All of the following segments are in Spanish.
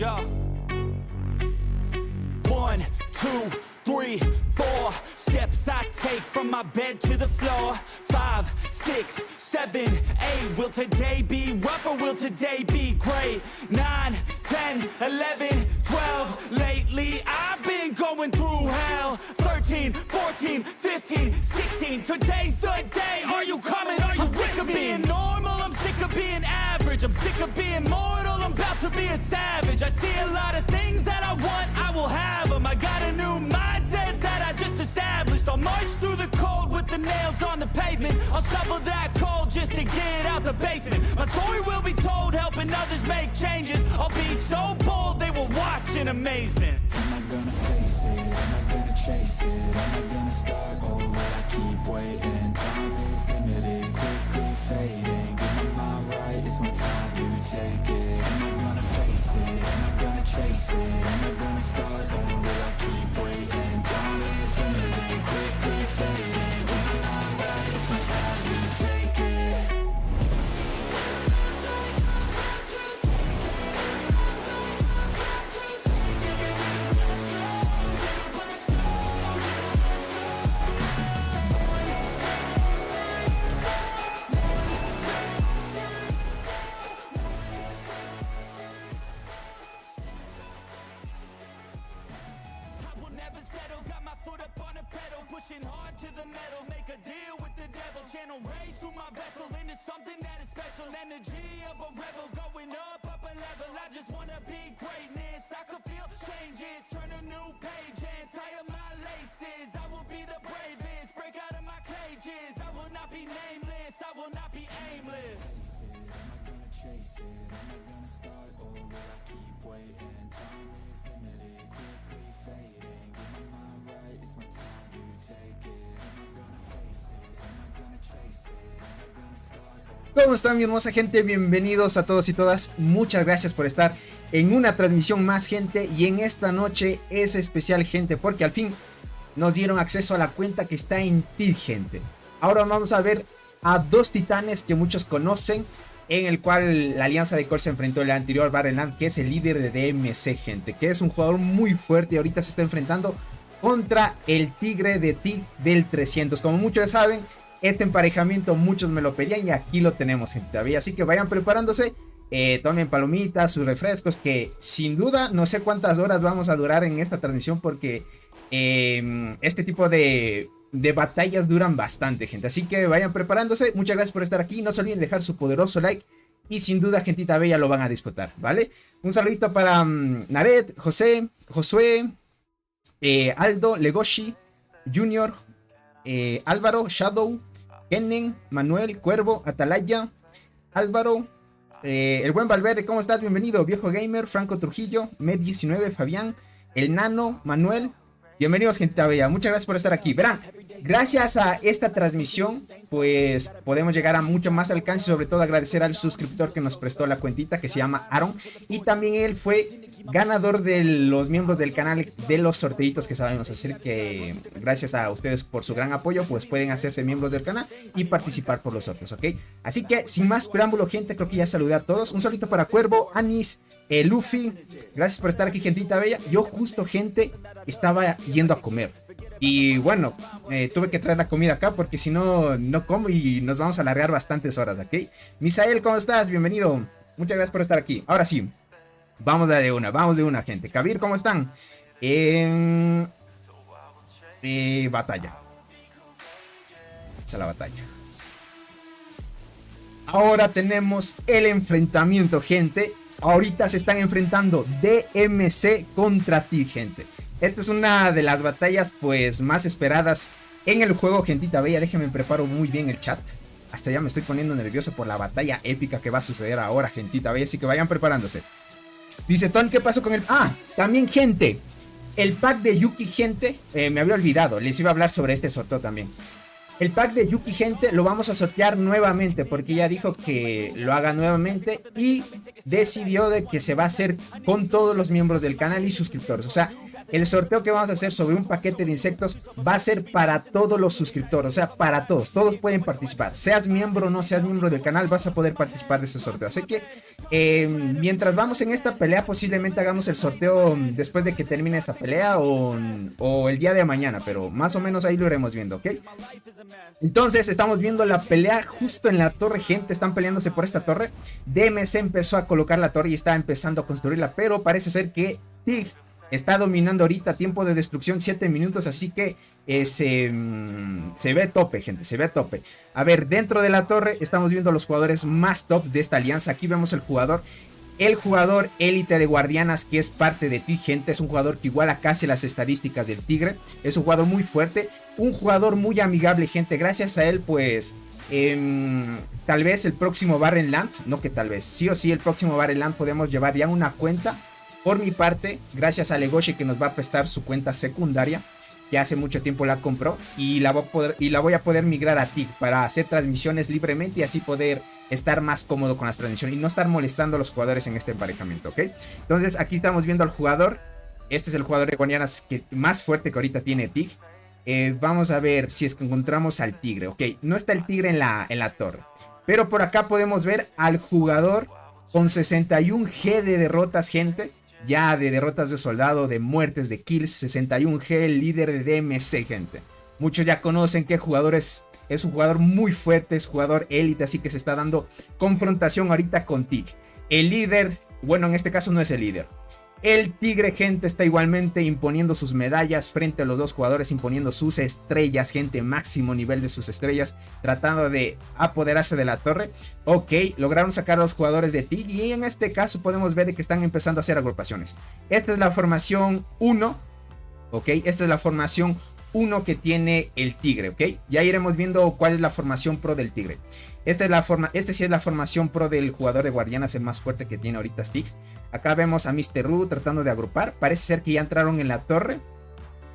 Yo. 1, 2, 3, 4 steps I take from my bed to the floor. 5, 6, 7, 8. Will today be rough or will today be great? 9, 10, 11, 12. Lately I've been going through hell. 13, 14, 15, 16. Today's the day. Are you coming? Are you sick of being normal? I'm sick of being average. I'm sick of being mortal. I'm about to be a savage. I see a lot of things that I want. I will have them. I got a new mindset that I just established. I'll march through the cold with the nails on the pavement. I'll shovel that coal just to get out the basement. My story will be told, helping others make changes. I'll be so bold they will watch in amazement. Am I gonna face it? Am I gonna chase it? Am I gonna start over? I keep waiting. Time is limited, quickly fading. Get my mind right, it's my time to take it. Am I gonna face it? Am I gonna chase it? Am I gonna start over? I keep waiting. Time is limited, quickly fading. Get my mind right, it's my time to take it. Pushing hard to the metal, make a deal with the devil. Channel rage through my vessel into something that is special. Energy of a rebel, going up a level. I just wanna be greatness. I could feel changes, turn a new page and tie up my laces. I will be the bravest, break out of my cages. I will not be nameless, I will not be aimless. Am I gonna chase it? Am I gonna start over? I keep waiting. Time is limited, quickly fading. Get my mind right, it's my time to take it. Am I gonna face it? Am I gonna chase it? Am I gonna start over? ¿Cómo están, mi hermosa gente? Bienvenidos a todos y todas. Muchas gracias por estar en una transmisión más, gente. Y en esta noche es especial, gente, porque al fin nos dieron acceso a la cuenta que está en TID, gente. Ahora vamos a ver a dos titanes que muchos conocen, en el cual la Alianza de Core se enfrentó en el anterior Battle, que es el líder de DMC, gente, que es un jugador muy fuerte y ahorita se está enfrentando contra el Tigre de TIG del 300. Como muchos saben, este emparejamiento muchos me lo pedían y aquí lo tenemos, gente, todavía. Así que vayan preparándose, tomen palomitas, sus refrescos, que sin duda no sé cuántas horas vamos a durar en esta transmisión, porque este tipo de batallas duran bastante, gente. Así que vayan preparándose. Muchas gracias por estar aquí. No se olviden dejar su poderoso like. Y sin duda, gentita bella, lo van a disfrutar, ¿vale? Un saludito para Naret, José, Josué, Aldo, Legoshi, Junior, Álvaro, Shadow, Kennen, Manuel, Cuervo, Atalaya, Álvaro, el buen Valverde, ¿cómo estás? Bienvenido. Viejo Gamer, Franco Trujillo, Med19, Fabián, el Nano, Manuel. Bienvenidos, gentita bella, muchas gracias por estar aquí. Verán, gracias a esta transmisión, pues podemos llegar a mucho más alcance. Sobre todo agradecer al suscriptor que nos prestó la cuentita, que se llama Aaron. Y también él fue ganador de los miembros del canal de los sorteitos que sabemos hacer, que gracias a ustedes por su gran apoyo, pues pueden hacerse miembros del canal y participar por los sorteos, ¿ok? Así que sin más preámbulo, gente, creo que ya saludé a todos. Un saludito para Cuervo, Anis, Luffy, gracias por estar aquí, gentita bella. Yo justo, gente, estaba yendo a comer y bueno, tuve que traer la comida acá porque si no, no como y nos vamos a alargar bastantes horas, ¿ok? Misael, ¿cómo estás? Bienvenido, muchas gracias por estar aquí. Ahora sí, vamos de una, gente. Kabir, ¿cómo están? Batalla. Esa es la batalla. Ahora tenemos el enfrentamiento, gente. Ahorita se están enfrentando DMC contra TIG, gente. Esta es una de las batallas pues más esperadas en el juego, gentita bella. Déjenme preparo muy bien el chat. Hasta ya me estoy poniendo nervioso por la batalla épica que va a suceder ahora, gentita bella. Así que vayan preparándose. Dice Ton, ¿qué pasó con el...? Ah, también, gente, el pack de Yuki, gente, me había olvidado, les iba a hablar sobre este sorteo también. El pack de Yuki, gente, lo vamos a sortear nuevamente, porque ella dijo que lo haga nuevamente y decidió de que se va a hacer con todos los miembros del canal y suscriptores. O sea, El sorteo que vamos a hacer sobre un paquete de insectos va a ser para todos los suscriptores, o sea, para todos. Todos pueden participar. Seas miembro o no seas miembro del canal, vas a poder participar de ese sorteo. Así que mientras vamos en esta pelea, posiblemente hagamos el sorteo después de que termine esta pelea o el día de mañana, pero más o menos ahí lo iremos viendo, ¿ok? Entonces estamos viendo la pelea justo en la torre, gente, están peleándose por esta torre. DMC empezó a colocar la torre y está empezando a construirla, pero parece ser que Tig está dominando ahorita. Tiempo de destrucción 7 minutos, así que se ve tope, gente, se ve tope. A ver, dentro de la torre estamos viendo los jugadores más tops de esta alianza. Aquí vemos el jugador élite de Guardianas, que es parte de Tig, gente. Es un jugador que iguala casi las estadísticas del Tigre. Es un jugador muy fuerte, un jugador muy amigable, gente. Gracias a él, pues tal vez el próximo Barren Land, no que tal vez, sí o sí el próximo Barren Land podemos llevar ya una cuenta. Por mi parte, gracias a Legoshi, que nos va a prestar su cuenta secundaria, que hace mucho tiempo la compró, y la voy a poder migrar a Tig para hacer transmisiones libremente y así poder estar más cómodo con las transmisiones y no estar molestando a los jugadores en este emparejamiento, ¿ok? Entonces aquí estamos viendo al jugador. Este es el jugador de Guardianas más fuerte que ahorita tiene Tig. Vamos a ver si es que encontramos al tigre, ok. No está el tigre en la torre, pero por acá podemos ver al jugador con 61G de derrotas, gente. Ya de derrotas de soldado, de muertes, de kills, 61G, el líder de DMC, gente. Muchos ya conocen que jugador es un jugador muy fuerte, es jugador élite, así que se está dando confrontación ahorita con Tig. El líder, bueno, en este caso no es el líder. El tigre, gente, está igualmente imponiendo sus medallas frente a los dos jugadores, imponiendo sus estrellas, gente, máximo nivel de sus estrellas, tratando de apoderarse de la torre. Ok, lograron sacar a los jugadores de Tig y en este caso podemos ver que están empezando a hacer agrupaciones. Esta es la formación 1, ok, esta es la formación 1 que tiene el tigre, ok. Ya iremos viendo cuál es la formación pro del tigre. Este sí es la formación pro del jugador de Guardianas, el más fuerte que tiene ahorita Tig. Acá vemos a Mr. Ru tratando de agrupar. Parece ser que ya entraron en la torre.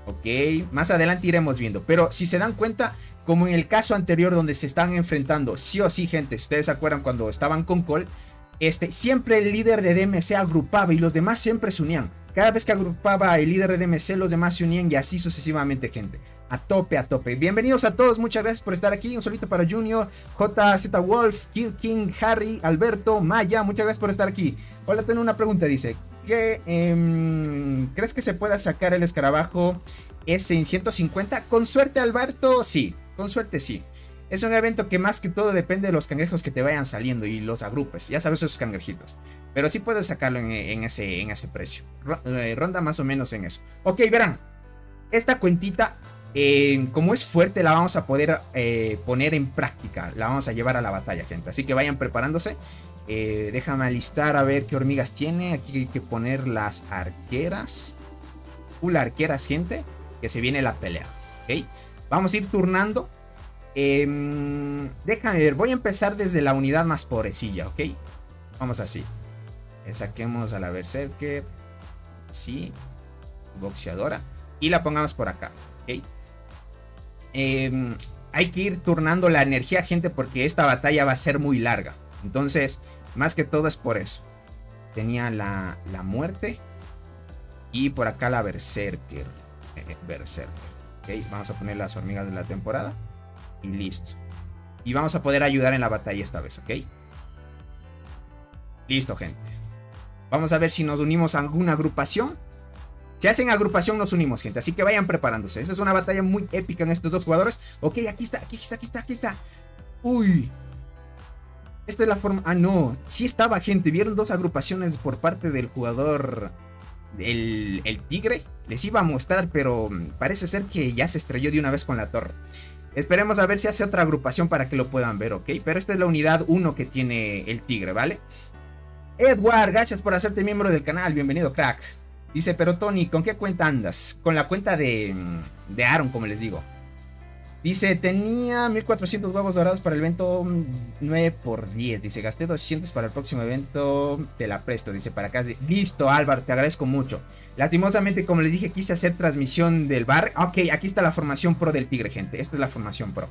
Ok, más adelante iremos viendo. Pero si se dan cuenta, como en el caso anterior donde se están enfrentando, sí o sí, gente, si ustedes se acuerdan cuando estaban con Cole, siempre el líder de DMC agrupaba y los demás siempre se unían. Cada vez que agrupaba el líder de DMC, los demás se unían y así sucesivamente, gente. A tope, a tope. Bienvenidos a todos, muchas gracias por estar aquí. Un solito para Junior, JZ Wolf, Kill King, Harry, Alberto, Maya, muchas gracias por estar aquí. Hola, tengo una pregunta, dice. ¿Crees que se pueda sacar el escarabajo S en 150? Con suerte, Alberto, sí. Con suerte, sí. Es un evento que más que todo depende de los cangrejos que te vayan saliendo y los agrupes. Ya sabes, esos cangrejitos. Pero sí puedes sacarlo en ese precio. Ronda más o menos en eso. Ok, verán. Esta cuentita, como es fuerte, la vamos a poder poner en práctica. La vamos a llevar a la batalla, gente. Así que vayan preparándose. Déjame alistar a ver qué hormigas tiene. Aquí hay que poner las arqueras. Full arqueras, gente. Que se viene la pelea. Ok. Vamos a ir turnando. Déjame ver, voy a empezar desde la unidad más pobrecilla, ¿ok? Vamos así. Saquemos a la Berserker. Sí. Boxeadora. Y la pongamos por acá, ¿ok? Hay que ir turnando la energía, gente, porque esta batalla va a ser muy larga. Entonces, más que todo es por eso. Tenía la muerte. Y por acá la Berserker. Berserker. ¿Ok? Vamos a poner las hormigas de la temporada. Y listo. Y vamos a poder ayudar en la batalla esta vez, ¿ok? Listo, gente. Vamos a ver si nos unimos a alguna agrupación. Si hacen agrupación nos unimos, gente. Así que vayan preparándose. Esta es una batalla muy épica en estos dos jugadores. Ok, aquí está. Uy. Esta es la forma... Ah, no. Sí estaba, gente. Vieron dos agrupaciones por parte del jugador... El tigre. Les iba a mostrar, pero parece ser que ya se estrelló de una vez con la torre. Esperemos a ver si hace otra agrupación para que lo puedan ver, ¿ok? Pero esta es la unidad 1 que tiene el tigre, ¿vale? Edward, gracias por hacerte miembro del canal. Bienvenido, crack. Dice, pero Tony, ¿con qué cuenta andas? Con la cuenta de Aaron, como les digo. Dice, tenía 1400 huevos dorados para el evento 9×10. Dice, gasté 200 para el próximo evento. Te la presto. Dice, para acá. Listo, Álvaro, te agradezco mucho. Lastimosamente, como les dije, quise hacer transmisión del bar. Ok, aquí está la formación pro del Tigre, gente. Esta es la formación pro.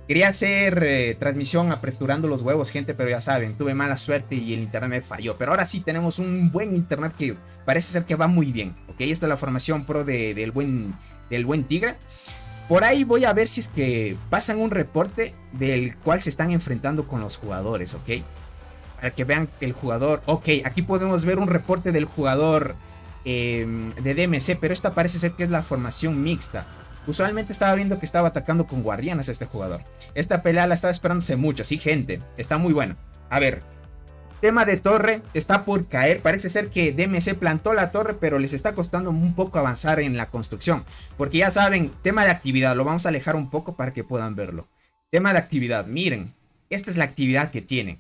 Quería hacer transmisión aperturando los huevos, gente, pero ya saben, tuve mala suerte y el internet me falló. Pero ahora sí tenemos un buen internet que parece ser que va muy bien. Ok, esta es la formación pro del buen Tigre. Por ahí voy a ver si es que pasan un reporte del cual se están enfrentando con los jugadores, ¿ok? Para que vean que el jugador... Ok, aquí podemos ver un reporte del jugador de DMC, pero esta parece ser que es la formación mixta. Usualmente estaba viendo que estaba atacando con guardianes a este jugador. Esta pelea la estaba esperándose mucho, sí, gente. Está muy buena. A ver, tema de torre está por caer. Parece ser que DMC plantó la torre, pero les está costando un poco avanzar en la construcción. Porque ya saben, tema de actividad. Lo vamos a alejar un poco para que puedan verlo. Tema de actividad, miren. Esta es la actividad que tiene.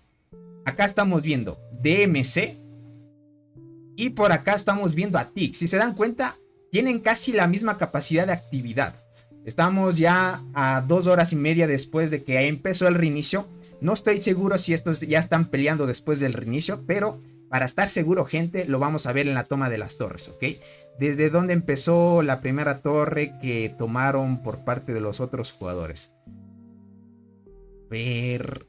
Acá estamos viendo DMC. Y por acá estamos viendo a TIC. Si se dan cuenta, tienen casi la misma capacidad de actividad. Estamos ya a 2 horas y media después de que empezó el reinicio. No estoy seguro si estos ya están peleando después del reinicio, pero para estar seguro, gente, lo vamos a ver en la toma de las torres, ¿ok? Desde donde empezó la primera torre que tomaron por parte de los otros jugadores. Ver...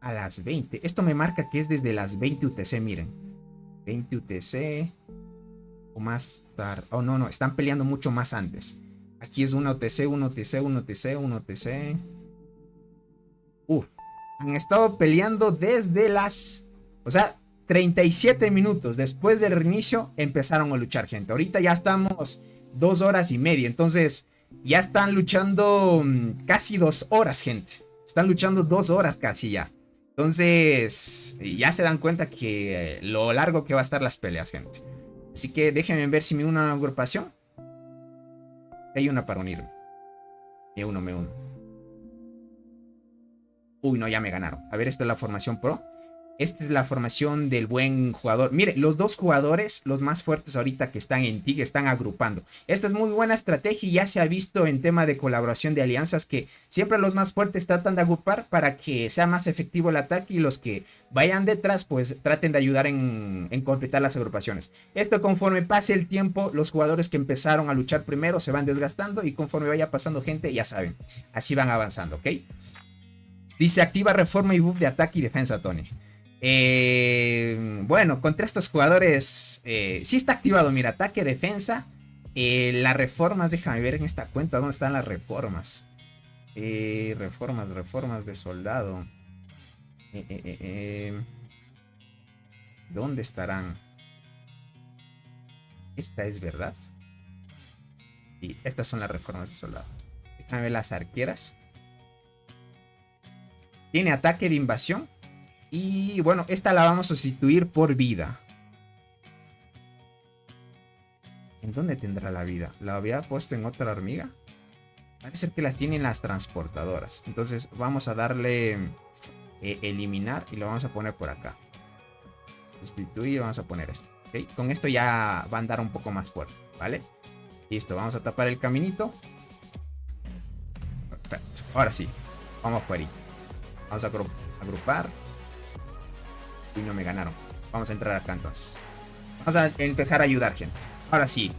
A las 20. Esto me marca que es desde las 20 UTC, miren. 20 UTC... O más tarde. Oh, no, están peleando mucho más antes. Aquí es una OTC, una OTC, una OTC, una OTC. Han estado peleando desde las... O sea, 37 minutos después del reinicio empezaron a luchar, gente. Ahorita ya estamos 2 horas y media. Entonces, ya están luchando casi 2 horas, gente. Están luchando 2 horas casi ya. Entonces, ya se dan cuenta que lo largo que va a estar las peleas, gente. Así que déjenme ver si me uno a una agrupación. Hay una para unirme. Me uno. Uy, no, ya me ganaron. A ver, esta es la formación pro. Esta es la formación del buen jugador. Mire, los dos jugadores, los más fuertes ahorita que están en TIG, están agrupando. Esta es muy buena estrategia y ya se ha visto en tema de colaboración de alianzas que siempre los más fuertes tratan de agrupar para que sea más efectivo el ataque y los que vayan detrás pues traten de ayudar en completar las agrupaciones. Esto conforme pase el tiempo, los jugadores que empezaron a luchar primero se van desgastando y conforme vaya pasando gente, ya saben, así van avanzando, ¿ok? Dice, activa reforma y buff de ataque y defensa, Tony. Bueno, contra estos jugadores sí está activado, mira, ataque, defensa, las reformas, déjame ver en esta cuenta dónde están las reformas. Reformas de soldado. ¿Dónde estarán? Esta es verdad. Y estas son las reformas de soldado. Déjame ver las arqueras. Tiene ataque de invasión. Y bueno, esta la vamos a sustituir por vida. ¿En dónde tendrá la vida? ¿La había puesto en otra hormiga? Parece ser que las tienen las transportadoras. Entonces vamos a darle eliminar y lo vamos a poner por acá. Sustituir y vamos a poner esto. ¿Okay? Con esto ya va a andar un poco más fuerte, ¿vale? Listo, vamos a tapar el caminito. Perfecto. Ahora sí, vamos por ahí. Vamos a agrupar. Y no me ganaron. Vamos a entrar acá entonces. Vamos a empezar a ayudar, gente. Ahora sí.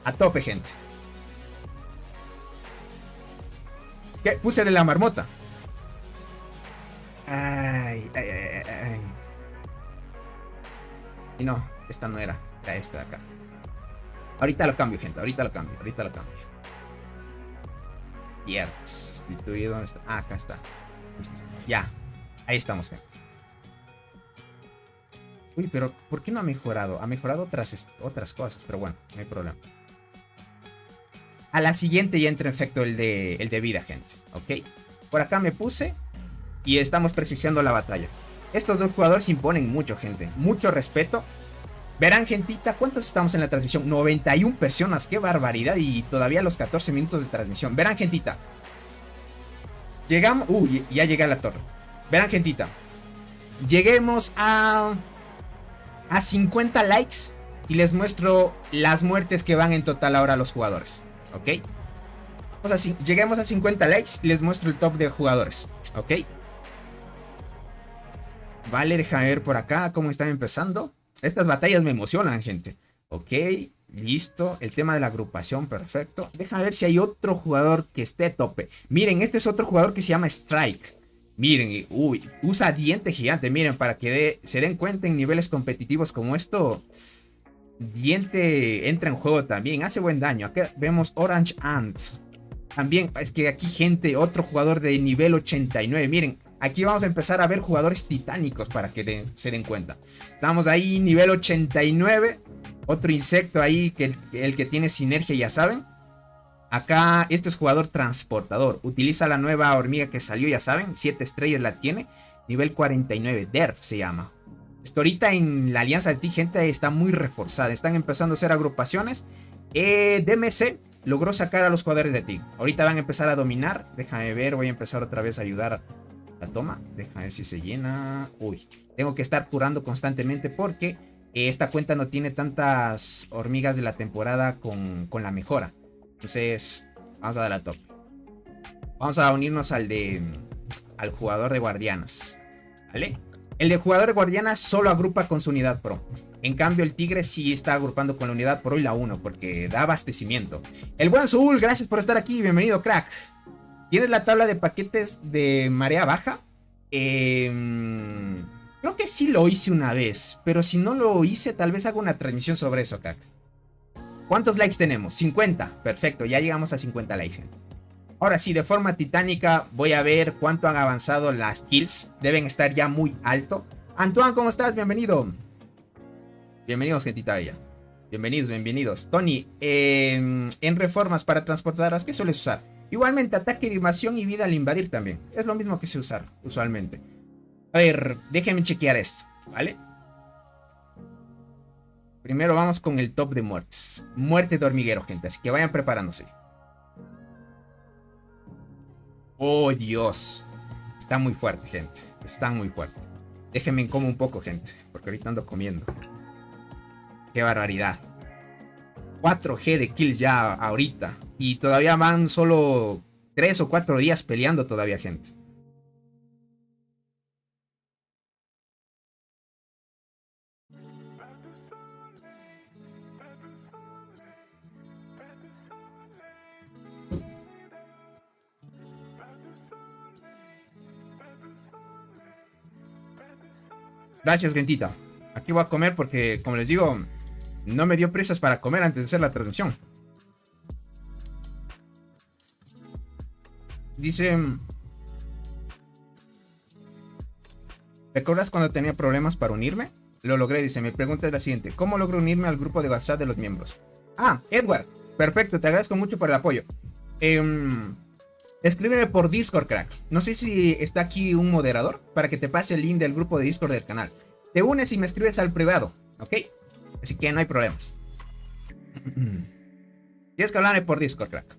A tope, gente. ¿Qué? Puse de la marmota. Ay. Y no, esta no era. Era esta de acá. Ahorita lo cambio, gente. Ahorita lo cambio. Cierto. Sustituido. ¿Dónde está? Ah, acá está. Listo. Ya. Ahí estamos, gente. Uy, pero ¿por qué no ha mejorado? Ha mejorado otras cosas, pero bueno, no hay problema. A la siguiente ya entra en efecto el de vida, gente. ¿Ok? Por acá me puse y estamos presenciando la batalla. Estos dos jugadores imponen mucho, gente. Mucho respeto. Verán, gentita, ¿cuántos estamos en la transmisión? 91 personas, qué barbaridad. Y todavía los 14 minutos de transmisión. Verán, gentita. Llegamos... Uy, ya llegué a la torre. Verán, gentita. Lleguemos a 50 likes y les muestro las muertes que van en total ahora los jugadores. ¿Ok? Lleguemos a 50 likes y les muestro el top de jugadores. Ok. Vale, déjame ver por acá cómo están empezando. Estas batallas me emocionan, gente. Ok, listo. El tema de la agrupación, perfecto. Déjame ver si hay otro jugador que esté a tope. Miren, este es otro jugador que se llama Strike. Miren, uy, usa diente gigante. Miren, para que se den cuenta en niveles competitivos como esto, diente entra en juego también. Hace buen daño. Acá vemos Orange Ant. También es que aquí, gente, otro jugador de nivel 89. Miren, aquí vamos a empezar a ver jugadores titánicos para que se den cuenta. Estamos ahí, nivel 89. Otro insecto ahí, que el que tiene sinergia, ya saben. Acá, este es jugador transportador. Utiliza la nueva hormiga que salió, ya saben. 7 estrellas la tiene. Nivel 49. Derf se llama. Esto ahorita en la alianza de ti, gente, está muy reforzada. Están empezando a hacer agrupaciones. DMC logró sacar a los jugadores de ti. Ahorita van a empezar a dominar. Déjame ver, voy a empezar otra vez a ayudar la toma. Déjame ver si se llena. Uy, tengo que estar curando constantemente porque esta cuenta no tiene tantas hormigas de la temporada con la mejora. Entonces, vamos a dar a top. Vamos a unirnos al jugador de guardianas. ¿Vale? El de jugador de guardianas solo agrupa con su unidad pro. En cambio, el tigre sí está agrupando con la unidad pro y la 1 porque da abastecimiento. El buen Zul, gracias por estar aquí. Bienvenido, crack. ¿Tienes la tabla de paquetes de marea baja? Creo que sí lo hice una vez. Pero si no lo hice, tal vez haga una transmisión sobre eso, crack. ¿Cuántos likes tenemos? 50. Perfecto, ya llegamos a 50 likes. Ahora sí, de forma titánica, voy a ver cuánto han avanzado las kills. Deben estar ya muy alto. Antoine, ¿cómo estás? Bienvenido. Bienvenidos, gentita bella. Bienvenidos, bienvenidos. Tony, en reformas para transportadoras, ¿qué sueles usar? Igualmente, ataque, invasión y vida al invadir también. Es lo mismo que se usa usualmente. A ver, déjenme chequear esto, ¿vale? Primero vamos con el top de muertes. Muerte de hormiguero, gente, así que vayan preparándose. Oh, Dios. Está muy fuerte, gente. Está muy fuerte. Déjenme como un poco, gente, porque ahorita ando comiendo. Qué barbaridad. 4G de kills ya ahorita. Y todavía van solo 3 o 4 días peleando todavía, gente. Gracias, gentita. Aquí voy a comer porque, como les digo, no me dio prisas para comer antes de hacer la transmisión. Dice... ¿recuerdas cuando tenía problemas para unirme? Lo logré, dice. Mi pregunta es la siguiente. ¿Cómo logro unirme al grupo de WhatsApp de los miembros? Ah, Edward. Perfecto, te agradezco mucho por el apoyo. Escríbeme por Discord, crack. No sé si está aquí un moderador para que te pase el link del grupo de Discord del canal. Te unes y me escribes al privado, ¿ok? Así que no hay problemas. Tienes que hablarme por Discord, crack.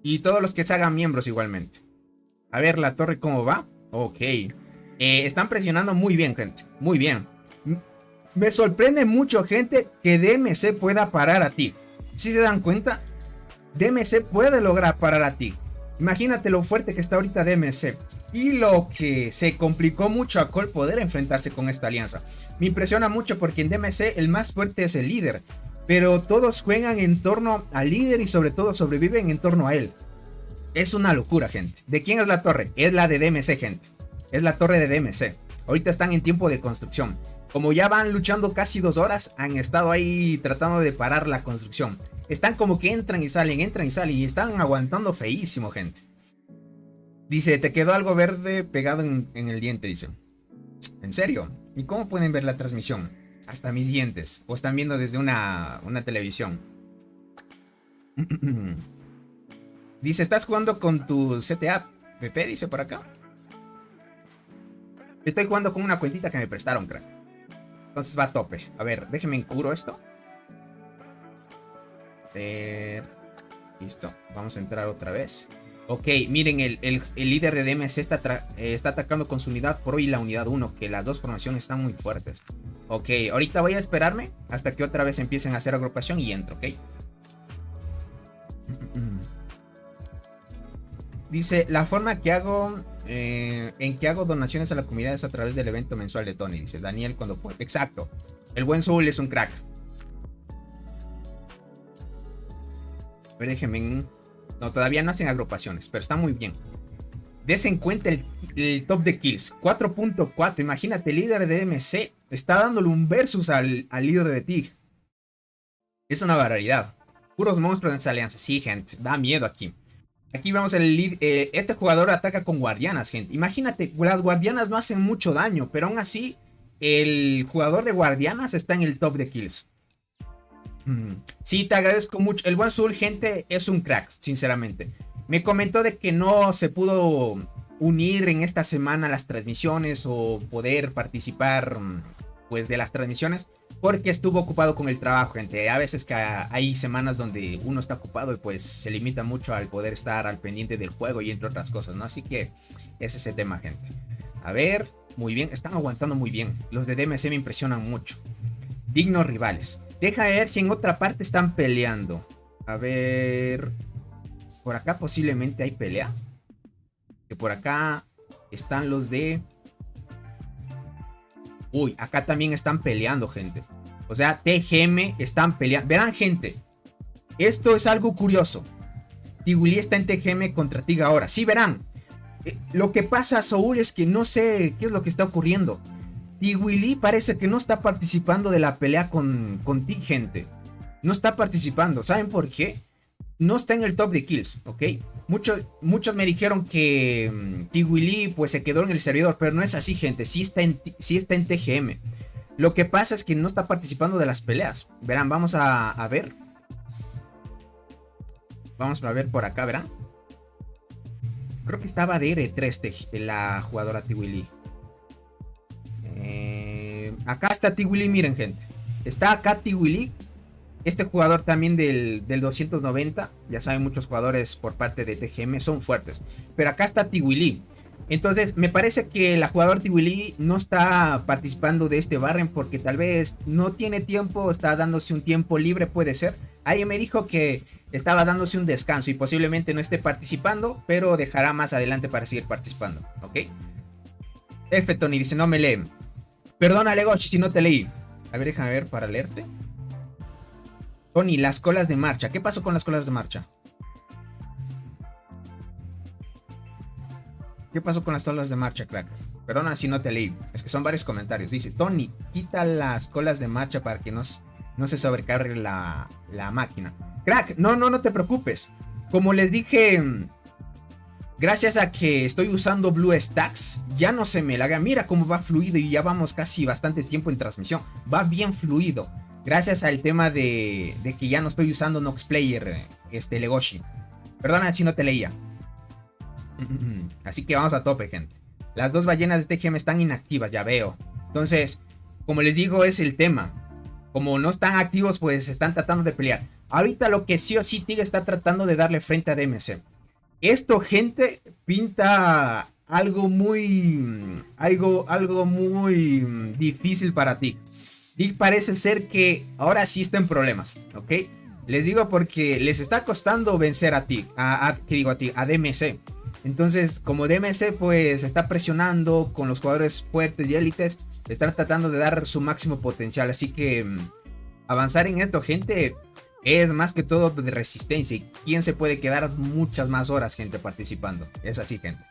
Y todos los que se hagan miembros igualmente. A ver, la torre, ¿cómo va? Ok. Están presionando muy bien, gente. Muy bien. Me sorprende mucho, gente, que DMC pueda parar a Tig. ¿Sí se dan cuenta? DMC puede lograr parar a Tig. Imagínate lo fuerte que está ahorita DMC. Y lo que se complicó mucho a Cole poder enfrentarse con esta alianza. Me impresiona mucho porque en DMC el más fuerte es el líder. Pero todos juegan en torno al líder y sobre todo sobreviven en torno a él. Es una locura, gente. ¿De quién es la torre? Es la de DMC, gente. Es la torre de DMC. Ahorita están en tiempo de construcción. Como ya van luchando casi 2 horas, han estado ahí tratando de parar la construcción. Están como que entran y salen y están aguantando feísimo, gente. Dice, te quedó algo verde pegado en el diente, dice. ¿En serio? ¿Y cómo pueden ver la transmisión? Hasta mis dientes. O están viendo desde una televisión. Dice, ¿estás jugando con tu CTA PP? Dice por acá. Estoy jugando con una cuentita que me prestaron, crack. Entonces va a tope. A ver, déjenme encubro esto. Listo, vamos a entrar otra vez. Ok, miren, el líder de DMC está atacando con su unidad pro y la unidad 1, que las dos formaciones están muy fuertes. Ok, ahorita voy a esperarme hasta que otra vez empiecen a hacer agrupación y entro, ok. Dice, la forma que hago, en que hago donaciones a la comunidad es a través del evento mensual de Tony. Dice Daniel cuando puede. Exacto. El buen Soul es un crack. A ver, déjenme. No, todavía no hacen agrupaciones, pero está muy bien. Des en cuenta el top de kills. 4.4. Imagínate, el líder de DMC está dándole un versus al líder de TIG. Es una barbaridad. Puros monstruos en esa alianza. Sí, gente. Da miedo aquí. Aquí vemos este jugador ataca con guardianas, gente. Imagínate, las guardianas no hacen mucho daño, pero aún así el jugador de guardianas está en el top de kills. Sí, te agradezco mucho. El buen Zul, gente, es un crack, sinceramente. Me comentó de que no se pudo unir en esta semana a las transmisiones o poder participar pues de las transmisiones porque estuvo ocupado con el trabajo, gente. A veces que hay semanas donde uno está ocupado y pues se limita mucho al poder estar al pendiente del juego y entre otras cosas, ¿no? Así que ese es el tema, gente. A ver, muy bien, están aguantando muy bien. Los de DMC me impresionan mucho. Dignos rivales. Deja ver si en otra parte están peleando. A ver, por acá posiblemente hay pelea. Que por acá están los de... Uy, acá también están peleando, gente. O sea, TGM están peleando. Verán, gente. Esto es algo curioso. Tiguli está en TGM contra Tig ahora. Sí, verán. Lo que pasa, Soul, es que no sé qué es lo que está ocurriendo. Tiguli parece que no está participando de la pelea con Tig, gente. No está participando. ¿Saben por qué? No está en el top de kills, ¿ok? Muchos me dijeron que Tiguli pues se quedó en el servidor, pero no es así, gente. Sí está en TGM. Lo que pasa es que no está participando de las peleas. Verán, vamos a ver. Vamos a ver por acá, verán. Creo que estaba DR3 la jugadora Tiguli. Acá está Tiguli, miren, gente. Está acá Tiguli. Este jugador también del 290. Ya saben, muchos jugadores por parte de TGM son fuertes. Pero acá está Tiguli. Entonces me parece que la jugadora Tiguli no está participando de este barren porque tal vez no tiene tiempo. Está dándose un tiempo libre, puede ser. Alguien me dijo que estaba dándose un descanso y posiblemente no esté participando, pero dejará más adelante para seguir participando, ¿ok? F. Tony dice, no me leen. Perdona, Legoshi, si no te leí. A ver, déjame ver para leerte. Tony, las colas de marcha. ¿Qué pasó con las colas de marcha? ¿Qué pasó con las colas de marcha, crack? Perdona si no te leí. Es que son varios comentarios. Dice, Tony, quita las colas de marcha para que no se sobrecargue la máquina. Crack, no te preocupes. Como les dije, gracias a que estoy usando BlueStacks, ya no se me laga. Mira cómo va fluido y ya vamos casi bastante tiempo en transmisión. Va bien fluido. Gracias al tema de que ya no estoy usando Noxplayer, Legoshi. Perdona si no te leía. Así que vamos a tope, gente. Las dos ballenas de TGM están inactivas, ya veo. Entonces, como les digo, es el tema. Como no están activos, pues están tratando de pelear. Ahorita lo que sí o sí Tig está tratando de darle frente a DMC. Esto, gente, pinta algo muy difícil para Tig. Tig parece ser que ahora sí está en problemas, ¿ok? Les digo porque les está costando vencer a Tig, a DMC. Entonces, como DMC pues está presionando con los jugadores fuertes y élites, están tratando de dar su máximo potencial. Así que avanzar en esto, gente, es más que todo de resistencia. Y quién se puede quedar muchas más horas, gente, participando. Es así, gente.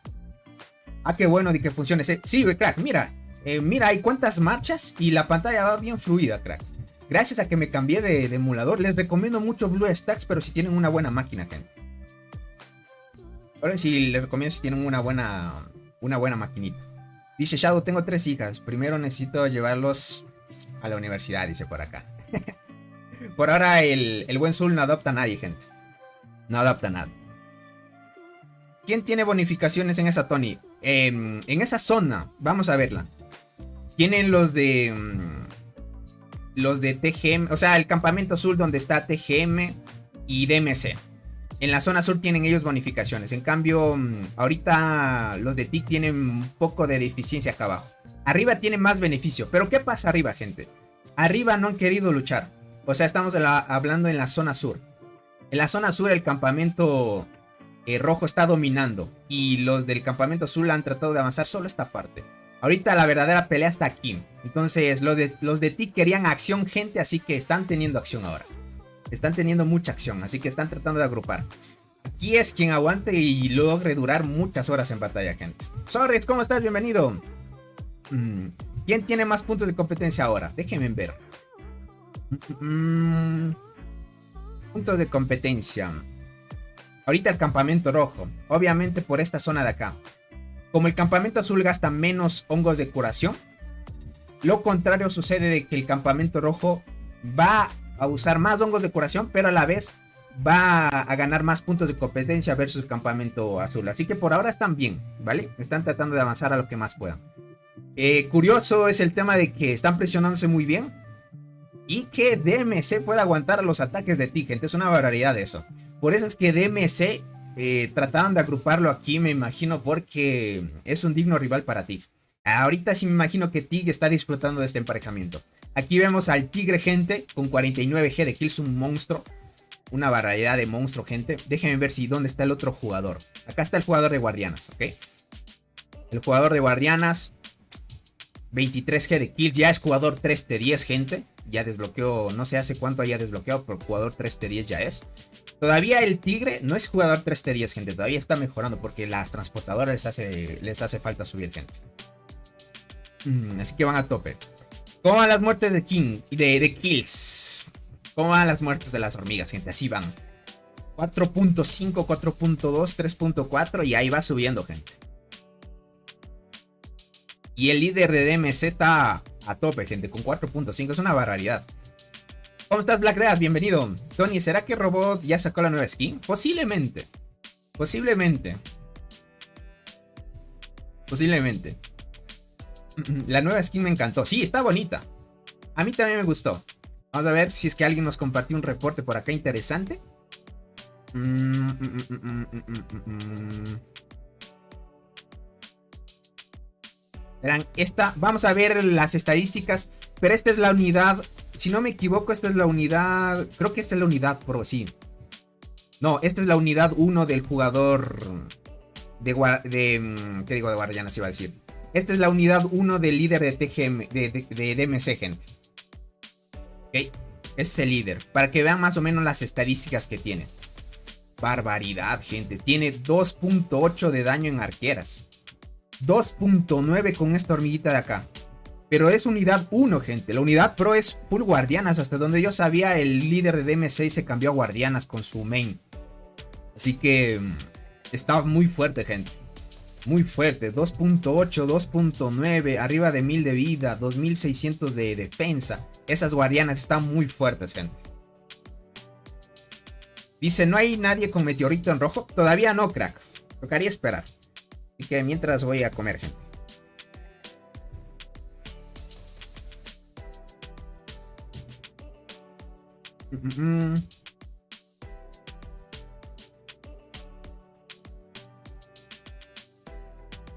Ah, qué bueno de que funcione. Sí, crack, mira. Mira, hay cuántas marchas y la pantalla va bien fluida, crack. Gracias a que me cambié de emulador. Les recomiendo mucho BlueStacks, pero si tienen una buena máquina, gente. Ahora sí les recomiendo si tienen una buena maquinita. Dice Shadow, tengo 3 hijas. Primero necesito llevarlos a la universidad, dice por acá. Por ahora el buen Soul no adopta a nadie, gente. No adopta a nadie. ¿Quién tiene bonificaciones en esa, Tony? En esa zona, vamos a verla. Tienen los de TGM, o sea, el campamento azul donde está TGM y DMC. En la zona sur tienen ellos bonificaciones. En cambio, ahorita los de TIC tienen un poco de deficiencia acá abajo. Arriba tienen más beneficio. Pero ¿qué pasa arriba, gente? Arriba no han querido luchar. O sea, estamos hablando en la zona sur. En la zona sur el campamento rojo está dominando y los del campamento azul han tratado de avanzar solo esta parte. Ahorita la verdadera pelea está aquí. Entonces los de TIC querían acción, gente, así que están teniendo acción ahora. Están teniendo mucha acción, así que están tratando de agrupar. Aquí es quien aguante y logre durar muchas horas en batalla, gente. Sorris, ¿cómo estás? Bienvenido. ¿Quién tiene más puntos de competencia ahora? Déjenme ver. Puntos de competencia. Ahorita el campamento rojo. Obviamente por esta zona de acá. Como el campamento azul gasta menos hongos de curación, lo contrario sucede de que el campamento rojo va a usar más hongos de curación, pero a la vez va a ganar más puntos de competencia versus el campamento azul. Así que por ahora están bien, ¿vale? Están tratando de avanzar a lo que más puedan. Curioso es el tema de que están presionándose muy bien y que DMC puede aguantar a los ataques de TIC, gente. Es una barbaridad eso. Por eso es que DMC trataron de agruparlo aquí, me imagino, porque es un digno rival para TIG. Ahorita sí me imagino que TIG está disfrutando de este emparejamiento. Aquí vemos al tigre, gente, con 49 G de kills, un monstruo. Una barbaridad de monstruo, gente. Déjenme ver si dónde está el otro jugador. Acá está el jugador de guardianas, ¿ok? El jugador de guardianas, 23 G de kills, ya es jugador 3T10, gente. Ya desbloqueó, no sé hace cuánto haya desbloqueado, pero jugador 3T10 ya es. Todavía el tigre no es jugador 3T10, gente. Todavía está mejorando porque las transportadoras les hace falta subir, gente. Así que van a tope. ¿Cómo van las muertes de kills? ¿Cómo van las muertes de las hormigas, gente? Así van. 4.5, 4.2, 3.4 y ahí va subiendo, gente. Y el líder de DMC está a tope, gente, con 4.5. Es una barbaridad. ¿Cómo estás, Black Death? Bienvenido. Tony, ¿será que Robot ya sacó la nueva skin? Posiblemente. Posiblemente. Posiblemente. La nueva skin me encantó. Sí, está bonita. A mí también me gustó. Vamos a ver si es que alguien nos compartió un reporte por acá interesante. Verán, vamos a ver las estadísticas. Pero esta es la unidad. Si no me equivoco, esta es la unidad. Creo que esta es la unidad Pro, sí. No, esta es la unidad 1 del jugador ¿qué digo? De guardianas iba a decir. Esta es la unidad 1 del líder de TGM, de DMC, gente. Ok, ese es el líder. Para que vean más o menos las estadísticas que tiene. Barbaridad, gente. Tiene 2.8 de daño en arqueras. 2.9 con esta hormiguita de acá. Pero es unidad 1, gente. La unidad Pro es full guardianas. Hasta donde yo sabía, el líder de DMC se cambió a guardianas con su main. Así que está muy fuerte, gente. Muy fuerte. 2.8, 2.9. Arriba de 1000 de vida. 2600 de defensa. Esas guardianas están muy fuertes, gente. Dice, ¿no hay nadie con meteorito en rojo? Todavía no, crack. Tocaría esperar. Así que mientras voy a comer, gente.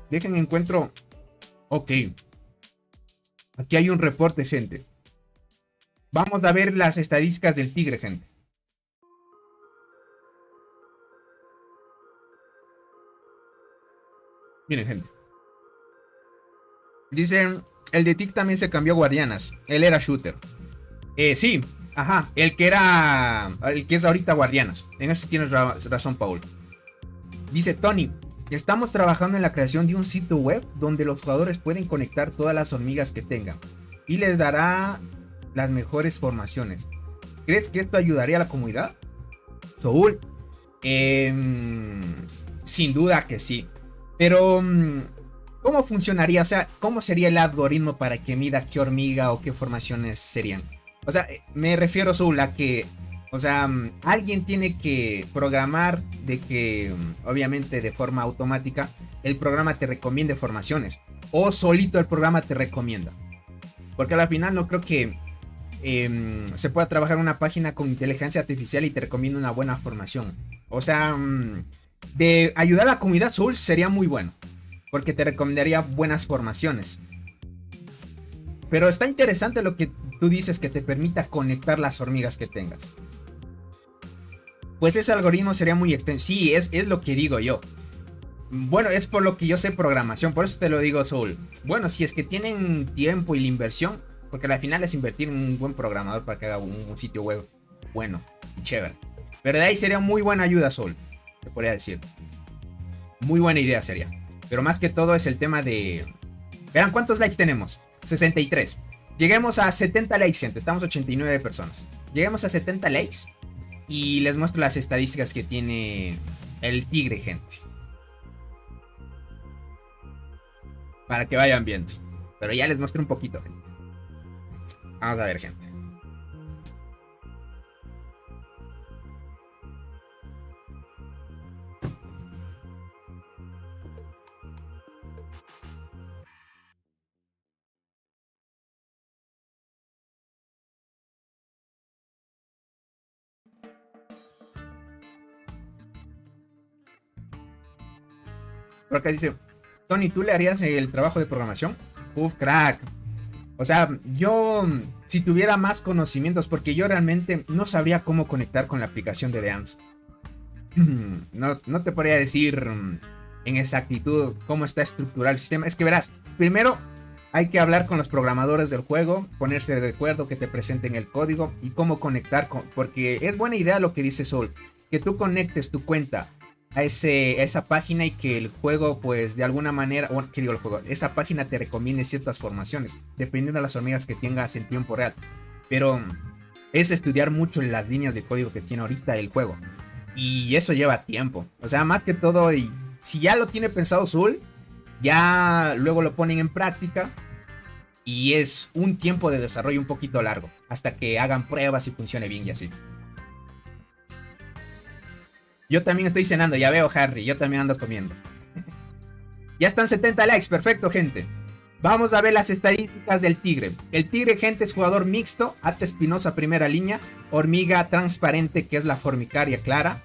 Dejen encuentro. Ok. Aquí hay un reporte, gente. Vamos a ver las estadísticas del tigre, gente. Miren, gente. Dicen, el de TIC también se cambió a guardianas. Él era shooter. Sí, ajá. El que es ahorita guardianas. En eso tienes razón, Paul. Dice Tony, estamos trabajando en la creación de un sitio web donde los jugadores pueden conectar todas las hormigas que tengan y les dará las mejores formaciones. ¿Crees que esto ayudaría a la comunidad? Soul, sin duda que sí. Pero ¿cómo funcionaría? O sea, ¿cómo sería el algoritmo para que mida qué hormiga o qué formaciones serían? O sea, me refiero, Soul, a que, o sea, alguien tiene que programar de que, obviamente de forma automática, el programa te recomiende formaciones. O solito el programa te recomienda. Porque al final no creo que se pueda trabajar en una página con inteligencia artificial y te recomienda una buena formación. O sea, de ayudar a la comunidad Soul sería muy bueno. Porque te recomendaría buenas formaciones. Pero está interesante lo que tú dices, que te permita conectar las hormigas que tengas. Pues ese algoritmo sería muy extenso. Sí, es lo que digo yo. Bueno, es por lo que yo sé programación, por eso te lo digo, Soul. Bueno, si es que tienen tiempo y la inversión, porque al final es invertir en un buen programador para que haga un sitio web bueno y chévere. Pero de ahí sería muy buena ayuda, Soul, te podría decir. Muy buena idea sería. Pero más que todo es el tema de... Vean cuántos likes tenemos. 63. Lleguemos a 70 likes, gente. Estamos 89 personas. Lleguemos a 70 likes y les muestro las estadísticas que tiene el Tigre, gente. Para que vayan viendo. Pero ya les muestro un poquito, gente. Vamos a ver, gente. Por acá dice, Tony, ¿tú le harías el trabajo de programación? Uf, crack. O sea, yo si tuviera más conocimientos, porque yo realmente no sabría cómo conectar con la aplicación de The Ants. No te podría decir en exactitud cómo está estructurado el sistema. Es que verás, primero hay que hablar con los programadores del juego, ponerse de acuerdo, que te presenten el código y cómo conectar porque es buena idea lo que dice Sol, que tú conectes tu cuenta a esa página y que el juego, pues de alguna manera, bueno, ¿qué digo el juego? Esa página te recomiende ciertas formaciones, dependiendo de las hormigas que tengas en tiempo real. Pero es estudiar mucho las líneas de código que tiene ahorita el juego. Y eso lleva tiempo. O sea, más que todo, y si ya lo tiene pensado Zul, ya luego lo ponen en práctica. Y es un tiempo de desarrollo un poquito largo, hasta que hagan pruebas y funcione bien y así. Yo también estoy cenando, ya veo, Harry. Yo también ando comiendo. Ya están 70 likes, perfecto, gente. Vamos a ver las estadísticas del Tigre. El Tigre, gente, es jugador mixto. Ate Espinosa, primera línea. Hormiga transparente, que es la formicaria clara.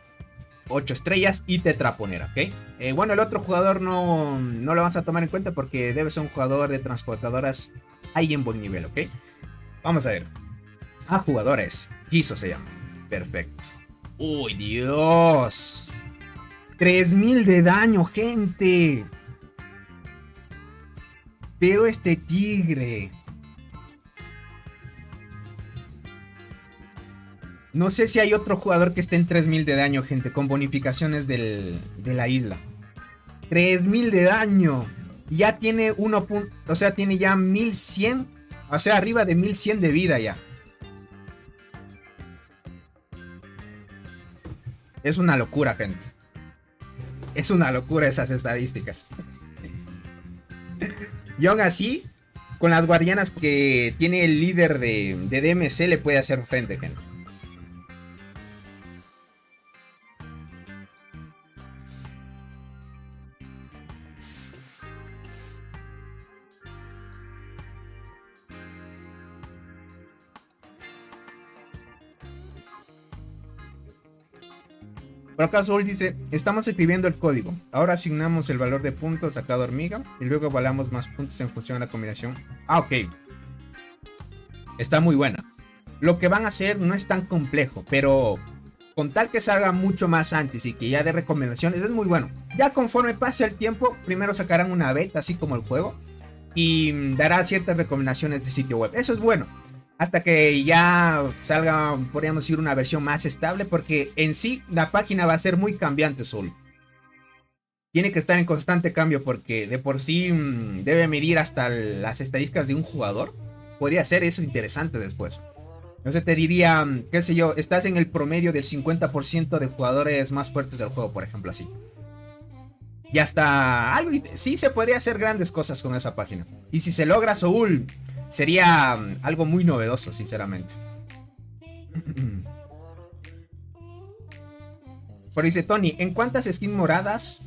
8 estrellas y tetraponera, ¿ok? Bueno, el otro jugador no lo vas a tomar en cuenta porque debe ser un jugador de transportadoras ahí en buen nivel, ¿ok? Vamos a ver. Jugadores. Giso se llama. Perfecto. ¡Uy, Dios! 3000 de daño, gente. Pero este Tigre. No sé si hay otro jugador que esté en 3000 de daño, gente, con bonificaciones de la isla. 3000 de daño. Ya tiene o sea, tiene ya 1100. O sea, arriba de 1100 de vida ya. Es una locura, gente. Es una locura esas estadísticas. Y aún así, con las guardianas que tiene el líder de DMC, le puede hacer frente, gente. Por acá Sol dice, estamos escribiendo el código. Ahora asignamos el valor de puntos a cada hormiga y luego evaluamos más puntos en función de la combinación. Ok. Está muy buena. Lo que van a hacer no es tan complejo, pero con tal que salga mucho más antes y que ya dé recomendaciones, es muy bueno. Ya conforme pase el tiempo, primero sacarán una beta, así como el juego, y dará ciertas recomendaciones de sitio web. Eso es bueno. Hasta que ya salga, podríamos decir, una versión más estable. Porque en sí la página va a ser muy cambiante solo. Tiene que estar en constante cambio porque de por sí debe medir hasta las estadísticas de un jugador. Podría ser, eso es interesante después. Entonces te diría, qué sé yo, estás en el promedio del 50% de jugadores más fuertes del juego, por ejemplo, así. Y hasta algo, sí se podría hacer grandes cosas con esa página. Y si se logra, Soul, sería algo muy novedoso, sinceramente. Pero dice Tony, ¿en cuántas skins moradas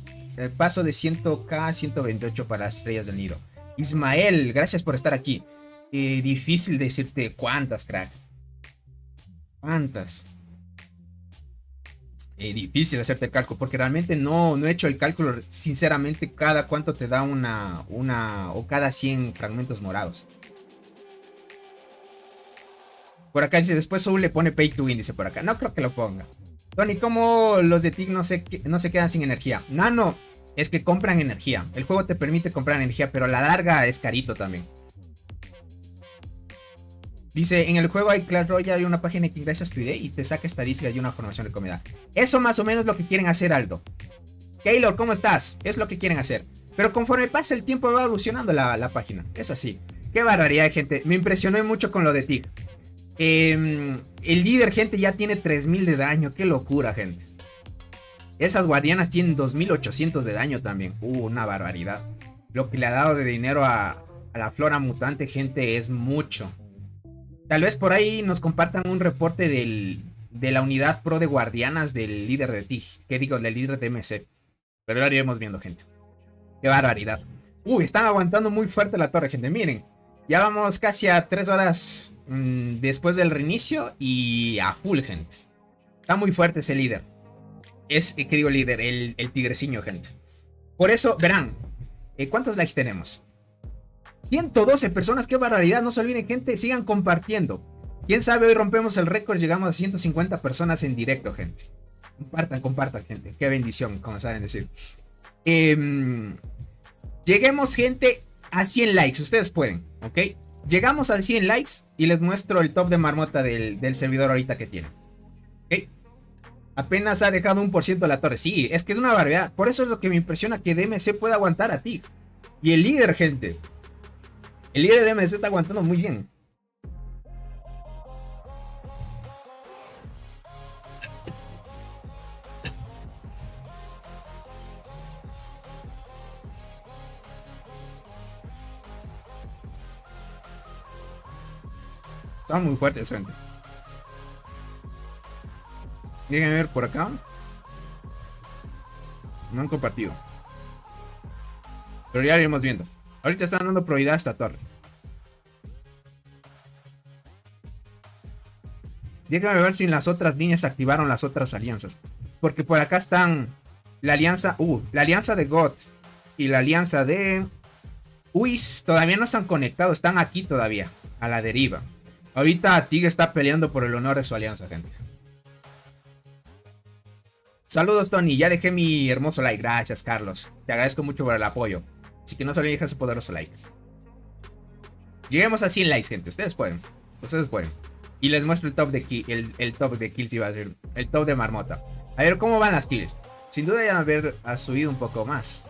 paso de 100k a 128 para las estrellas del nido? Ismael, gracias por estar aquí. Difícil decirte cuántas, crack. ¿Cuántas? Difícil hacerte el cálculo porque realmente no he hecho el cálculo, sinceramente, cada cuánto te da una o cada 100 fragmentos morados. Por acá dice, después Soul le pone pay to win, dice por acá. No creo que lo ponga. Tony, ¿cómo los de TIC no se quedan sin energía? Nano, es que compran energía. El juego te permite comprar energía, pero a la larga es carito también. Dice, en el juego hay Clash Royale, hay una página que ingresas tu ID y te saca estadísticas y una formación de comida. Eso más o menos lo que quieren hacer, Aldo. Keylor, ¿cómo estás? Es lo que quieren hacer. Pero conforme pasa el tiempo va evolucionando la página. Es así. Qué barbaridad, gente. Me impresioné mucho con lo de TIG. El líder, gente, ya tiene 3000 de daño. Qué locura, gente. Esas guardianas tienen 2800 de daño también. Una barbaridad. Lo que le ha dado de dinero a la flora mutante, gente, es mucho. Tal vez por ahí nos compartan un reporte de la unidad pro de guardianas del líder de TIG. ¿Qué digo? Del líder de MC. Pero lo iremos viendo, gente. Qué barbaridad. Están aguantando muy fuerte la torre, gente. Miren. Ya vamos casi a 3 horas después del reinicio. Y a full, gente. Está muy fuerte ese líder. ¿Qué digo líder? El tigrecillo, gente. Por eso, verán. ¿Cuántos likes tenemos? 112 personas, qué barbaridad. No se olviden, gente, sigan compartiendo. Quién sabe, hoy rompemos el récord. Llegamos a 150 personas en directo, gente. Compartan, gente. Qué bendición, como saben decir. Lleguemos, gente, a 100 likes. Ustedes pueden, ¿ok? Llegamos a 100 likes y les muestro el top de marmota del servidor ahorita que tiene. ¿Ok? Apenas ha dejado 1% la torre. Sí, es que es una barbaridad. Por eso es lo que me impresiona, que DMC pueda aguantar a TIG. Y el líder, gente. El líder de DMC está aguantando muy bien. Está muy fuerte, gente. Déjenme ver por acá. No han compartido. Pero ya lo iremos viendo. Ahorita están dando prioridad a esta torre. Déjame ver si en las otras líneas activaron las otras alianzas. Porque por acá están la alianza de God y la alianza de Uis. Todavía no están conectados, están aquí todavía, a la deriva. Ahorita Tig está peleando por el honor de su alianza, gente. Saludos, Tony. Ya dejé mi hermoso like. Gracias, Carlos. Te agradezco mucho por el apoyo. Así que no se olviden dejar su poderoso like. Lleguemos a 100 likes, gente. Ustedes pueden. Y les muestro el top de kills, iba a decir. El top de marmota. A ver cómo van las kills. Sin duda ya ha subido un poco más.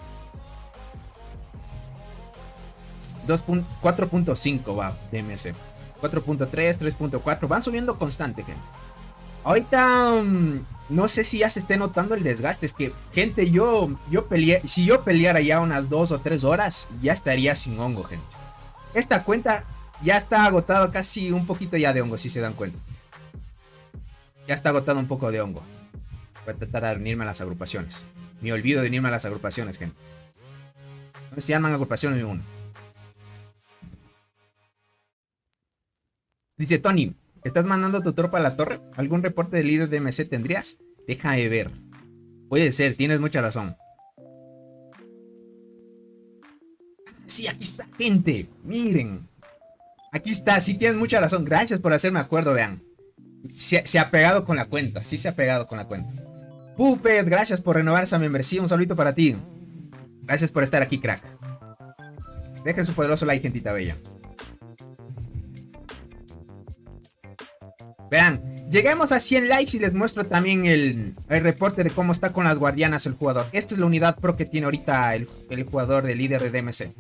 4.5 va DMC. 4.3, 3.4. Van subiendo constante, gente. Ahorita no sé si ya se esté notando el desgaste. Es que, gente, yo peleé. Si yo peleara ya unas 2 o 3 horas, ya estaría sin hongo, gente. Esta cuenta ya está agotada casi un poquito ya de hongo, si se dan cuenta. Ya está agotado un poco de hongo. Voy a tratar de unirme a las agrupaciones. Me olvido de unirme a las agrupaciones, gente. No se llaman agrupaciones ni uno. Dice Tony, ¿estás mandando tu tropa a la torre? ¿Algún reporte del líder de MC tendrías? Déjame ver. Puede ser, tienes mucha razón. Sí, aquí está, gente. Miren. Aquí está, sí tienes mucha razón. Gracias por hacerme acuerdo, vean. Se ha pegado con la cuenta. Sí se ha pegado con la cuenta. Puppet, gracias por renovar esa membresía. Un saludito para ti. Gracias por estar aquí, crack. Dejen su poderoso like, gentita bella. Vean, lleguemos a 100 likes y les muestro también el reporte de cómo está con las guardianas el jugador. Esta es la unidad pro que tiene ahorita el jugador de líder de DMC.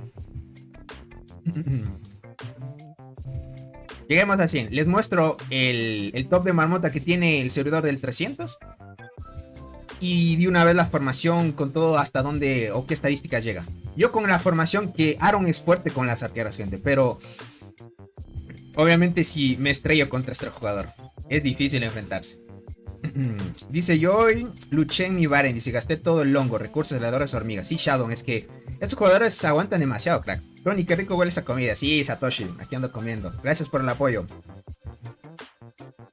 Lleguemos a 100. Les muestro el top de marmota que tiene el servidor del 300. Y de una vez la formación con todo hasta dónde o qué estadísticas llega. Yo con la formación que Aaron es fuerte con las arqueras, gente. Pero obviamente si me estrello contra este jugador, es difícil enfrentarse. Dice, yo hoy luché en mi Baren. Dice, gasté todo el longo, recursos, heladores, hormigas. Sí, Shadow, es que estos jugadores aguantan demasiado, crack. Tony, qué rico huele esa comida. Sí, Satoshi, aquí ando comiendo. Gracias por el apoyo.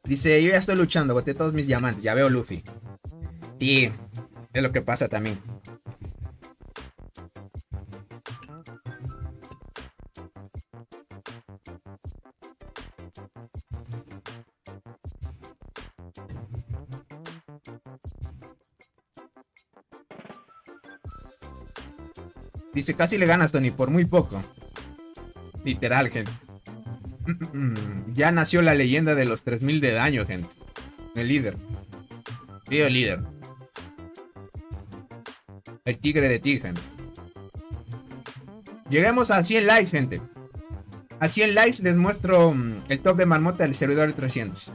Dice, yo ya estoy luchando, boté todos mis diamantes. Ya veo Luffy. Sí, es lo que pasa también. Dice, casi le ganas, Tony, por muy poco. Literal, gente. Ya nació la leyenda de los 3000 de daño, gente. El líder. Tío, el líder. El tigre de ti, gente. Lleguemos a 100 likes, gente. A 100 likes les muestro el top de marmota del servidor de 300.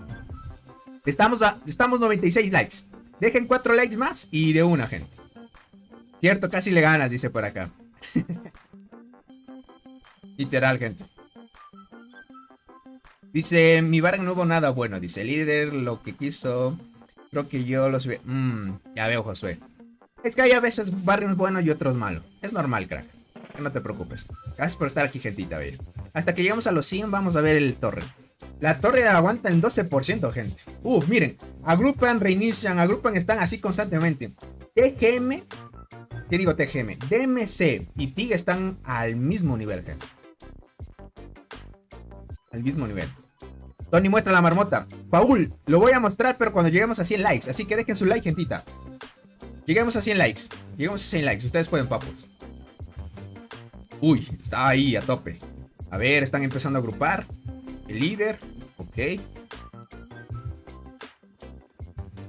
Estamos 96 likes. Dejen 4 likes más y de una, gente. Cierto, casi le ganas, dice por acá. Literal, gente. Dice, mi Barren no hubo nada bueno. Dice, el líder lo que quiso. Creo que yo los veo. Ya veo, Josué. Es que hay a veces Barren buenos y otros malos. Es normal, crack. No te preocupes. Gracias por estar aquí, gentita, bella. Hasta que llegamos a los 100 vamos a ver el torre. La torre aguanta en 12%, gente. Miren. Agrupan, reinician, agrupan, están así constantemente. TGM. ¿Qué digo TGM? DMC y TIG están al mismo nivel, gente. Al mismo nivel. Tony muestra la marmota. Paul, lo voy a mostrar, pero cuando lleguemos a 100 likes. Así que dejen su like, gentita. Lleguemos a 100 likes. Lleguemos a 100 likes. Ustedes pueden, papus. Uy, está ahí a tope. A ver, están empezando a agrupar. El líder. Ok.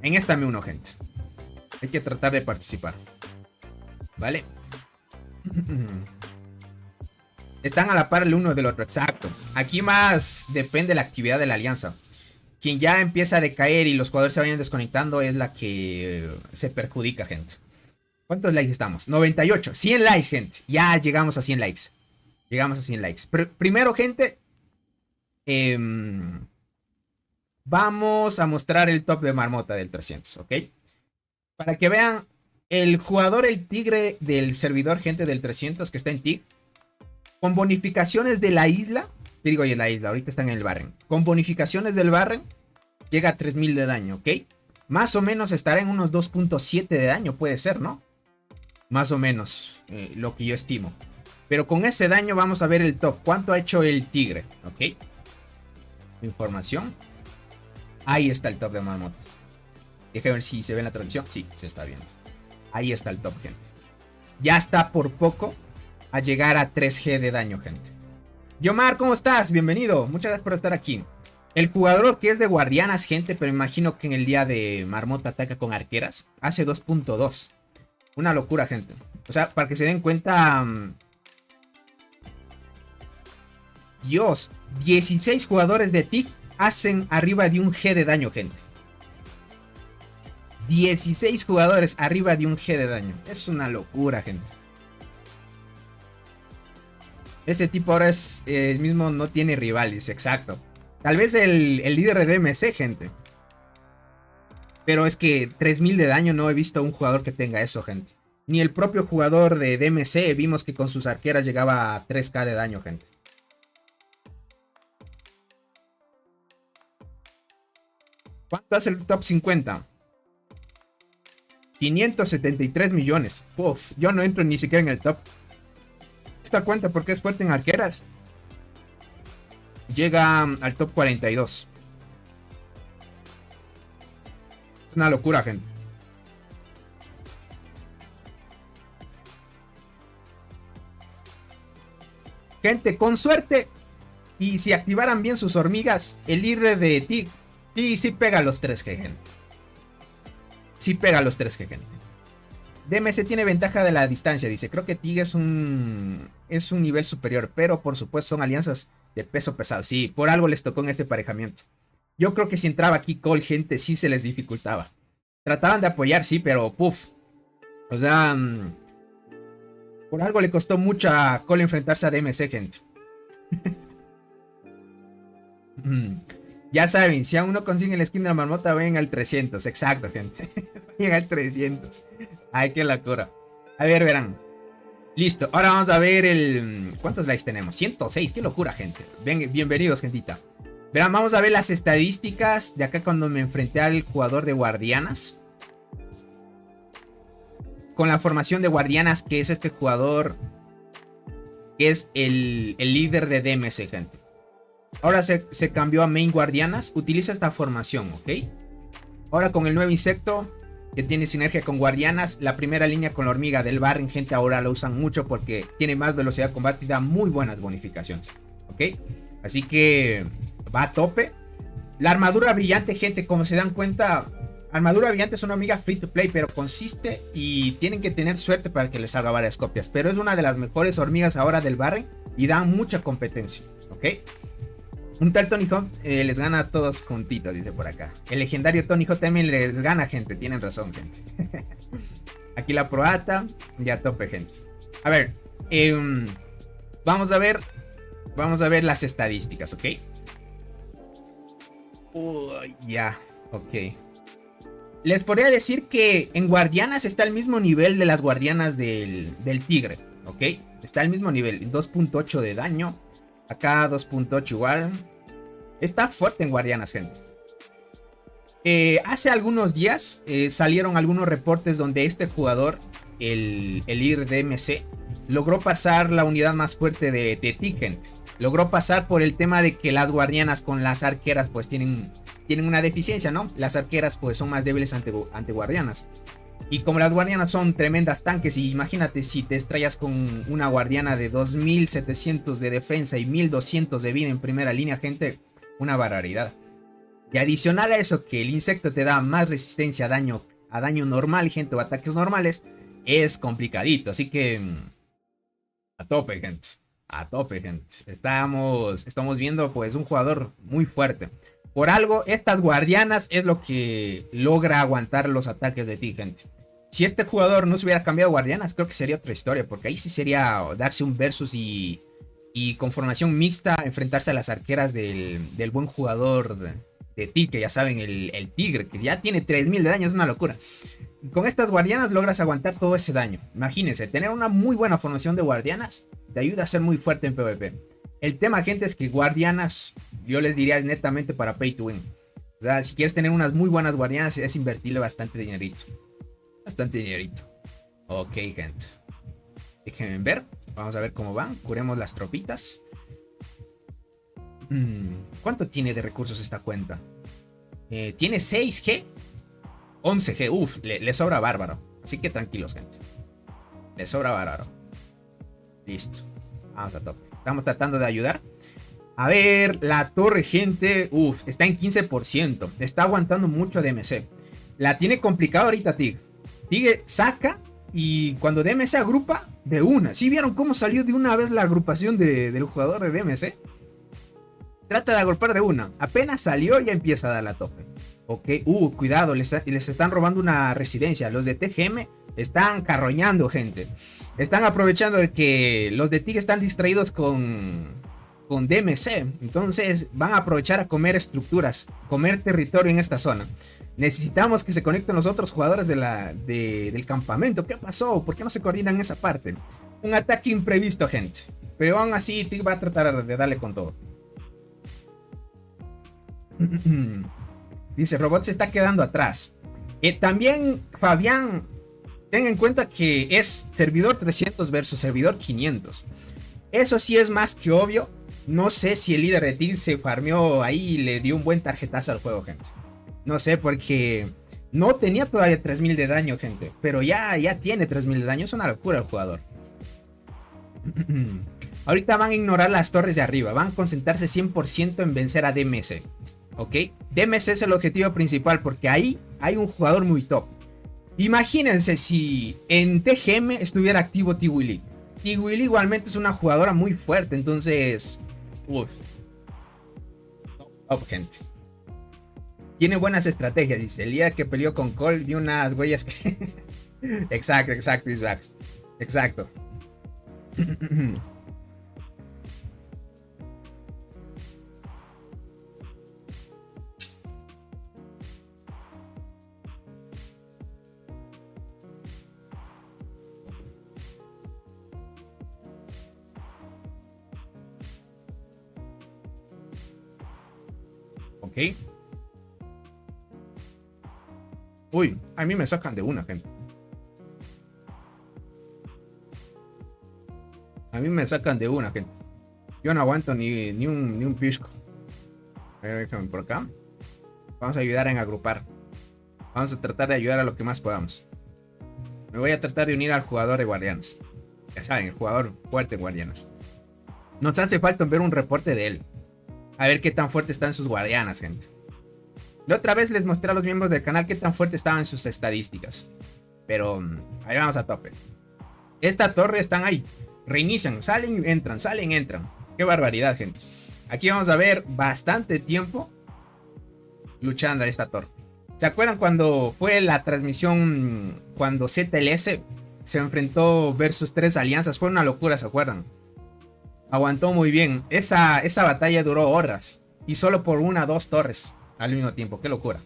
En esta me uno, gente. Hay que tratar de participar. ¿Vale? Están a la par el uno del otro, exacto. Aquí más depende la actividad de la alianza. Quien ya empieza a decaer y los jugadores se vayan desconectando es la que se perjudica, gente. ¿Cuántos likes estamos? 98, 100 likes, gente. Ya llegamos a 100 likes. Llegamos a 100 likes. Primero, gente, vamos a mostrar el top de marmota del 300, ¿ok? Para que vean el jugador, el tigre del servidor, gente, del 300 que está en TIG. Con bonificaciones de la isla. Te digo, oye, la isla, ahorita están en el Barren. Con bonificaciones del Barren, llega a 3000 de daño, ¿ok? Más o menos estará en unos 2.7 de daño, puede ser, ¿no? Más o menos, lo que yo estimo. Pero con ese daño vamos a ver el top. ¿Cuánto ha hecho el tigre? ¿Ok? Información. Ahí está el top de marmota. Déjame ver si se ve en la transmisión. Sí, se está viendo. Ahí está el top, gente. Ya está por poco a llegar a 3G de daño, gente. Yomar, ¿cómo estás? Bienvenido. Muchas gracias por estar aquí. El jugador que es de guardianas, gente, pero imagino que en el día de marmota ataca con arqueras, hace 2.2. Una locura, gente. O sea, para que se den cuenta... Dios, 16 jugadores de TIG hacen arriba de un G de daño, gente. 16 jugadores arriba de un G de daño. Es una locura, gente. Ese tipo ahora es mismo no tiene rivales, exacto. Tal vez el líder de DMC, gente. Pero es que 3000 de daño no he visto a un jugador que tenga eso, gente. Ni el propio jugador de DMC vimos que con sus arqueras llegaba a 3K de daño, gente. ¿Cuánto hace el top 50? 573 millones. Uf, yo no entro ni siquiera en el top. Esta cuenta porque es fuerte en arqueras. Llega al top 42. Es una locura, gente. Gente, con suerte. Y si activaran bien sus hormigas, el líder de TIG. Y sí pega los 3G, gente. Sí pega los 3G, gente. DMC tiene ventaja de la distancia, dice. Creo que TIG es un nivel superior, pero por supuesto son alianzas de peso pesado. Sí, por algo les tocó en este emparejamiento. Yo creo que si entraba aquí Cole, gente, sí se les dificultaba. Trataban de apoyar, sí, pero puf. O sea, por algo le costó mucho a Cole enfrentarse a DMC, gente. Ya saben, si aún no consiguen el skin de la marmota, vayan al 300. Exacto, gente. Vayan al 300. Ay, qué locura. A ver, verán. Listo, ahora vamos a ver el... ¿Cuántos likes tenemos? 106, qué locura, gente. Bienvenidos, gentita. Verán, vamos a ver las estadísticas de acá cuando me enfrenté al jugador de guardianas. Con la formación de guardianas, que es este jugador, que es el líder de DMC, gente. Ahora se cambió a main guardianas. Utiliza esta formación, ¿ok? Ahora con el nuevo insecto, que tiene sinergia con guardianas. La primera línea con la hormiga del Barren, gente, ahora la usan mucho porque tiene más velocidad de combate y da muy buenas bonificaciones. Ok, así que va a tope. La armadura brillante, gente, como se dan cuenta, armadura brillante es una hormiga free to play, pero consiste y tienen que tener suerte para que les salga varias copias. Pero es una de las mejores hormigas ahora del Barren y da mucha competencia. Ok, un tal Tony Hawk les gana a todos juntitos, dice por acá. El legendario Tony Hawk también les gana, gente. Tienen razón, gente. Aquí la Proata. Ya tope, gente. A ver. Vamos a ver. Vamos a ver las estadísticas, ¿ok? Ya, ok. Les podría decir que en guardianas está al mismo nivel de las guardianas del tigre, ¿ok? Está al mismo nivel. 2.8 de daño. Acá 2.8 igual. Está fuerte en guardianas, gente. Hace algunos días salieron algunos reportes donde este jugador, el líder de MC, logró pasar la unidad más fuerte de TIG, gente. Logró pasar por el tema de que las guardianas con las arqueras pues tienen una deficiencia, ¿no? Las arqueras pues son más débiles ante guardianas. Y como las guardianas son tremendas tanques, y imagínate si te estrellas con una guardiana de 2700 de defensa y 1200 de vida en primera línea, gente, una barbaridad. Y adicional a eso, que el insecto te da más resistencia a daño normal, gente, o ataques normales, es complicadito. Así que a tope, gente. A tope, gente. Estamos viendo pues un jugador muy fuerte. Por algo, estas guardianas es lo que logra aguantar los ataques de ti, gente. Si este jugador no se hubiera cambiado guardianas, creo que sería otra historia. Porque ahí sí sería darse un versus y con formación mixta enfrentarse a las arqueras del buen jugador de ti, que ya saben, el tigre, que ya tiene 3000 de daño, es una locura. Con estas guardianas logras aguantar todo ese daño. Imagínense, tener una muy buena formación de guardianas te ayuda a ser muy fuerte en PvP. El tema, gente, es que guardianas, yo les diría, es netamente para pay to win. O sea, si quieres tener unas muy buenas guardianas, es invertirle bastante dinerito. Bastante dinerito. Ok, gente. Déjenme ver. Vamos a ver cómo van. Curemos las tropitas. ¿Cuánto tiene de recursos esta cuenta? Tiene 6G. 11G. Uf, le sobra bárbaro. Así que tranquilos, gente. Le sobra bárbaro. Listo. Vamos a tope. Estamos tratando de ayudar. A ver, la torre, gente. Uf, está en 15%. Está aguantando mucho DMC. La tiene complicado ahorita Tig. Tig saca y cuando DMC agrupa, de una. ¿Sí vieron cómo salió de una vez la agrupación del jugador de DMC? Trata de agrupar de una. Apenas salió, ya empieza a dar la tope. Ok, cuidado, les están robando una residencia. Los de TGM están carroñando, gente. Están aprovechando de que los de TIG están distraídos con DMC. Entonces van a aprovechar a comer estructuras, comer territorio en esta zona. Necesitamos que se conecten los otros jugadores del campamento. ¿Qué pasó? ¿Por qué no se coordinan esa parte? Un ataque imprevisto, gente. Pero aún así TIG va a tratar de darle con todo. Dice, Robot se está quedando atrás. También, Fabián, ten en cuenta que es servidor 300 versus servidor 500. Eso sí es más que obvio. No sé si el líder de TIG se farmeó ahí y le dio un buen tarjetazo al juego, gente. No sé, porque no tenía todavía 3000 de daño, gente. Pero ya tiene 3000 de daño. Es una locura el jugador. Ahorita van a ignorar las torres de arriba. Van a concentrarse 100% en vencer a DMC. ¿Ok? DMC es el objetivo principal porque ahí hay un jugador muy top. Imagínense si en TGM estuviera activo T-Willy. T-Willy igualmente es una jugadora muy fuerte, entonces... Top, gente. Tiene buenas estrategias, dice. El día que peleó con Cole vi unas huellas que... Exacto, Isaac. Exacto. Ok. Uy, a mí me sacan de una, gente. A mí me sacan de una, gente. Yo no aguanto ni un pisco. Déjame por acá. Vamos a ayudar en agrupar. Vamos a tratar de ayudar a lo que más podamos. Me voy a tratar de unir al jugador de guardianes. Ya saben, el jugador fuerte de guardianes. Nos hace falta ver un reporte de él. A ver qué tan fuerte están sus guardianas, gente. La otra vez les mostré a los miembros del canal qué tan fuerte estaban sus estadísticas. Pero ahí vamos a tope. Esta torre están ahí. Reinician, salen, entran, salen, entran. Qué barbaridad, gente. Aquí vamos a ver bastante tiempo luchando a esta torre. ¿Se acuerdan cuando fue la transmisión? Cuando ZLS se enfrentó versus 3 alianzas. Fue una locura, ¿se acuerdan? Aguantó muy bien. Esa batalla duró horas. Y solo por 1 o 2 torres al mismo tiempo. Qué locura.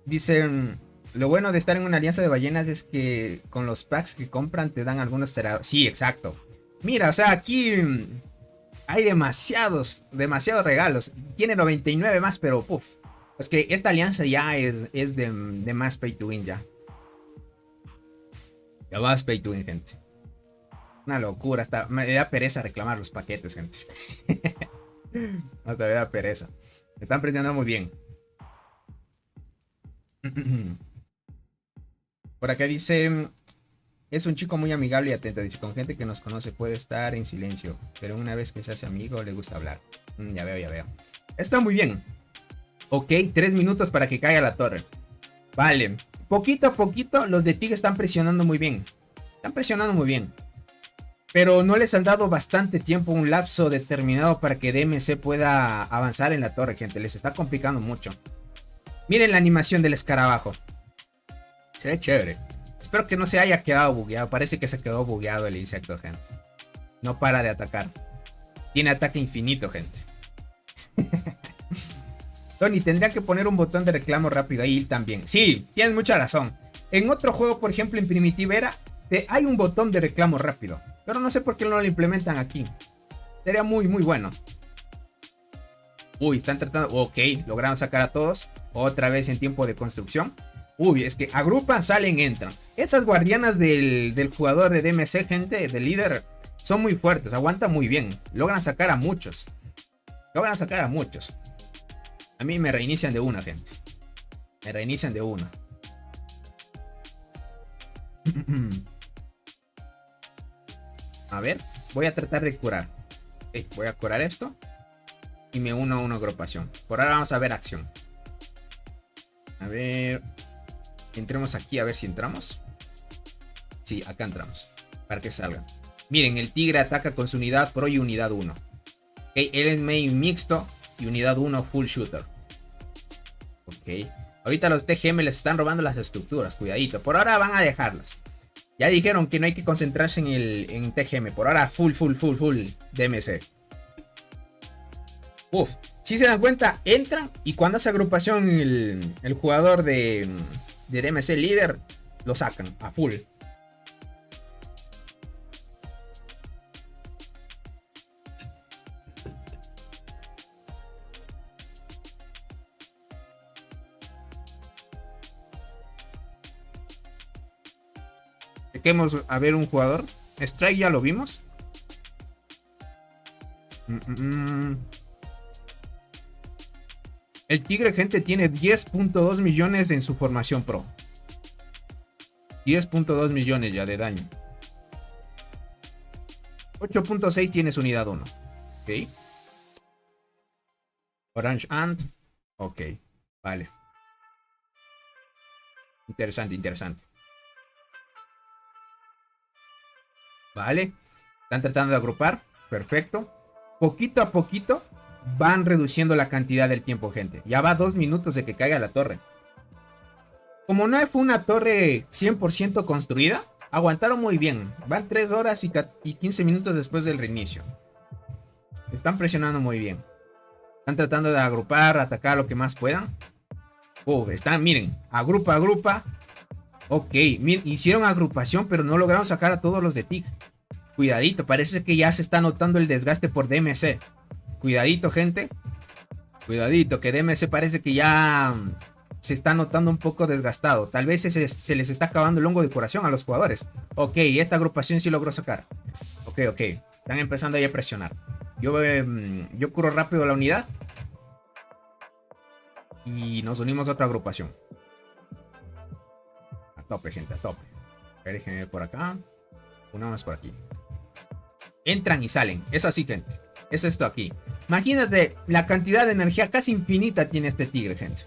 Dicen... Lo bueno de estar en una alianza de ballenas es que con los packs que compran te dan algunos ceradores. Sí, exacto. Mira, o sea, aquí hay demasiados regalos. Tiene 99 más, pero puff. Es que esta alianza ya es de más pay to win ya. Ya más pay to win, gente. Una locura. Hasta me da pereza reclamar los paquetes, gente. Hasta me da pereza. Me están presionando muy bien. Por acá dice, es un chico muy amigable y atento. Dice, con gente que nos conoce puede estar en silencio, pero una vez que se hace amigo le gusta hablar. Ya veo. Está muy bien. Ok, 3 minutos para que caiga la torre. Vale, poquito a poquito los de TIG están presionando muy bien. Pero no les han dado bastante tiempo, un lapso determinado para que DMC pueda avanzar en la torre, gente. Les está complicando mucho. Miren la animación del escarabajo. Se ve chévere. Espero que no se haya quedado bugueado. Parece que se quedó bugueado el insecto, gente. No para de atacar. Tiene ataque infinito, gente. Tony, tendría que poner un botón de reclamo rápido ahí también. Sí, tienes mucha razón. En otro juego, por ejemplo, en Primitive Era, hay un botón de reclamo rápido. Pero no sé por qué no lo implementan aquí. Sería muy, muy bueno. Uy, están tratando... Ok, lograron sacar a todos. Otra vez en tiempo de construcción. Uy, es que agrupan, salen, entran. Esas guardianas del jugador de DMC, gente, del líder, son muy fuertes, aguantan muy bien. Logran sacar a muchos. A mí me reinician de una, gente. A ver, voy a tratar de curar. Voy a curar esto. Y me uno a una agrupación. Por ahora vamos a ver acción. A ver... Entremos aquí a ver si entramos. Sí, acá entramos. Para que salgan. Miren, el tigre ataca con su unidad pro y unidad 1. Okay, él es main mixto y unidad 1 full shooter. Ok. Ahorita los TGM les están robando las estructuras. Cuidadito. Por ahora van a dejarlas. Ya dijeron que no hay que concentrarse en TGM. Por ahora full DMC. Uf. Si se dan cuenta, entran y cuando hace agrupación el jugador de DMC líder, lo sacan a full. Chequemos a ver un jugador. Strike ya lo vimos. El tigre, gente, tiene 10.2 millones en su formación pro. 10.2 millones ya de daño. 8.6 tiene su unidad 1. Ok. Orange Ant. Ok. Vale. Interesante. Vale. Están tratando de agrupar. Perfecto. Poquito a poquito van reduciendo la cantidad del tiempo, gente. Ya va 2 minutos de que caiga la torre. Como no fue una torre 100% construida, aguantaron muy bien. Van 3 horas y 15 minutos después del reinicio. Están presionando muy bien. Están tratando de agrupar, atacar lo que más puedan. Miren, agrupa. Ok, miren, hicieron agrupación, pero no lograron sacar a todos los de TIG. Cuidadito, parece que ya se está notando el desgaste por DMC. Cuidadito, gente. Cuidadito, que DMC parece que ya se está notando un poco desgastado. Tal vez se les está acabando el hongo de curación a los jugadores. Ok, esta agrupación sí logró sacar. Ok. Están empezando ahí a presionar. Yo curo rápido la unidad. Y nos unimos a otra agrupación. tope, gente, a tope. A ver, déjenme ver por acá. Una más por aquí. Entran y salen. Es así, gente. Es esto aquí. Imagínate la cantidad de energía casi infinita tiene este tigre, gente.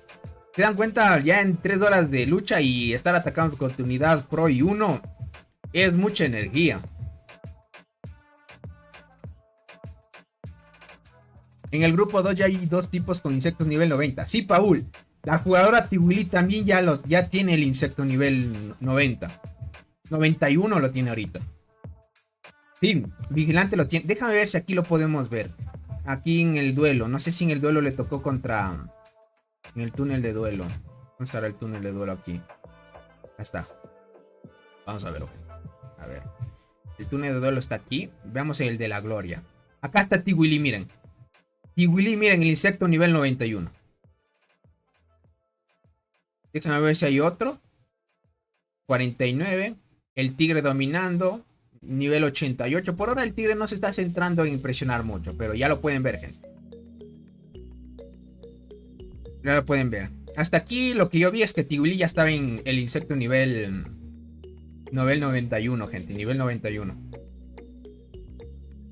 ¿Se dan cuenta? Ya en 3 horas de lucha y estar atacando con tu unidad Pro y 1 es mucha energía. En el grupo 2 ya hay 2 tipos con insectos nivel 90. Sí, Paul. La jugadora Tiwili también ya tiene el insecto nivel 90. 91 lo tiene ahorita. Sí, Vigilante lo tiene. Déjame ver si aquí lo podemos ver. Aquí en el duelo. No sé si en el duelo le tocó contra... En el túnel de duelo. ¿Dónde estará el túnel de duelo aquí? Acá está. Vamos a verlo. A ver. El túnel de duelo está aquí. Veamos el de la gloria. Acá está Tiwili, miren. Tiwili, miren, el insecto nivel 91. Déjenme ver si hay otro. 49. El tigre dominando. Nivel 88. Por ahora el tigre no se está centrando en impresionar mucho. Pero ya lo pueden ver, gente. Ya lo pueden ver. Hasta aquí lo que yo vi es que Tiwili ya estaba en el insecto nivel 91, gente. Nivel 91.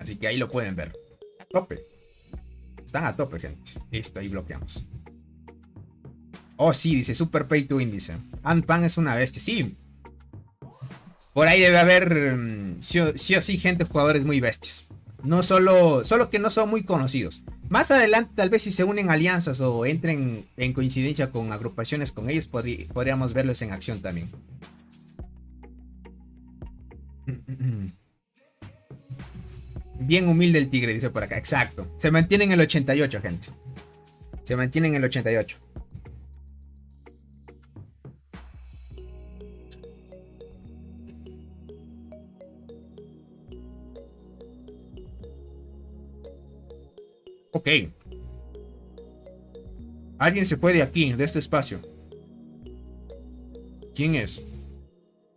Así que ahí lo pueden ver. A tope. Están a tope, gente. Listo, ahí bloqueamos. Oh, sí, dice Super Pay to Win, dice. Ant-Pan es una bestia. Sí. Por ahí debe haber sí o sí gente, jugadores muy bestias. No solo que no son muy conocidos. Más adelante, tal vez si se unen alianzas o entren en coincidencia con agrupaciones con ellos, podríamos verlos en acción también. Bien humilde el tigre, dice por acá. Exacto. Se mantiene en el 88, gente. Se mantiene en el 88. Ok. Alguien se fue de aquí, de este espacio. ¿Quién es?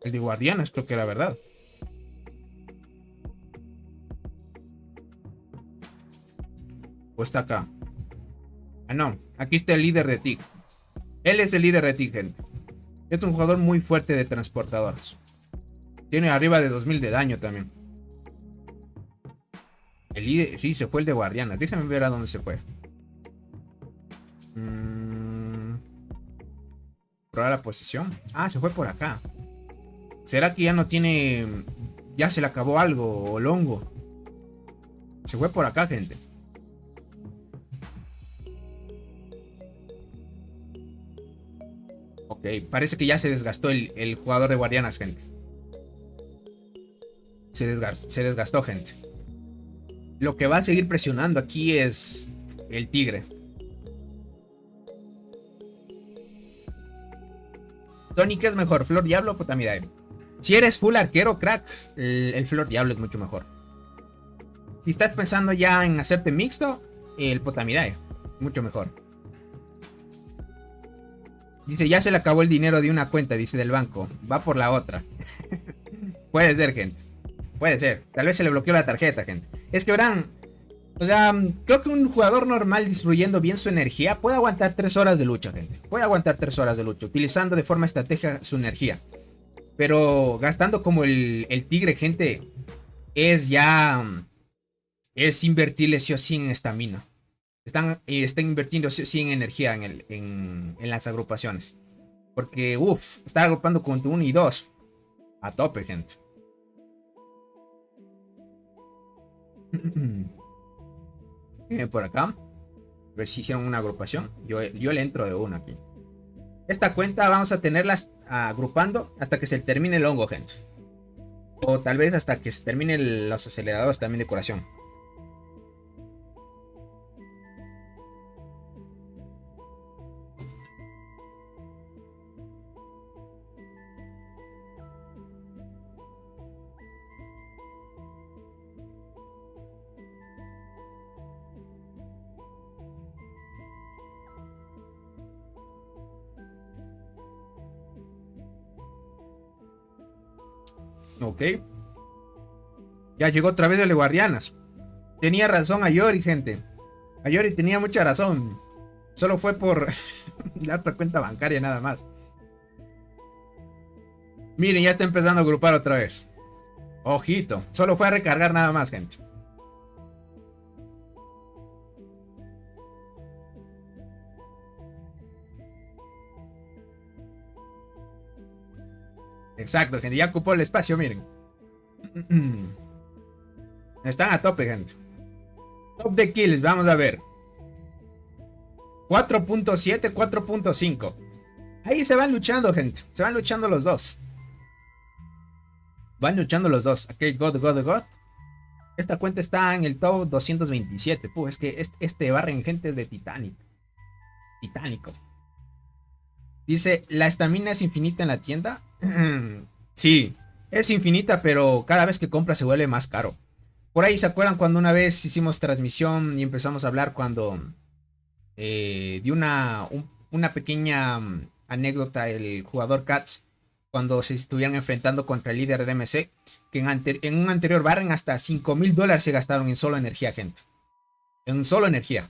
El de Guardianes, creo que era verdad. ¿O está acá? Ah, no. Aquí está el líder de TIG. Él es el líder de TIG, gente. Es un jugador muy fuerte de transportadoras. Tiene arriba de 2000 de daño también. El líder, sí, se fue el de Guardianas. Déjame ver a dónde se fue. Probar la posición. Ah, se fue por acá. ¿Será que ya no tiene... Ya se le acabó algo o longo? Se fue por acá, gente. Ok, parece que ya se desgastó el jugador de Guardianas, gente. Se desgastó, gente. Lo que va a seguir presionando aquí es el tigre. Tony, ¿qué es mejor? ¿Flor Diablo o Potamidae? Si eres full arquero, crack, el Flor Diablo es mucho mejor. Si estás pensando ya en hacerte mixto, el Potamidae, mucho mejor. Dice, ya se le acabó el dinero de una cuenta, dice, del banco. Va por la otra. Puede ser, gente. Puede ser. Tal vez se le bloqueó la tarjeta, gente. Es que verán. O sea, creo que un jugador normal distribuyendo bien su energía puede aguantar 3 horas de lucha, gente. Puede aguantar 3 horas de lucha, utilizando de forma estratégica su energía. Pero gastando como el tigre, gente, es ya... Es invertirle sí o sí en estamina. Están invirtiendo sí o sí en energía en las agrupaciones. Porque, estar agrupando con tu 1 y 2. A tope, gente. Por acá. A ver si hicieron una agrupación. Yo le entro de una aquí. Esta cuenta vamos a tenerlas agrupando hasta que se termine el hongo, gente. O tal vez hasta que se terminen los aceleradores también de curación. Ok. Ya llegó otra vez el de Guardianas. Tenía razón Ayori, gente. Ayori tenía mucha razón. Solo fue por la otra cuenta bancaria nada más. Miren, ya está empezando a agrupar otra vez. Ojito, solo fue a recargar nada más, gente. Exacto, gente, ya ocupó el espacio, miren. Están a tope, gente. Top de kills, vamos a ver. 4.7, 4.5. Ahí se van luchando, gente. Se van luchando los dos. Van luchando los dos. Ok, God. Esta cuenta está en el top 227. Es que este barren gente de Titanic. Titánico. Dice, ¿la estamina es infinita en la tienda? Sí, es infinita, pero cada vez que compras se vuelve más caro. Por ahí, ¿se acuerdan cuando una vez hicimos transmisión y empezamos a hablar cuando de una pequeña anécdota, el jugador Cats, cuando se estuvieran enfrentando contra el líder de DMC, que en un anterior barren hasta $5,000 se gastaron en solo energía, gente. En solo energía.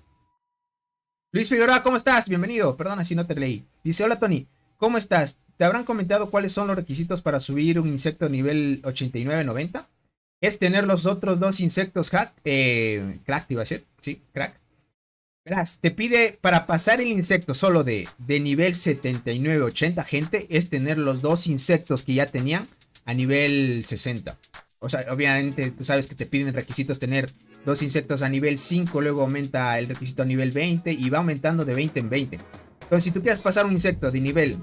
Luis Figueroa, ¿cómo estás? Bienvenido. Perdona si no te leí. Dice, hola Tony, ¿cómo estás? ¿Te habrán comentado cuáles son los requisitos para subir un insecto nivel 89-90? Es tener los otros dos insectos crack, te iba a decir, sí, crack. Verás, te pide para pasar el insecto solo de nivel 79-80, gente, es tener los dos insectos que ya tenían a nivel 60. O sea, obviamente tú sabes que te piden requisitos tener dos insectos a nivel 5, luego aumenta el requisito a nivel 20 y va aumentando de 20 en 20. Entonces, si tú quieres pasar un insecto de nivel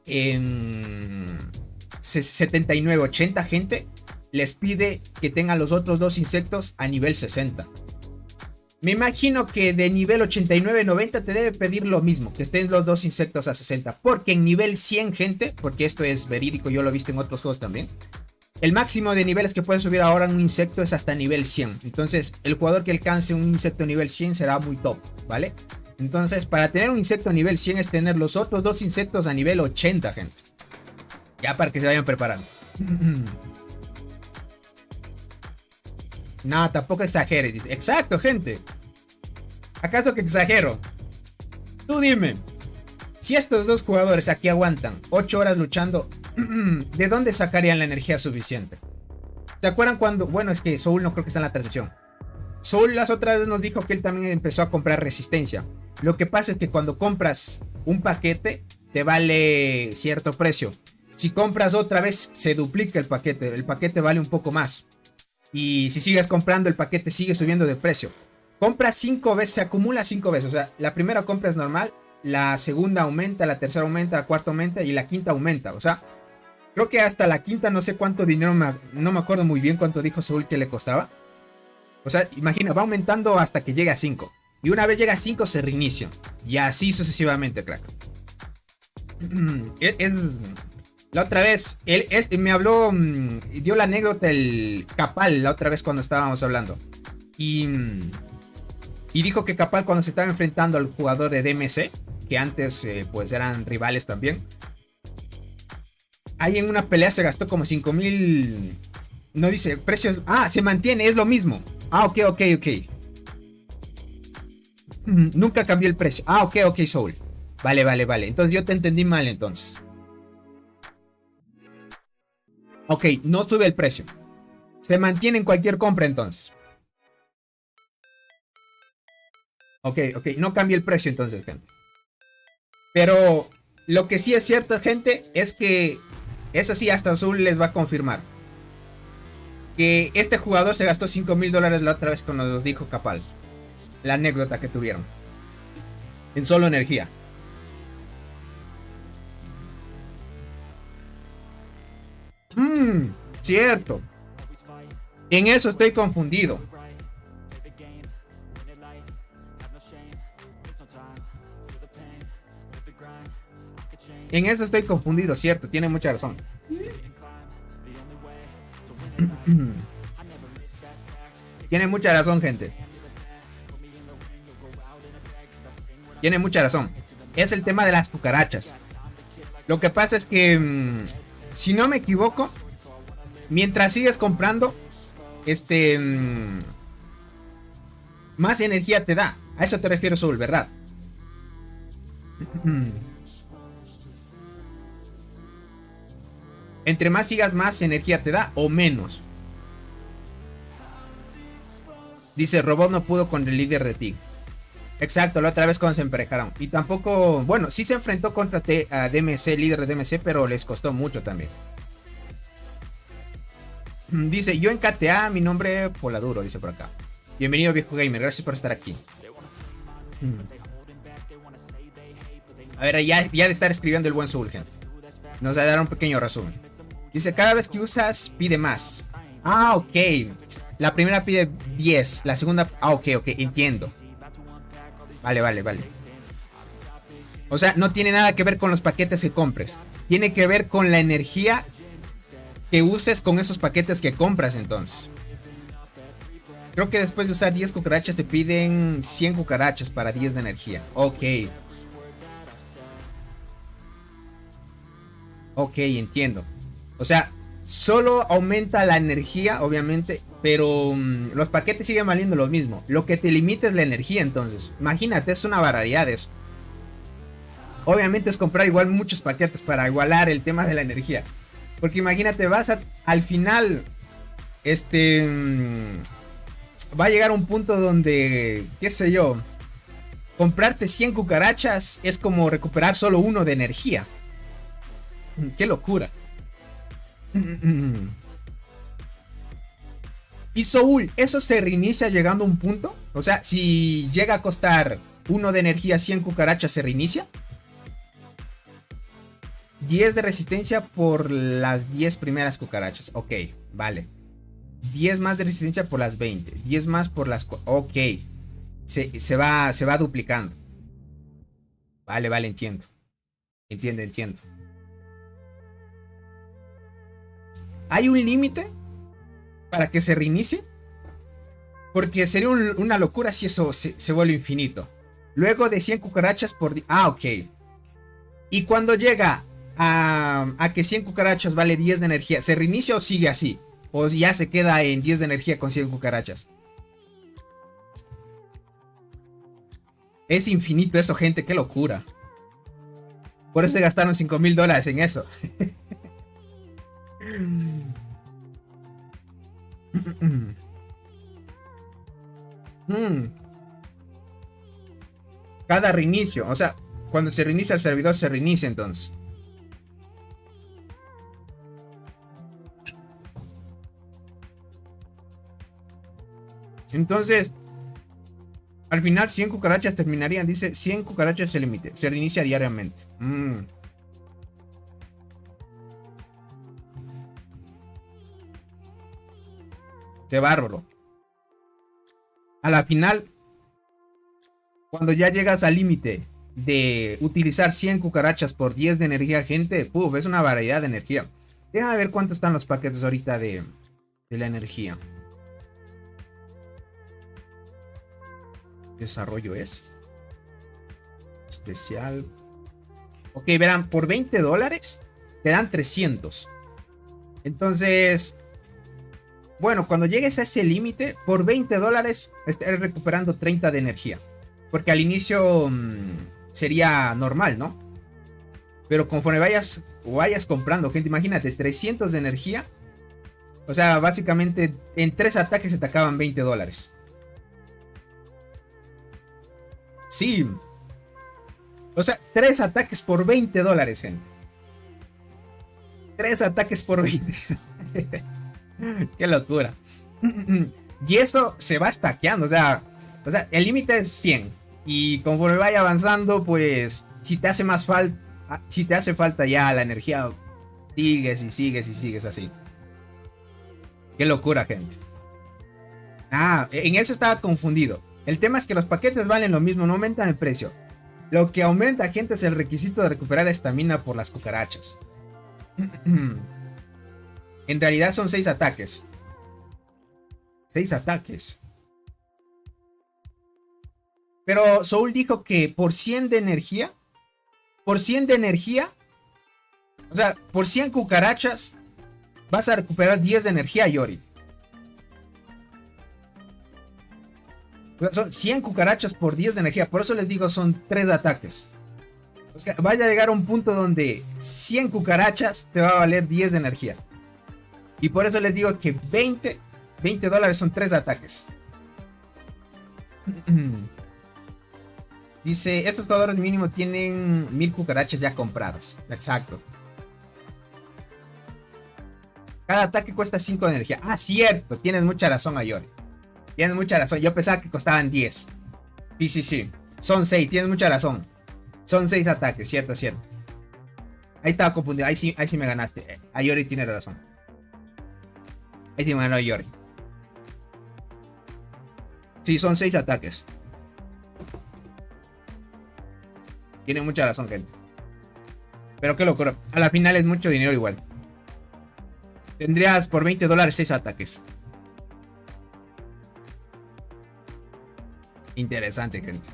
79-80, gente, les pide que tengan los otros dos insectos a nivel 60. Me imagino que de nivel 89-90 te debe pedir lo mismo, que estén los dos insectos a 60. Porque en nivel 100, gente, porque esto es verídico, yo lo he visto en otros juegos también, el máximo de niveles que puede subir ahora un insecto es hasta nivel 100. Entonces, el jugador que alcance un insecto nivel 100 será muy top, ¿vale? Entonces, para tener un insecto a nivel 100 es tener los otros dos insectos a nivel 80, gente. Ya para que se vayan preparando. No, tampoco exageres, dice. Exacto, gente. ¿Acaso que exagero? Tú dime. Si estos dos jugadores aquí aguantan 8 horas luchando, ¿de dónde sacarían la energía suficiente? ¿Se acuerdan cuando? Bueno, es que Soul no creo que está en la transmisión. Soul las otras veces nos dijo que él también empezó a comprar resistencia. Lo que pasa es que cuando compras un paquete, te vale cierto precio. Si compras otra vez, se duplica el paquete. El paquete vale un poco más. Y si sigues comprando, el paquete sigue subiendo de precio. Compras 5 veces, se acumula 5 veces. O sea, la primera compra es normal, la segunda aumenta, la tercera aumenta, la cuarta aumenta y la quinta aumenta. O sea, creo que hasta la quinta no sé cuánto dinero, no me acuerdo muy bien cuánto dijo Saúl que le costaba. O sea, imagina, va aumentando hasta que llegue a 5. Y una vez llega a 5 se reinicia. Y así sucesivamente, crack. La otra vez, me habló, dio la anécdota el Capal la otra vez cuando estábamos hablando. Y dijo que Capal cuando se estaba enfrentando al jugador de DMC, que antes pues eran rivales también. Ahí en una pelea se gastó como 5,000. No dice precios. Ah, se mantiene, es lo mismo. Ah, ok. Nunca cambió el precio. Ah, ok, Soul. Vale. Entonces yo te entendí mal entonces. Ok, no sube el precio. Se mantiene en cualquier compra entonces. Ok, no cambia el precio entonces, gente. Pero lo que sí es cierto, gente, es que eso sí, hasta Azul les va a confirmar que este jugador se gastó $5,000 la otra vez cuando nos dijo Capal. La anécdota que tuvieron. En solo energía. Cierto. En eso estoy confundido. En eso estoy confundido, cierto. Tiene mucha razón. Tiene mucha razón, gente. Tiene mucha razón. Es el tema de las cucarachas. Lo que pasa es que, si no me equivoco, mientras sigues comprando, más energía te da. A eso te refiero, Soul, ¿verdad? Entre más sigas, más energía te da o menos. Dice, Robot no pudo con el líder de TIG. Exacto, la otra vez cuando se emparejaron. Y tampoco, bueno, sí se enfrentó contra DMC, líder de DMC, pero les costó mucho también. Dice, yo en KTA, mi nombre Poladuro, dice por acá. Bienvenido, viejo gamer, gracias por estar aquí. A ver, ya de estar escribiendo el buen Soul, gente. Nos va a dar un pequeño resumen. Dice, cada vez que usas, pide más. Ah, ok. La primera pide 10, la segunda... Ah, ok, entiendo. Vale. O sea, no tiene nada que ver con los paquetes que compres. Tiene que ver con la energía que uses con esos paquetes que compras, entonces. Creo que después de usar 10 cucarachas te piden 100 cucarachas para 10 de energía. Ok. Ok, entiendo. O sea, solo aumenta la energía, obviamente, pero los paquetes siguen valiendo lo mismo. Lo que te limita es la energía, entonces. Imagínate, es una barbaridad eso. Obviamente es comprar igual muchos paquetes para igualar el tema de la energía. Porque imagínate, al final, va a llegar un punto donde, qué sé yo, comprarte 100 cucarachas es como recuperar solo 1 de energía. ¡Qué locura! Y Soul, ¿eso se reinicia llegando a un punto? O sea, si llega a costar 1 de energía, 100 cucarachas, ¿se reinicia? 10 de resistencia por las 10 primeras cucarachas. Ok, vale. 10 más de resistencia por las 20. 10 más por las... Ok. Se va duplicando. Vale, entiendo. Entiendo. ¿Hay un límite para que se reinicie? Porque sería una locura si eso se vuelve infinito. Luego de 100 cucarachas por... Ah, ok. Y cuando llega a que 100 cucarachas vale 10 de energía, ¿se reinicia o sigue así? O ya se queda en 10 de energía con 100 cucarachas. Es infinito eso, gente, qué locura. Por eso se gastaron $5,000 en eso. Cada reinicio, o sea, cuando se reinicia el servidor, se reinicia entonces. Entonces, al final 100 cucarachas terminarían, dice, 100 cucarachas es el límite, se reinicia diariamente. Qué bárbaro. A la final, cuando ya llegas al límite de utilizar 100 cucarachas por 10 de energía, gente, es una variedad de energía. Déjame ver cuánto están los paquetes ahorita de la energía. Desarrollo es especial. Ok, verán, por $20 te dan 300. Entonces, bueno, cuando llegues a ese límite, por $20 estaré recuperando 30 de energía. Porque al inicio sería normal, ¿no? Pero conforme vayas comprando, gente, imagínate, 300 de energía. O sea, básicamente en 3 ataques se te acaban $20. Sí. O sea, 3 ataques por $20, gente. 3 ataques por 20. Qué locura. Y eso se va stackeando. O sea, el límite es 100. Y conforme vaya avanzando, pues, si te hace falta ya la energía, sigues así. Qué locura, gente. En eso estaba confundido. El tema es que los paquetes valen lo mismo, no aumentan el precio. Lo que aumenta, gente, es el requisito de recuperar estamina por las cucarachas. En realidad son 6 ataques. 6 ataques. Pero Soul dijo que por 100 de energía. Por 100 de energía. O sea, por 100 cucarachas. Vas a recuperar 10 de energía, Yori. O sea, son 100 cucarachas por 10 de energía. Por eso les digo, son 3 ataques. O sea, vaya a llegar a un punto donde 100 cucarachas te va a valer 10 de energía. Y por eso les digo que $20 son 3 ataques. Dice, estos jugadores mínimo tienen 1000 cucarachas ya compradas. Exacto. Cada ataque cuesta 5 de energía. Ah, cierto. Tienes mucha razón, Ayori. Tienes mucha razón. Yo pensaba que costaban 10. Sí. Son 6. Tienes mucha razón. Son 6 ataques. Cierto. Ahí estaba confundido. Ahí sí me ganaste. Ayori tiene razón. Ahí sí me ganó Ayori. Sí, son 6 ataques. Tiene mucha razón, gente. Pero qué locura. A la final es mucho dinero igual. Tendrías por $20 6 ataques. Interesante, gente.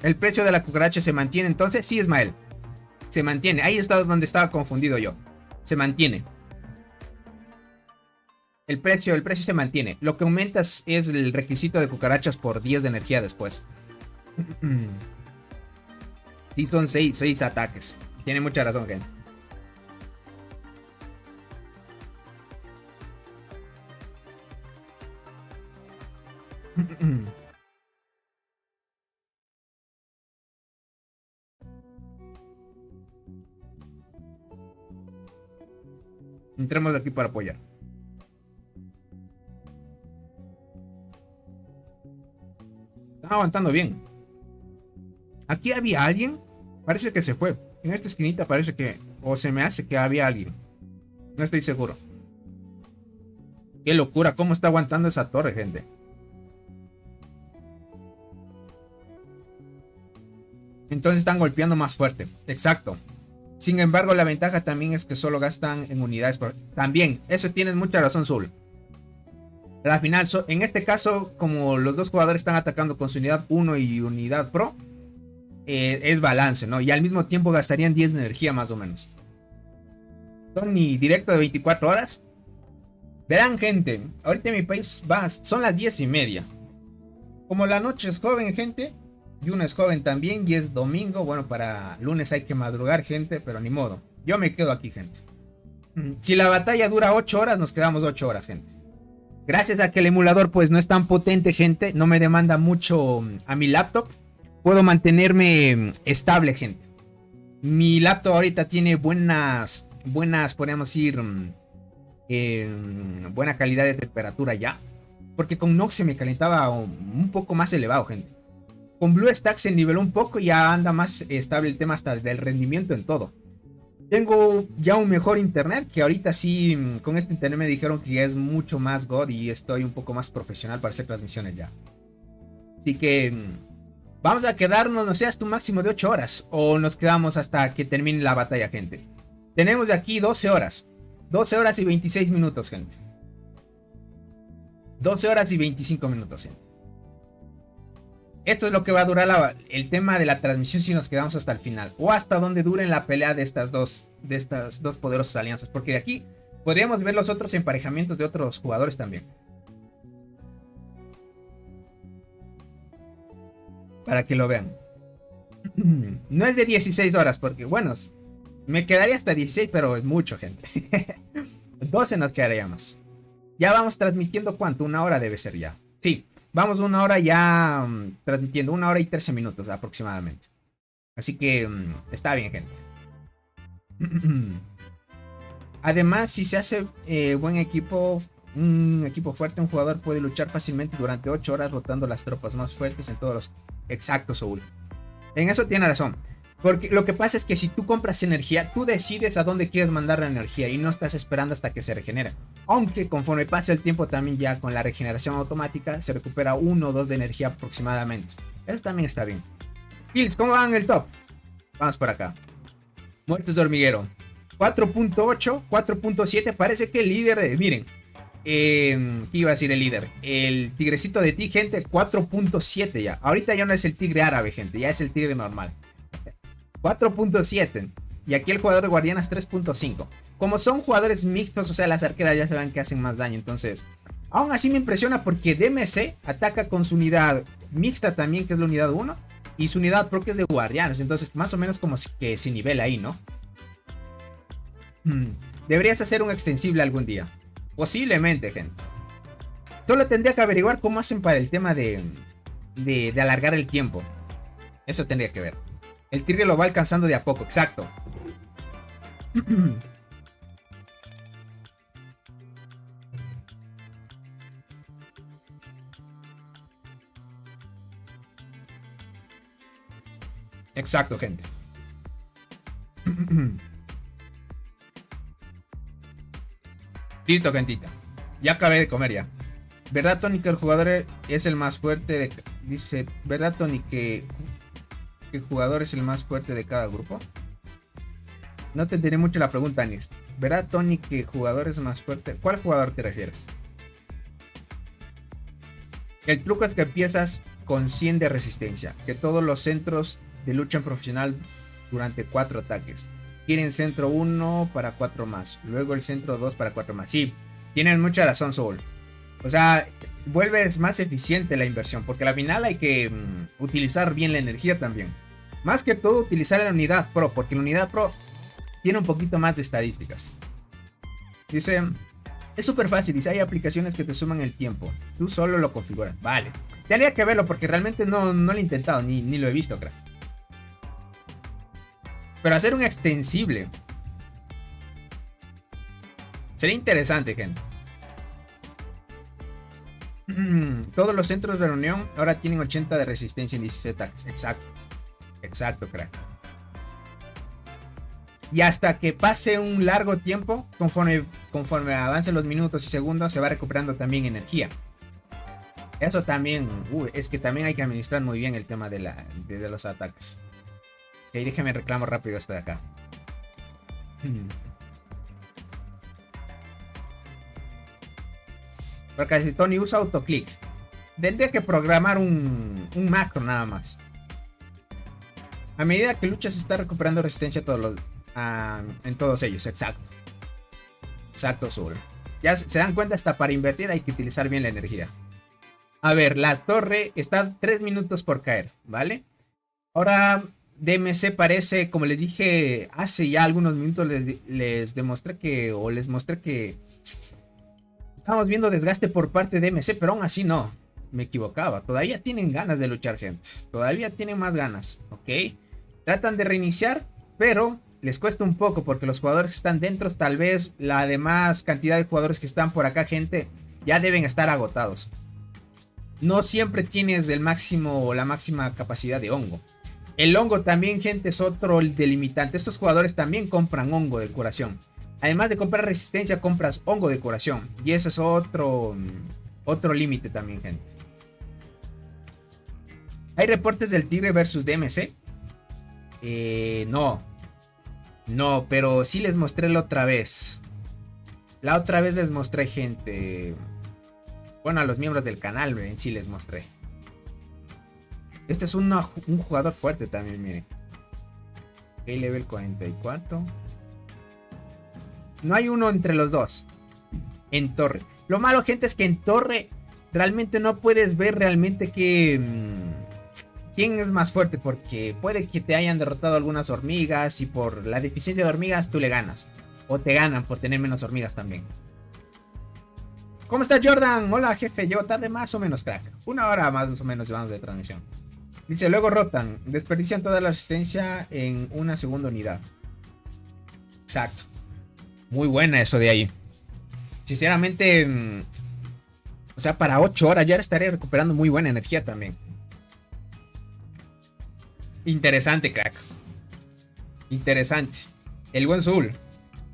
¿El precio de la cucaracha se mantiene entonces? Sí, Ismael. Se mantiene. Ahí está donde estaba confundido yo. Se mantiene. El precio se mantiene. Lo que aumentas es el requisito de cucarachas por 10 de energía después. Sí, son 6 ataques. Tiene mucha razón, gente. Entremos aquí para apoyar. Está aguantando bien. Aquí había alguien. Parece que se fue. En esta esquinita parece que... O se me hace que había alguien. No estoy seguro. Qué locura. ¿Cómo está aguantando esa torre, gente? Entonces están golpeando más fuerte. Exacto. Sin embargo, la ventaja también es que solo gastan en unidades. También, eso tienes mucha razón, Zul. Al final, en este caso, como los dos jugadores están atacando con su unidad 1 y unidad pro, es balance, ¿no? Y al mismo tiempo gastarían 10 de energía más o menos. Son mi directo de 24 horas. Verán, gente, ahorita en mi país son las 10:30. Como la noche es joven, gente, y uno es joven también, y es domingo. Bueno, para lunes hay que madrugar, gente, pero ni modo. Yo me quedo aquí, gente. Si la batalla dura 8 horas, nos quedamos 8 horas, gente. Gracias a que el emulador pues no es tan potente, gente, no me demanda mucho a mi laptop, puedo mantenerme estable, gente. Mi laptop ahorita tiene buenas, podríamos decir, buena calidad de temperatura ya. Porque con Nox se me calentaba un poco más elevado, gente. Con BlueStacks se niveló un poco y ya anda más estable el tema hasta del rendimiento en todo. Tengo ya un mejor internet, que ahorita sí, con este internet me dijeron que ya es mucho más God y estoy un poco más profesional para hacer transmisiones ya. Así que vamos a quedarnos, no sé, hasta un máximo de 8 horas. O nos quedamos hasta que termine la batalla, gente. Tenemos de aquí 12 horas. 12 horas y 26 minutos, gente. 12 horas y 25 minutos, gente. Esto es lo que va a durar el tema de la transmisión si nos quedamos hasta el final. O hasta donde dure la pelea de estas dos poderosas alianzas. Porque de aquí podríamos ver los otros emparejamientos de otros jugadores también. Para que lo vean. No es de 16 horas porque, bueno, me quedaría hasta 16, pero es mucho, gente. 12 nos quedaríamos. Ya vamos transmitiendo, ¿cuánto? Una hora debe ser ya. Sí. Vamos una hora ya transmitiendo, 1 hora y 13 minutos aproximadamente. Así que está bien, gente. Además, si se hace buen equipo, un equipo fuerte, un jugador puede luchar fácilmente durante 8 horas rotando las tropas más fuertes en todos los... Exacto, Soul. En eso tiene razón. Porque lo que pasa es que si tú compras energía, tú decides a dónde quieres mandar la energía y no estás esperando hasta que se regenere. Aunque conforme pase el tiempo también ya con la regeneración automática se recupera 1 o 2 de energía aproximadamente. Eso también está bien. Kills, ¿cómo van en el top? Vamos por acá. Muertes de hormiguero. 4.8, 4.7. Parece que el líder, miren. ¿Qué iba a decir el líder? El tigrecito de ti, gente, 4.7 ya. Ahorita ya no es el tigre árabe, gente. Ya es el tigre normal. 4.7. Y aquí el jugador de guardianas 3.5. Como son jugadores mixtos, o sea, las arqueras ya saben que hacen más daño. Entonces, aún así me impresiona porque DMC ataca con su unidad mixta también, que es la unidad 1. Y su unidad pro que es de guardianes. Entonces más o menos como que se nivela ahí, ¿no? Deberías hacer un extensible algún día. Posiblemente, gente. Solo tendría que averiguar cómo hacen para el tema de alargar el tiempo. Eso tendría que ver. El tigre lo va alcanzando de a poco, exacto. Exacto, gente. Listo, gentita. Ya acabé de comer ya. ¿Verdad, Tony, que el jugador es el más fuerte de... Dice, ¿verdad, Tony, que el jugador es el más fuerte de cada grupo? No te enteré mucho la pregunta, Anis. ¿Verdad, Tony, que el jugador es más fuerte? ¿Cuál jugador te refieres? El truco es que empiezas con 100 de resistencia. Que todos los centros de lucha en profesional durante 4 ataques. Tienen centro 1 para 4 más. Luego el centro 2 para 4 más. Sí, tienes mucha razón, Soul. O sea, vuelves más eficiente la inversión. Porque al final hay que utilizar bien la energía también. Más que todo utilizar la unidad pro. Porque la unidad pro tiene un poquito más de estadísticas. Dice, es súper fácil. Dice, hay aplicaciones que te suman el tiempo. Tú solo lo configuras. Vale. Tendría que verlo porque realmente no lo he intentado. Ni lo he visto, crack. Pero hacer un extensible sería interesante, gente. Todos los centros de reunión ahora tienen 80 de resistencia en 16 ataques. Exacto. Exacto, crack. Y hasta que pase un largo tiempo, conforme avancen los minutos y segundos, se va recuperando también energía. Eso también, es que también hay que administrar muy bien el tema de los ataques. Ok, déjeme reclamo rápido esto de acá. Porque si Tony usa autoclick, tendría que programar un macro nada más. A medida que luchas se está recuperando resistencia en todos ellos, exacto. Exacto, Soul. Ya se dan cuenta, hasta para invertir hay que utilizar bien la energía. A ver, la torre está 3 minutos por caer, ¿vale? Ahora DMC parece, como les dije hace ya algunos minutos, les demostré que, o les mostré que estamos viendo desgaste por parte de DMC, pero aún así no, me equivocaba. Todavía tienen ganas de luchar, gente. Todavía tienen más ganas, ¿ok? Tratan de reiniciar, pero les cuesta un poco porque los jugadores que están dentro, tal vez la demás cantidad de jugadores que están por acá, gente, ya deben estar agotados. No siempre tienes el máximo o la máxima capacidad de hongo. El hongo también, gente, es otro delimitante. Estos jugadores también compran hongo de curación. Además de comprar resistencia, compras hongo de curación. Y eso es otro límite también, gente. ¿Hay reportes del Tigre versus DMC? No, pero sí les mostré la otra vez. La otra vez les mostré, gente. Bueno, a los miembros del canal sí les mostré. Este es un jugador fuerte también, miren. Ok, level 44. No hay uno entre los dos. En torre. Lo malo, gente, es que en torre realmente no puedes ver realmente quién es más fuerte. Porque puede que te hayan derrotado algunas hormigas y por la deficiencia de hormigas tú le ganas. O te ganan por tener menos hormigas también. ¿Cómo está, Jordan? Hola, jefe. Llego tarde más o menos, crack. 1 hora más o menos llevamos de transmisión. Dice, luego rotan. Desperdician toda la asistencia en una segunda unidad. Exacto. Muy buena eso de ahí. Sinceramente, o sea, para 8 horas ya estaría recuperando muy buena energía también. Interesante, crack. Interesante. El buen Soul.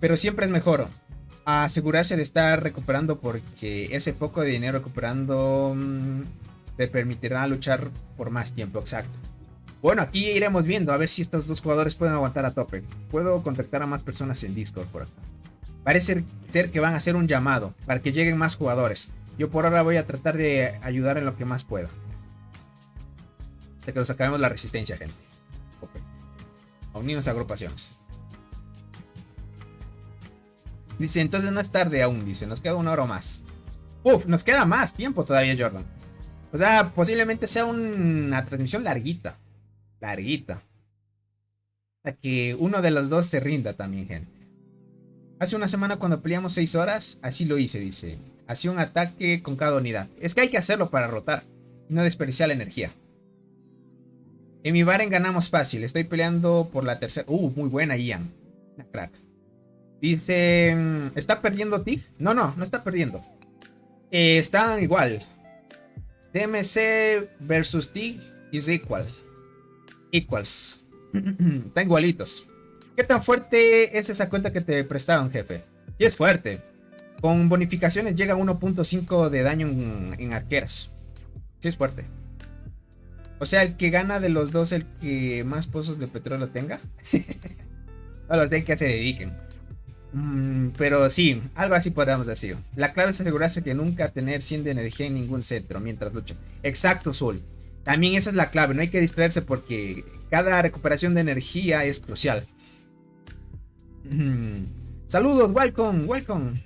Pero siempre es mejor asegurarse de estar recuperando, porque ese poco de dinero recuperando te permitirá luchar por más tiempo. Exacto. Bueno, aquí iremos viendo a ver si estos dos jugadores pueden aguantar a tope. Puedo contactar a más personas en Discord por acá. Parece ser que van a hacer un llamado para que lleguen más jugadores. Yo por ahora voy a tratar de ayudar en lo que más pueda. Hasta que nos acabemos la resistencia, gente. Okay. A unirnos a agrupaciones. Dice, entonces no es tarde aún, dice, nos queda 1 hora más. Uf, nos queda más tiempo todavía, Jordan. O sea, posiblemente sea una transmisión larguita. Larguita. Hasta que uno de los dos se rinda también, gente. Hace una semana cuando peleamos 6 horas, así lo hice, dice. Hacía un ataque con cada unidad. Es que hay que hacerlo para rotar y no desperdiciar la energía. En mi Baren ganamos fácil. Estoy peleando por la tercera. Muy buena, Ian. Una crack. Dice, ¿está perdiendo Tig? No, no está perdiendo. Están igual. DMC versus Tig is equal. Equals. Están igualitos. ¿Qué tan fuerte es esa cuenta que te prestaron, jefe? Y es fuerte. Con bonificaciones llega a 1.5 de daño en arqueras. Sí es fuerte. O sea, el que gana de los dos, el que más pozos de petróleo tenga. No lo sé que se dediquen. Pero sí, algo así podríamos decir. La clave es asegurarse que nunca tener 100 de energía en ningún cetro mientras lucha. Exacto, Sol. También esa es la clave. No hay que distraerse porque cada recuperación de energía es crucial. Saludos, welcome.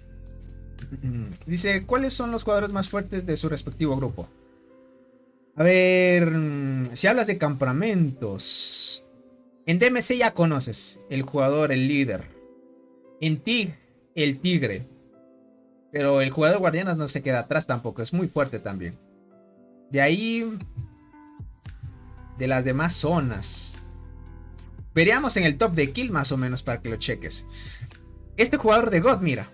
Dice, ¿cuáles son los jugadores más fuertes de su respectivo grupo? A ver, si hablas de campamentos, en DMC ya conoces el jugador, el líder. En TIG, el tigre. Pero el jugador guardianas no se queda atrás tampoco, es muy fuerte también. De ahí, de las demás zonas, veríamos en el top de kill más o menos para que lo cheques. Este jugador de God, mira.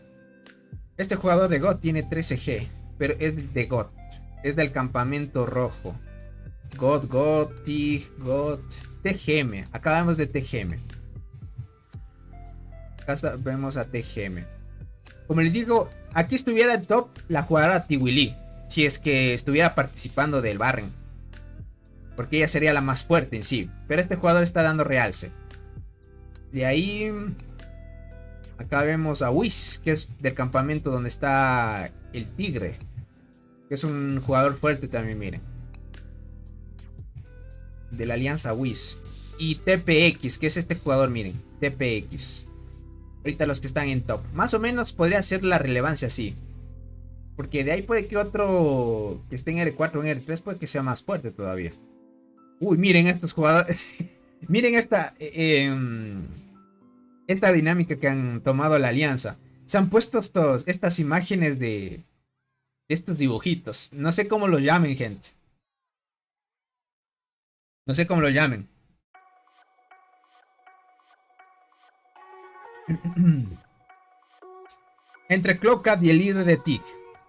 Este jugador de God tiene 13G, pero es de God. Es del campamento rojo. God, TIG, God, TGM. Acá vemos de TGM. Acá vemos a TGM. Como les digo, aquí estuviera el top la jugadora Tiwili. Si es que estuviera participando del Barren. Porque ella sería la más fuerte en sí. Pero este jugador está dando realce. De ahí, acá vemos a Whis, que es del campamento donde está el tigre. Que es un jugador fuerte también, miren. De la alianza Whis. Y TPX, que es este jugador, miren. TPX. Ahorita los que están en top. Más o menos podría ser la relevancia así. Porque de ahí puede que otro que esté en R4 o en R3 puede que sea más fuerte todavía. Uy, miren estos jugadores. Miren esta dinámica que han tomado la alianza. Se han puesto estas imágenes de estos dibujitos. No sé cómo los llamen, gente. No sé cómo lo llamen. Entre Clockcat y el líder de TIG,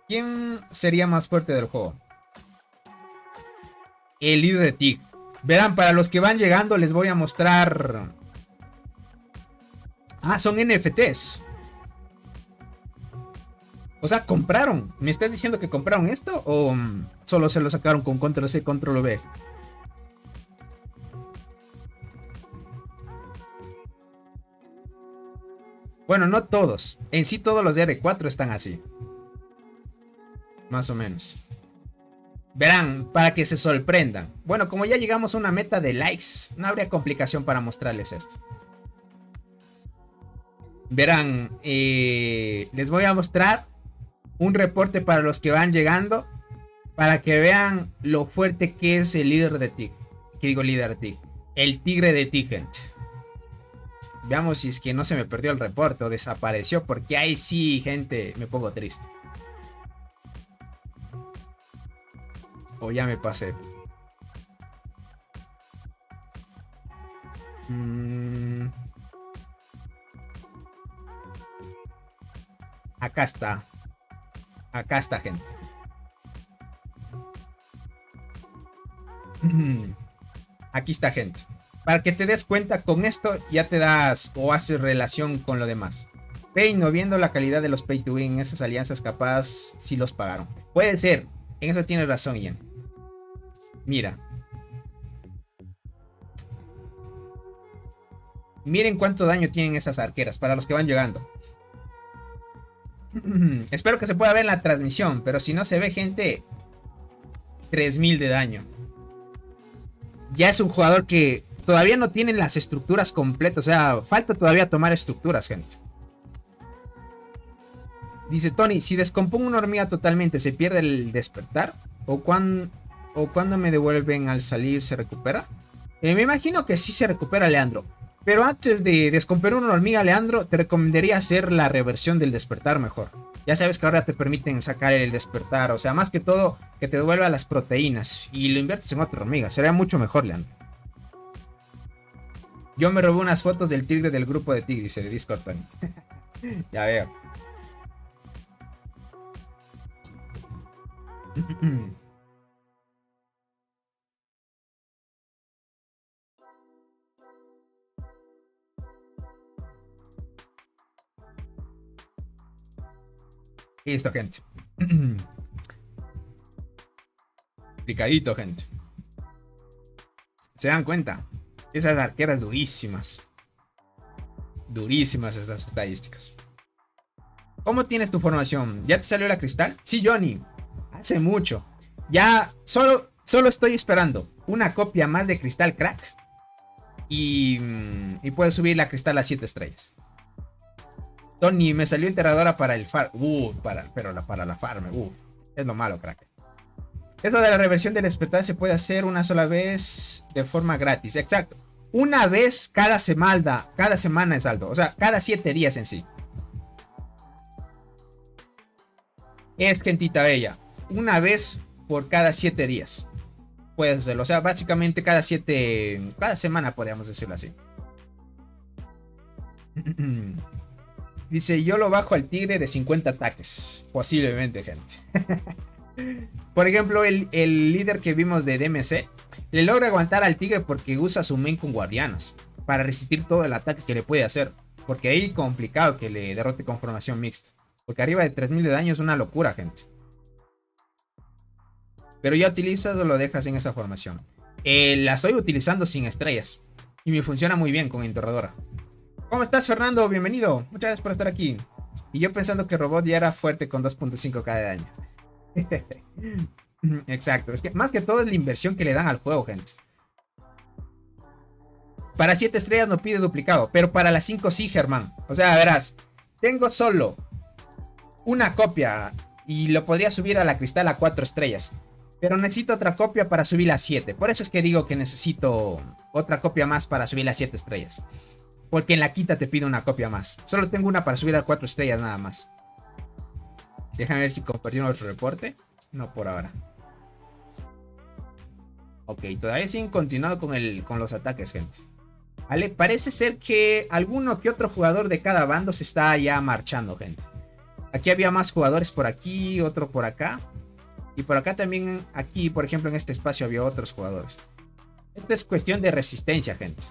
¿quién sería más fuerte del juego? El líder de TIG. Verán, para los que van llegando les voy a mostrar. Son NFTs. O sea, compraron. ¿Me estás diciendo que compraron esto? ¿O solo se lo sacaron con Control C, Control V? Bueno, no todos. En sí todos los de R4 están así. Más o menos. Verán, para que se sorprendan. Bueno, como ya llegamos a una meta de likes, no habría complicación para mostrarles esto. Verán, les voy a mostrar un reporte para los que van llegando. Para que vean lo fuerte que es el líder de TIG. ¿Qué digo líder de TIG? El tigre de TIG, gente. Veamos si es que no se me perdió el reporte o desapareció. Porque ahí sí, gente, me pongo triste. O ya me pasé. Acá está. Acá está, gente. Aquí está, gente. Para que te des cuenta con esto, ya te das o haces relación con lo demás. Peino, viendo la calidad de los pay to win, esas alianzas capaz si los pagaron. Puede ser. En eso tienes razón, Ian. Mira. Miren cuánto daño tienen esas arqueras para los que van llegando. Espero que se pueda ver en la transmisión, pero si no se ve, gente, 3000 de daño. Ya es un jugador que todavía no tiene las estructuras completas. O sea, falta todavía tomar estructuras, gente. Dice Tony, si descompongo una hormiga totalmente, ¿se pierde el despertar? ¿O cuando me devuelven al salir se recupera? Me imagino que sí se recupera, Leandro. Pero antes de descomponer una hormiga, Leandro, te recomendaría hacer la reversión del despertar mejor. Ya sabes que ahora te permiten sacar el despertar. O sea, más que todo, que te devuelva las proteínas. Y lo inviertes en otra hormiga. Sería mucho mejor, Leandro. Yo me robé unas fotos del tigre del grupo de tigres de Discord, Tony. Ya veo. Listo, gente. Picadito, gente. ¿Se dan cuenta? Esas arqueras durísimas. Durísimas estas estadísticas. ¿Cómo tienes tu formación? ¿Ya te salió la cristal? Sí, Johnny. Hace mucho. Ya solo estoy esperando una copia más de cristal crack. Y puedo subir la cristal a 7 estrellas. Tony, me salió enterradora para el farm. Para la farm. Es lo malo, crack. Eso de la reversión del despertar se puede hacer una sola vez de forma gratis. Exacto. Una vez cada semana. Cada semana es alto. O sea, cada 7 días en sí. Es gentita bella. Una vez por cada 7 días. Puedes hacerlo. O sea, básicamente cada semana podríamos decirlo así. Dice, yo lo bajo al tigre de 50 ataques. Posiblemente, gente. Por ejemplo, el líder que vimos de DMC le logra aguantar al tigre porque usa su main con guardianas para resistir todo el ataque que le puede hacer. Porque ahí es complicado que le derrote con formación mixta. Porque arriba de 3000 de daño es una locura, gente. Pero ya utilizas o lo dejas en esa formación. La estoy utilizando sin estrellas. Y me funciona muy bien con enterradora. ¿Cómo estás, Fernando? Bienvenido. Muchas gracias por estar aquí. Y yo pensando que Robot ya era fuerte con 2.5k de daño. Exacto. Es que más que todo es la inversión que le dan al juego, gente. Para 7 estrellas no pide duplicado. Pero para las 5 sí, Germán. O sea, verás. Tengo solo una copia. Y lo podría subir a la cristal a 4 estrellas. Pero necesito otra copia para subir a 7. Por eso es que digo que necesito otra copia más para subir a 7 estrellas. Porque en la quita te pido una copia más. Solo tengo una para subir a 4 estrellas nada más. Déjame ver si compartimos otro reporte. No por ahora. Ok, todavía siguen continuando con los ataques, gente. Vale, parece ser que alguno que otro jugador de cada bando se está ya marchando, gente. Aquí había más jugadores por aquí, otro por acá. Y por acá también, aquí por ejemplo en este espacio había otros jugadores. Esto es cuestión de resistencia, gente.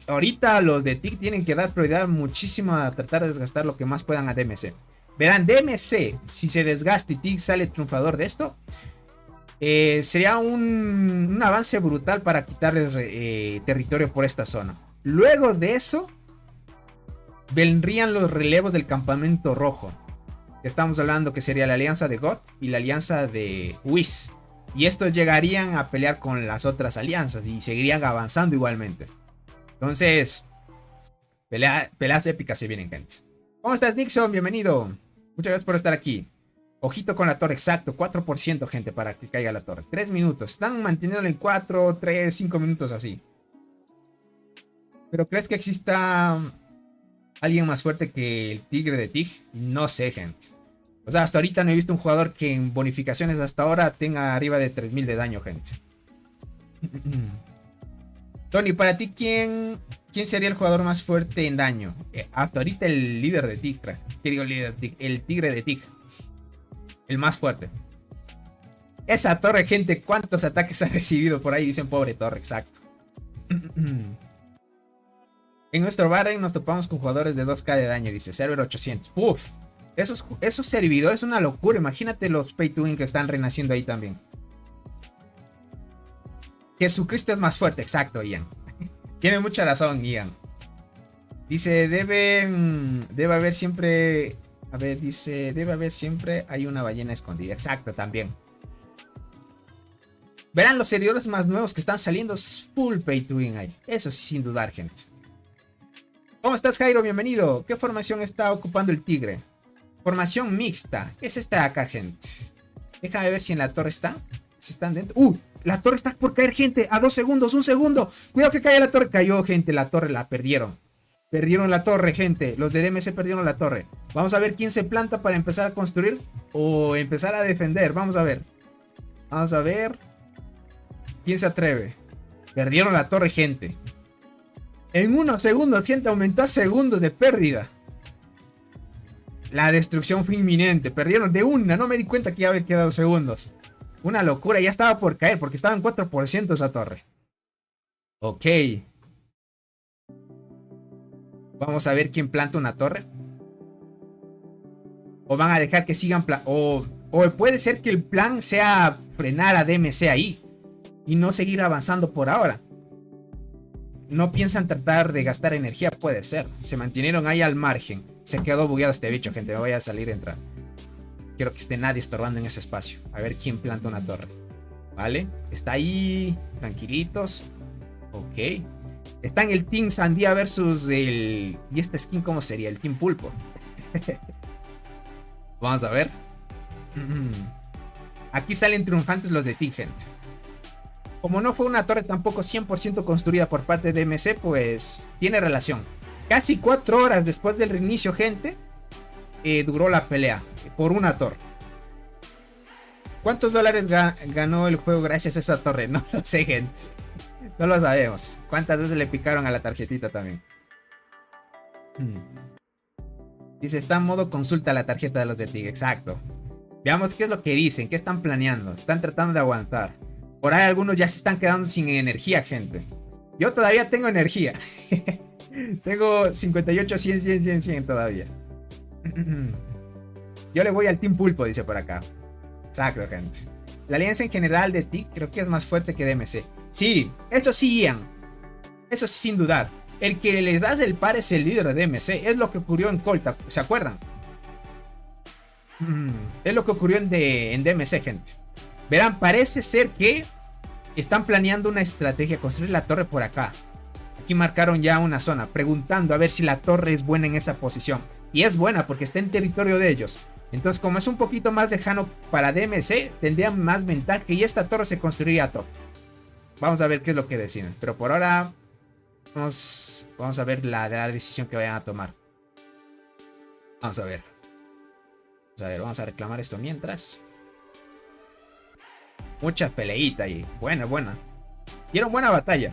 Ahorita los de TIC tienen que dar prioridad muchísimo a tratar de desgastar lo que más puedan a DMC. Verán, DMC, si se desgasta y TIC sale triunfador de esto, sería un avance brutal para quitarles territorio por esta zona. Luego de eso, vendrían los relevos del campamento rojo. Estamos hablando que sería la alianza de God y la alianza de Whis. Y estos llegarían a pelear con las otras alianzas y seguirían avanzando igualmente. Entonces, peleas épicas se vienen, gente. ¿Cómo estás, Nixon? Bienvenido. Muchas gracias por estar aquí. Ojito con la torre, exacto. 4%, gente, para que caiga la torre. 3 minutos. Están manteniéndolo en 4, 3, 5 minutos así. ¿Pero crees que exista alguien más fuerte que el tigre de TIG? No sé, gente. O sea, hasta ahorita no he visto un jugador que en bonificaciones hasta ahora tenga arriba de 3000 de daño, gente. Tony, para ti, ¿quién sería el jugador más fuerte en daño? Hasta ahorita el líder de TIG, ¿qué digo el líder de TIG? El tigre de TIG. El más fuerte. Esa torre, gente, ¿cuántos ataques ha recibido por ahí? Dicen, pobre torre, exacto. En nuestro barrio nos topamos con jugadores de 2k de daño, dice, server 800. Uf, esos servidores es una locura. Imagínate los pay to win que están renaciendo ahí también. Jesucristo es más fuerte, exacto, Ian. Tiene mucha razón, Ian. Dice, debe haber siempre... A ver, dice, debe haber siempre hay una ballena escondida. Exacto, también. Verán, los servidores más nuevos que están saliendo es full pay to win ahí. Eso sí, sin dudar, gente. ¿Cómo estás, Jairo? Bienvenido. ¿Qué formación está ocupando el tigre? Formación mixta. ¿Qué es esta de acá, gente? Déjame ver si en la torre están. Si están dentro. La torre está por caer, gente. A 2 segundos, 1 segundo. Cuidado que caiga la torre. Cayó, gente. La torre la perdieron. Perdieron la torre, gente. Los de DMC perdieron la torre. Vamos a ver quién se planta para empezar a construir o empezar a defender. Vamos a ver. Vamos a ver. ¿Quién se atreve? Perdieron la torre, gente. En 1 segundo, gente, aumentó a segundos de pérdida. La destrucción fue inminente. Perdieron de una. No me di cuenta que ya había quedado segundos. Una locura. Ya estaba por caer porque estaba en 4% esa torre. Ok. Vamos a ver quién planta una torre. O van a dejar que sigan... O puede ser que el plan sea frenar a DMC ahí. Y no seguir avanzando por ahora. No piensan tratar de gastar energía. Puede ser. Se mantuvieron ahí al margen. Se quedó bugueado este bicho, gente. Me voy a salir y entrar. Quiero que esté nadie estorbando en ese espacio. A ver quién planta una torre. Vale. Está ahí. Tranquilitos. Ok. Está en el Team Sandía versus el... ¿Y esta skin cómo sería? El Team Pulpo. Vamos a ver. Aquí salen triunfantes los de Team, gente. Como no fue una torre tampoco 100% construida por parte de DMC, pues tiene relación. Casi 4 horas después del reinicio, gente, duró la pelea por una torre. ¿Cuántos dólares ganó el juego gracias a esa torre? No lo sé, gente. No lo sabemos. ¿Cuántas veces le picaron a la tarjetita también? Dice, está en modo consulta la tarjeta de los de TIG. Exacto. Veamos qué es lo que dicen. ¿Qué están planeando? Están tratando de aguantar. Por ahí algunos ya se están quedando sin energía, gente. Yo todavía tengo energía. Tengo 58, 100, 100, 100, 100 todavía. Yo le voy al Team Pulpo, dice por acá. Exacto, gente. La alianza en general de TIC creo que es más fuerte que DMC. Sí, eso sí, Ian. Eso sin dudar. El que les das el par es el líder de DMC. Es lo que ocurrió en Colta, ¿se acuerdan? Es lo que ocurrió en DMC, gente. Verán, parece ser que están planeando una estrategia, construir la torre por acá. Aquí marcaron ya una zona, preguntando a ver si la torre es buena en esa posición. Y es buena porque está en territorio de ellos. Entonces, como es un poquito más lejano para DMC, tendrían más ventaja y esta torre se construiría top. Vamos a ver qué es lo que deciden. Pero por ahora, vamos a ver la decisión que vayan a tomar. Vamos a ver. Vamos a reclamar esto mientras. Mucha peleita ahí. Buena, buena. Dieron buena batalla.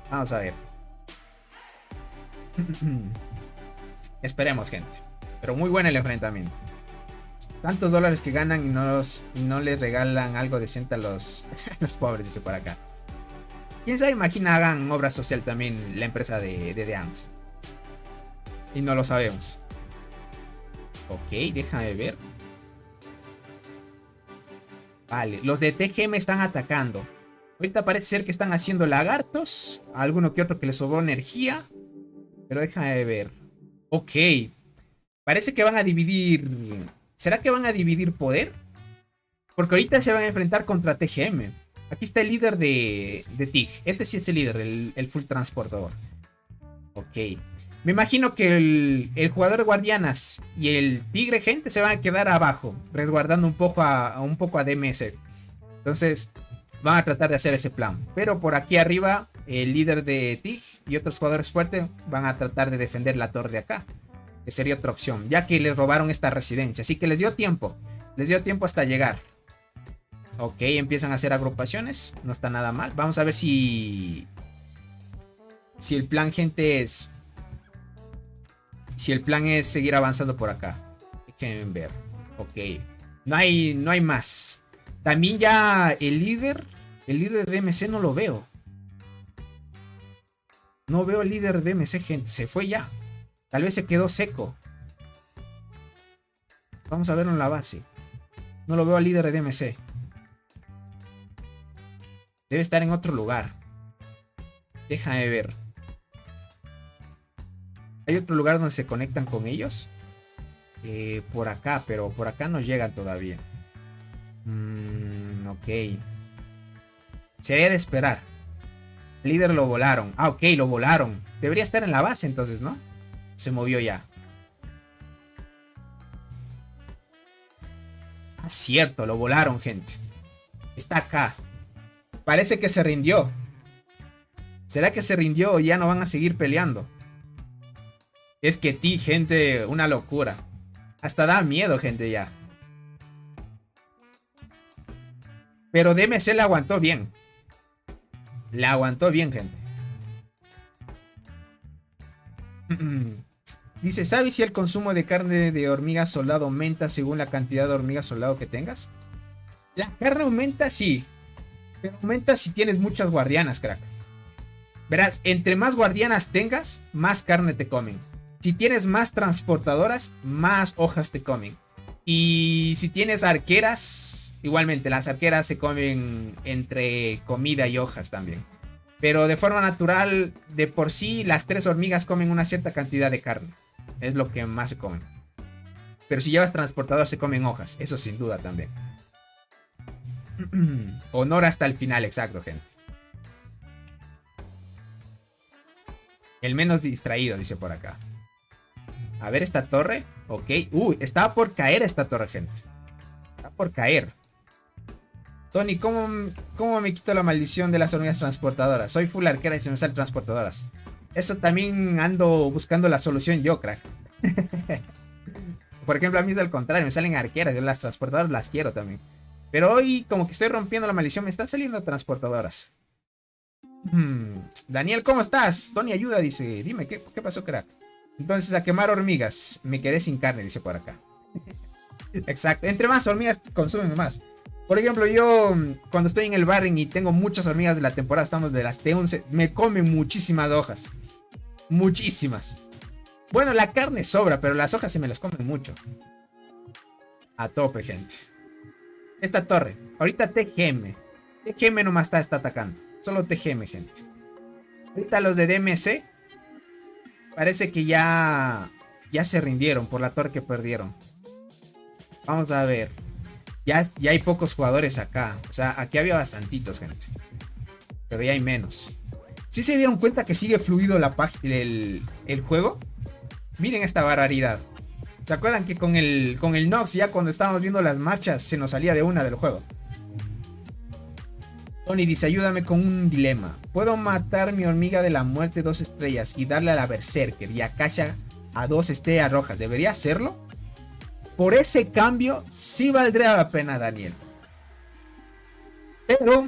Vamos a ver. Esperemos, gente. Pero muy bueno el enfrentamiento. Tantos dólares que ganan y no les regalan algo decente a los pobres, dice por acá. Quién sabe, imagina hagan obra social también la empresa de The Ants. Y no lo sabemos. Ok, déjame ver. Vale, los de TGM están atacando. Ahorita parece ser que están haciendo lagartos. A alguno que otro que les sobró energía. Pero déjame ver. Ok. Parece que van a dividir. ¿Será que van a dividir poder? Porque ahorita se van a enfrentar contra TGM. Aquí está el líder de TIG. Este sí es el líder, el full transportador. Ok. Me imagino que el jugador de Guardianas y el Tigre, gente, se van a quedar abajo, resguardando un poco a DMS. Entonces, van a tratar de hacer ese plan. Pero por aquí arriba, el líder de TIG y otros jugadores fuertes van a tratar de defender la torre de acá. Que sería otra opción, ya que les robaron esta residencia. Así que les dio tiempo. Les dio tiempo hasta llegar. Ok, empiezan a hacer agrupaciones. No está nada mal. Vamos a ver si el plan, gente, es... Si el plan es seguir avanzando por acá. Déjenme ver. Ok. No hay más. También ya el líder de DMC no lo veo. No veo al líder de DMC, gente. Se fue ya. Tal vez se quedó seco. Vamos a verlo en la base. No lo veo al líder de DMC. Debe estar en otro lugar. Déjame ver. ¿Hay otro lugar donde se conectan con ellos? Por acá, pero por acá no llegan todavía. Ok. Sería de esperar. El líder lo volaron. Ah, ok, lo volaron. Debería estar en la base entonces, ¿no? Se movió ya. Ah, cierto, lo volaron, gente. Está acá. Parece que se rindió. ¿Será que se rindió o ya no van a seguir peleando? Es que gente, una locura. Hasta da miedo, gente, ya. Pero DMC la aguantó bien. La aguantó bien, gente. Dice, ¿sabes si el consumo de carne de hormiga soldado aumenta según la cantidad de hormigas soldado que tengas? La carne aumenta, sí. Pero aumenta si tienes muchas guardianas, crack. Verás, entre más guardianas tengas, más carne te comen. Si tienes más transportadoras, más hojas te comen. Y si tienes arqueras, igualmente, las arqueras se comen entre comida y hojas también. Pero de forma natural, de por sí, las 3 hormigas comen una cierta cantidad de carne. Es lo que más se comen. Pero si llevas transportador, se comen hojas. Eso sin duda también. Honor hasta el final, exacto, gente. El menos distraído, dice por acá. A ver esta torre. Ok. Estaba por caer esta torre, gente. Está por caer. Tony, ¿cómo me quito la maldición de las hormigas transportadoras? Soy full arquera y se me salen transportadoras. Eso también ando buscando la solución yo, crack. Por ejemplo, a mí es al contrario. Me salen arqueras. Yo las transportadoras las quiero también. Pero hoy como que estoy rompiendo la maldición. Me están saliendo transportadoras. Daniel, ¿cómo estás? Tony, ayuda, dice. Dime, ¿qué pasó, crack? Entonces, a quemar hormigas. Me quedé sin carne, dice por acá. Exacto. Entre más hormigas consumen más. Por ejemplo, yo cuando estoy en el barren y tengo muchas hormigas de la temporada, estamos de las T11, me comen muchísimas hojas. Muchísimas. Bueno, la carne sobra, pero las hojas se me las comen mucho. A tope, gente. Esta torre. Ahorita TGM. TGM nomás está atacando. Solo TGM, gente. Ahorita los de DMC. Parece que ya se rindieron por la torre que perdieron. Vamos a ver. Ya hay pocos jugadores acá. O sea, aquí había bastantitos, gente. Pero ya hay menos. ¿Sí se dieron cuenta que sigue fluido el juego? Miren esta barbaridad. ¿Se acuerdan que con el Nox ya cuando estábamos viendo las marchas se nos salía de una del juego? Tony dice, ayúdame con un dilema. ¿Puedo matar mi hormiga de la muerte 2 estrellas y darle a la Berserker y a Kasha a 2 estrellas rojas? ¿Debería hacerlo? Por ese cambio sí valdría la pena, Daniel. Pero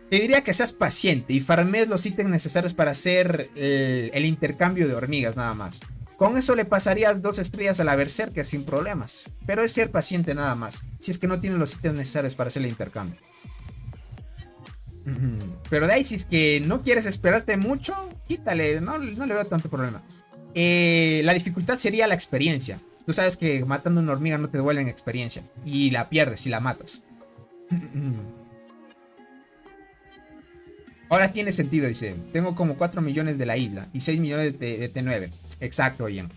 te diría que seas paciente y farmees los ítems necesarios para hacer el intercambio de hormigas nada más. Con eso le pasarías 2 estrellas a la Berserker sin problemas. Pero es ser paciente nada más. Si es que no tienes los ítems necesarios para hacer el intercambio. Pero de ahí, si es que no quieres esperarte mucho, quítale. No le veo tanto problema. La dificultad sería la experiencia. Tú sabes que matando una hormiga no te devuelven experiencia. Y la pierdes si la matas. Ahora tiene sentido, dice. Tengo como 4 millones de la isla y 6 millones de T9. Exacto, Ian.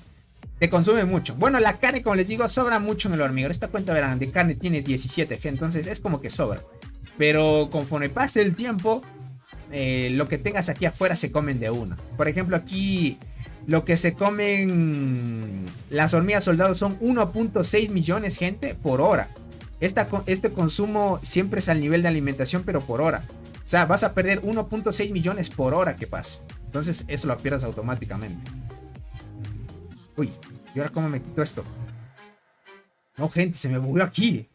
Te consume mucho. Bueno, la carne, como les digo, sobra mucho en el hormiguero. Esta cuenta, verán, de carne tiene 17G. Entonces es como que sobra. Pero conforme pase el tiempo, lo que tengas aquí afuera se comen de una. Por ejemplo, aquí lo que se comen las hormigas soldados son 1.6 millones, gente, por hora. Este consumo siempre es al nivel de alimentación, pero por hora. O sea, vas a perder 1.6 millones por hora que pase. Entonces eso lo pierdes automáticamente. Uy, ¿y ahora cómo me quito esto? No, gente, se me bugueó aquí.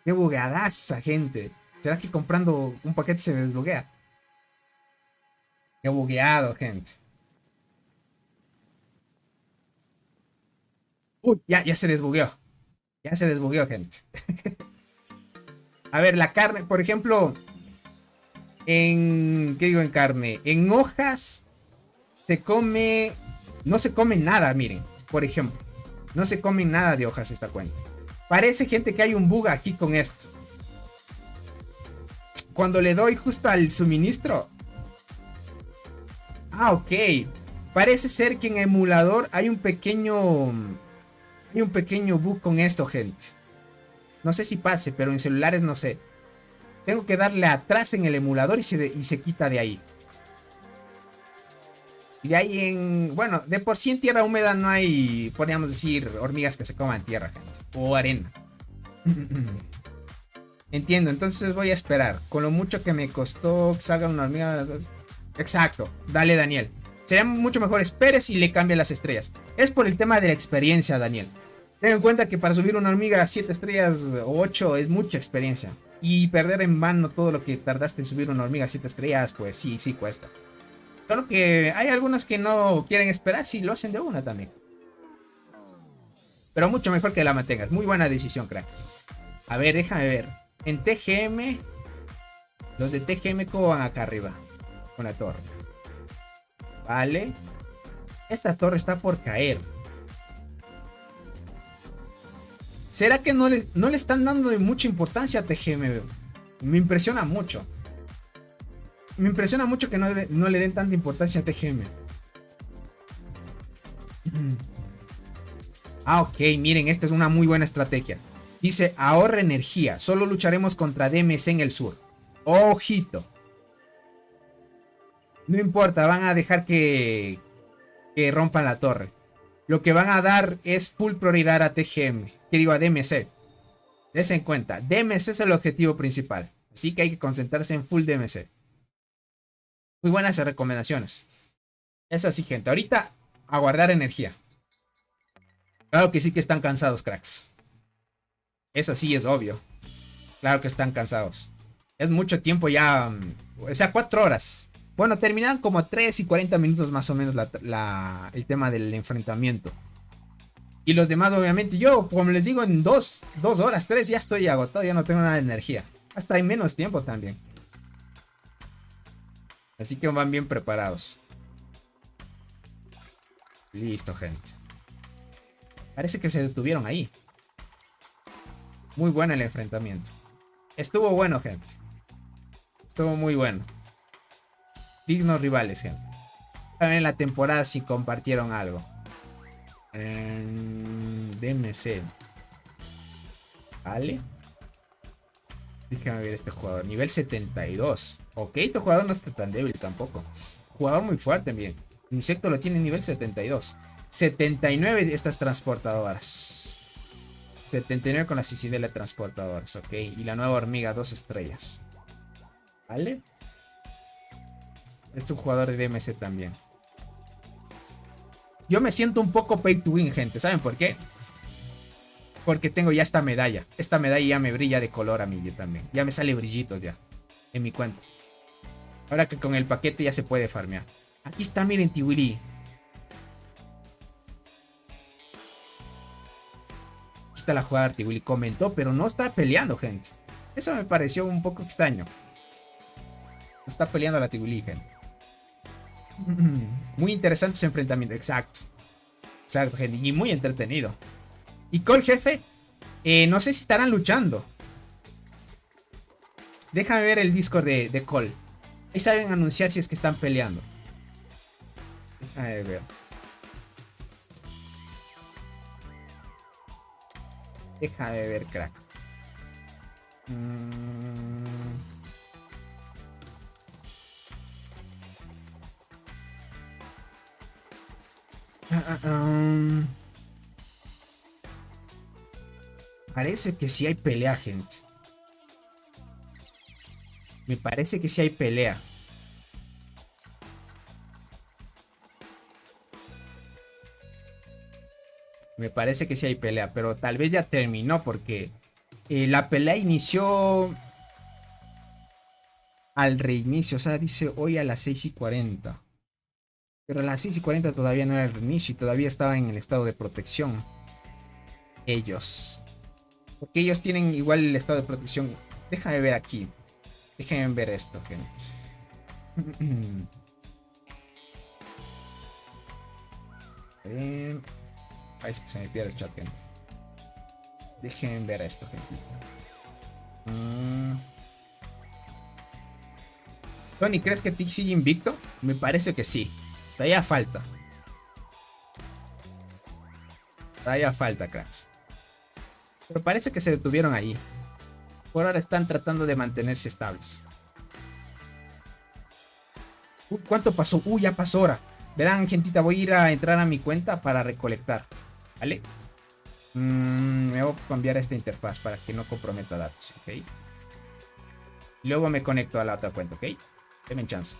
Qué bugueadaza, gente. ¿Será que comprando un paquete se desbuguea? Qué bugueado, gente. Uy, ya se desbugueó. Ya se desbugueó, gente. A ver, la carne, por ejemplo, ¿qué digo en carne? En hojas se come, no se come nada, miren, por ejemplo. No se come nada de hojas esta cuenta. Parece, gente, que hay un bug aquí con esto. Cuando le doy justo al suministro. Ah, ok. Parece ser que en emulador hay un pequeño bug con esto, gente. No sé si pase, pero en celulares no sé. Tengo que darle atrás en el emulador y se quita de ahí. Y de ahí en... Bueno, de por sí en tierra húmeda no hay, podríamos decir, hormigas que se coman tierra, gente. O arena. Entiendo, entonces voy a esperar. Con lo mucho que me costó que salga una hormiga. Exacto, dale Daniel. Sería mucho mejor esperes y le cambie las estrellas. Es por el tema de la experiencia, Daniel. Ten en cuenta que para subir una hormiga a 7 estrellas o 8 es mucha experiencia. Y perder en vano todo lo que tardaste en subir una hormiga a 7 estrellas, pues sí, sí cuesta. Solo que hay algunos que no quieren esperar si lo hacen de una también. Pero mucho mejor que la mantengas. Muy buena decisión, crack. A ver, déjame ver. En TGM, los de TGM ¿cómo van acá arriba? Con la torre. Vale. Esta torre está por caer. ¿Será que no le están dando de mucha importancia a TGM? Me impresiona mucho. Me impresiona mucho que no le den tanta importancia a TGM. Ah, ok, miren, esta es una muy buena estrategia. Dice, ahorra energía, solo lucharemos contra DMC en el sur. Ojito. No importa, van a dejar que rompan la torre. Lo que van a dar es full prioridad a TGM. Que digo, a DMC. Des en cuenta, DMC es el objetivo principal. Así que hay que concentrarse en full DMC. Muy buenas recomendaciones. Es así, gente. Ahorita, a guardar energía. Claro que sí que están cansados, cracks. Eso sí es obvio. Claro que están cansados. Es mucho tiempo ya. O sea, 4 horas. Bueno, terminan como 3 y 40 minutos más o menos el tema del enfrentamiento. Y los demás, obviamente, yo, como les digo, en 2 horas, 3 ya estoy agotado, ya no tengo nada de energía. Hasta hay menos tiempo también. Así que van bien preparados. Listo, gente. Parece que se detuvieron ahí. Muy bueno el enfrentamiento. Estuvo bueno, gente. Estuvo muy bueno. Dignos rivales, gente. También en la temporada si compartieron algo. DMC. Vale. Déjame ver este jugador. Nivel 72. Ok, este jugador no está tan débil tampoco. Jugador muy fuerte, bien. Insecto lo tiene nivel 72. 79 de estas transportadoras. 79 con la Cicidela transportadoras. Ok. Y la nueva hormiga 2 estrellas. Vale. Este es un jugador de DMC también. Yo me siento un poco pay to win, gente. ¿Saben por qué? Porque tengo ya esta medalla. Esta medalla ya me brilla de color a mí yo también. Ya me sale brillitos ya. En mi cuenta. Ahora que con el paquete ya se puede farmear. Aquí está, miren, Tiwili. Aquí está la jugada de Tiwili. Comentó, pero no está peleando, gente. Eso me pareció un poco extraño. No está peleando la Tiwili, gente. Muy interesante ese enfrentamiento. Exacto. Exacto, gente. Y muy entretenido. Y Cole, jefe. No sé si estarán luchando. Déjame ver el Discord de Cole. Ahí saben anunciar si es que están peleando. Déjame ver. Déjame ver, crack. Parece que sí hay pelea, gente. Me parece que sí hay pelea. Me parece que sí hay pelea, pero tal vez ya terminó porque la pelea inició al reinicio. O sea, dice hoy a las 6:40. Pero a las 6:40 todavía no era el reinicio y todavía estaba en el estado de protección. Ellos. Porque ellos tienen igual el estado de protección. Déjame ver aquí. Déjenme ver esto, gente. Ay, es que se me pierde el chat, gente. Déjenme ver esto, gente. Tony, ¿crees que Tick sigue invicto? Me parece que sí. Todavía falta. Todavía falta, cracks. Pero parece que se detuvieron ahí. Por ahora están tratando de mantenerse estables. ¿Cuánto pasó? Ya pasó hora. Verán, gentita, voy a ir a entrar a mi cuenta para recolectar. ¿Vale? Me voy a cambiar esta interfaz para que no comprometa datos, ¿ok? Luego me conecto a la otra cuenta, ¿ok? Denme chance.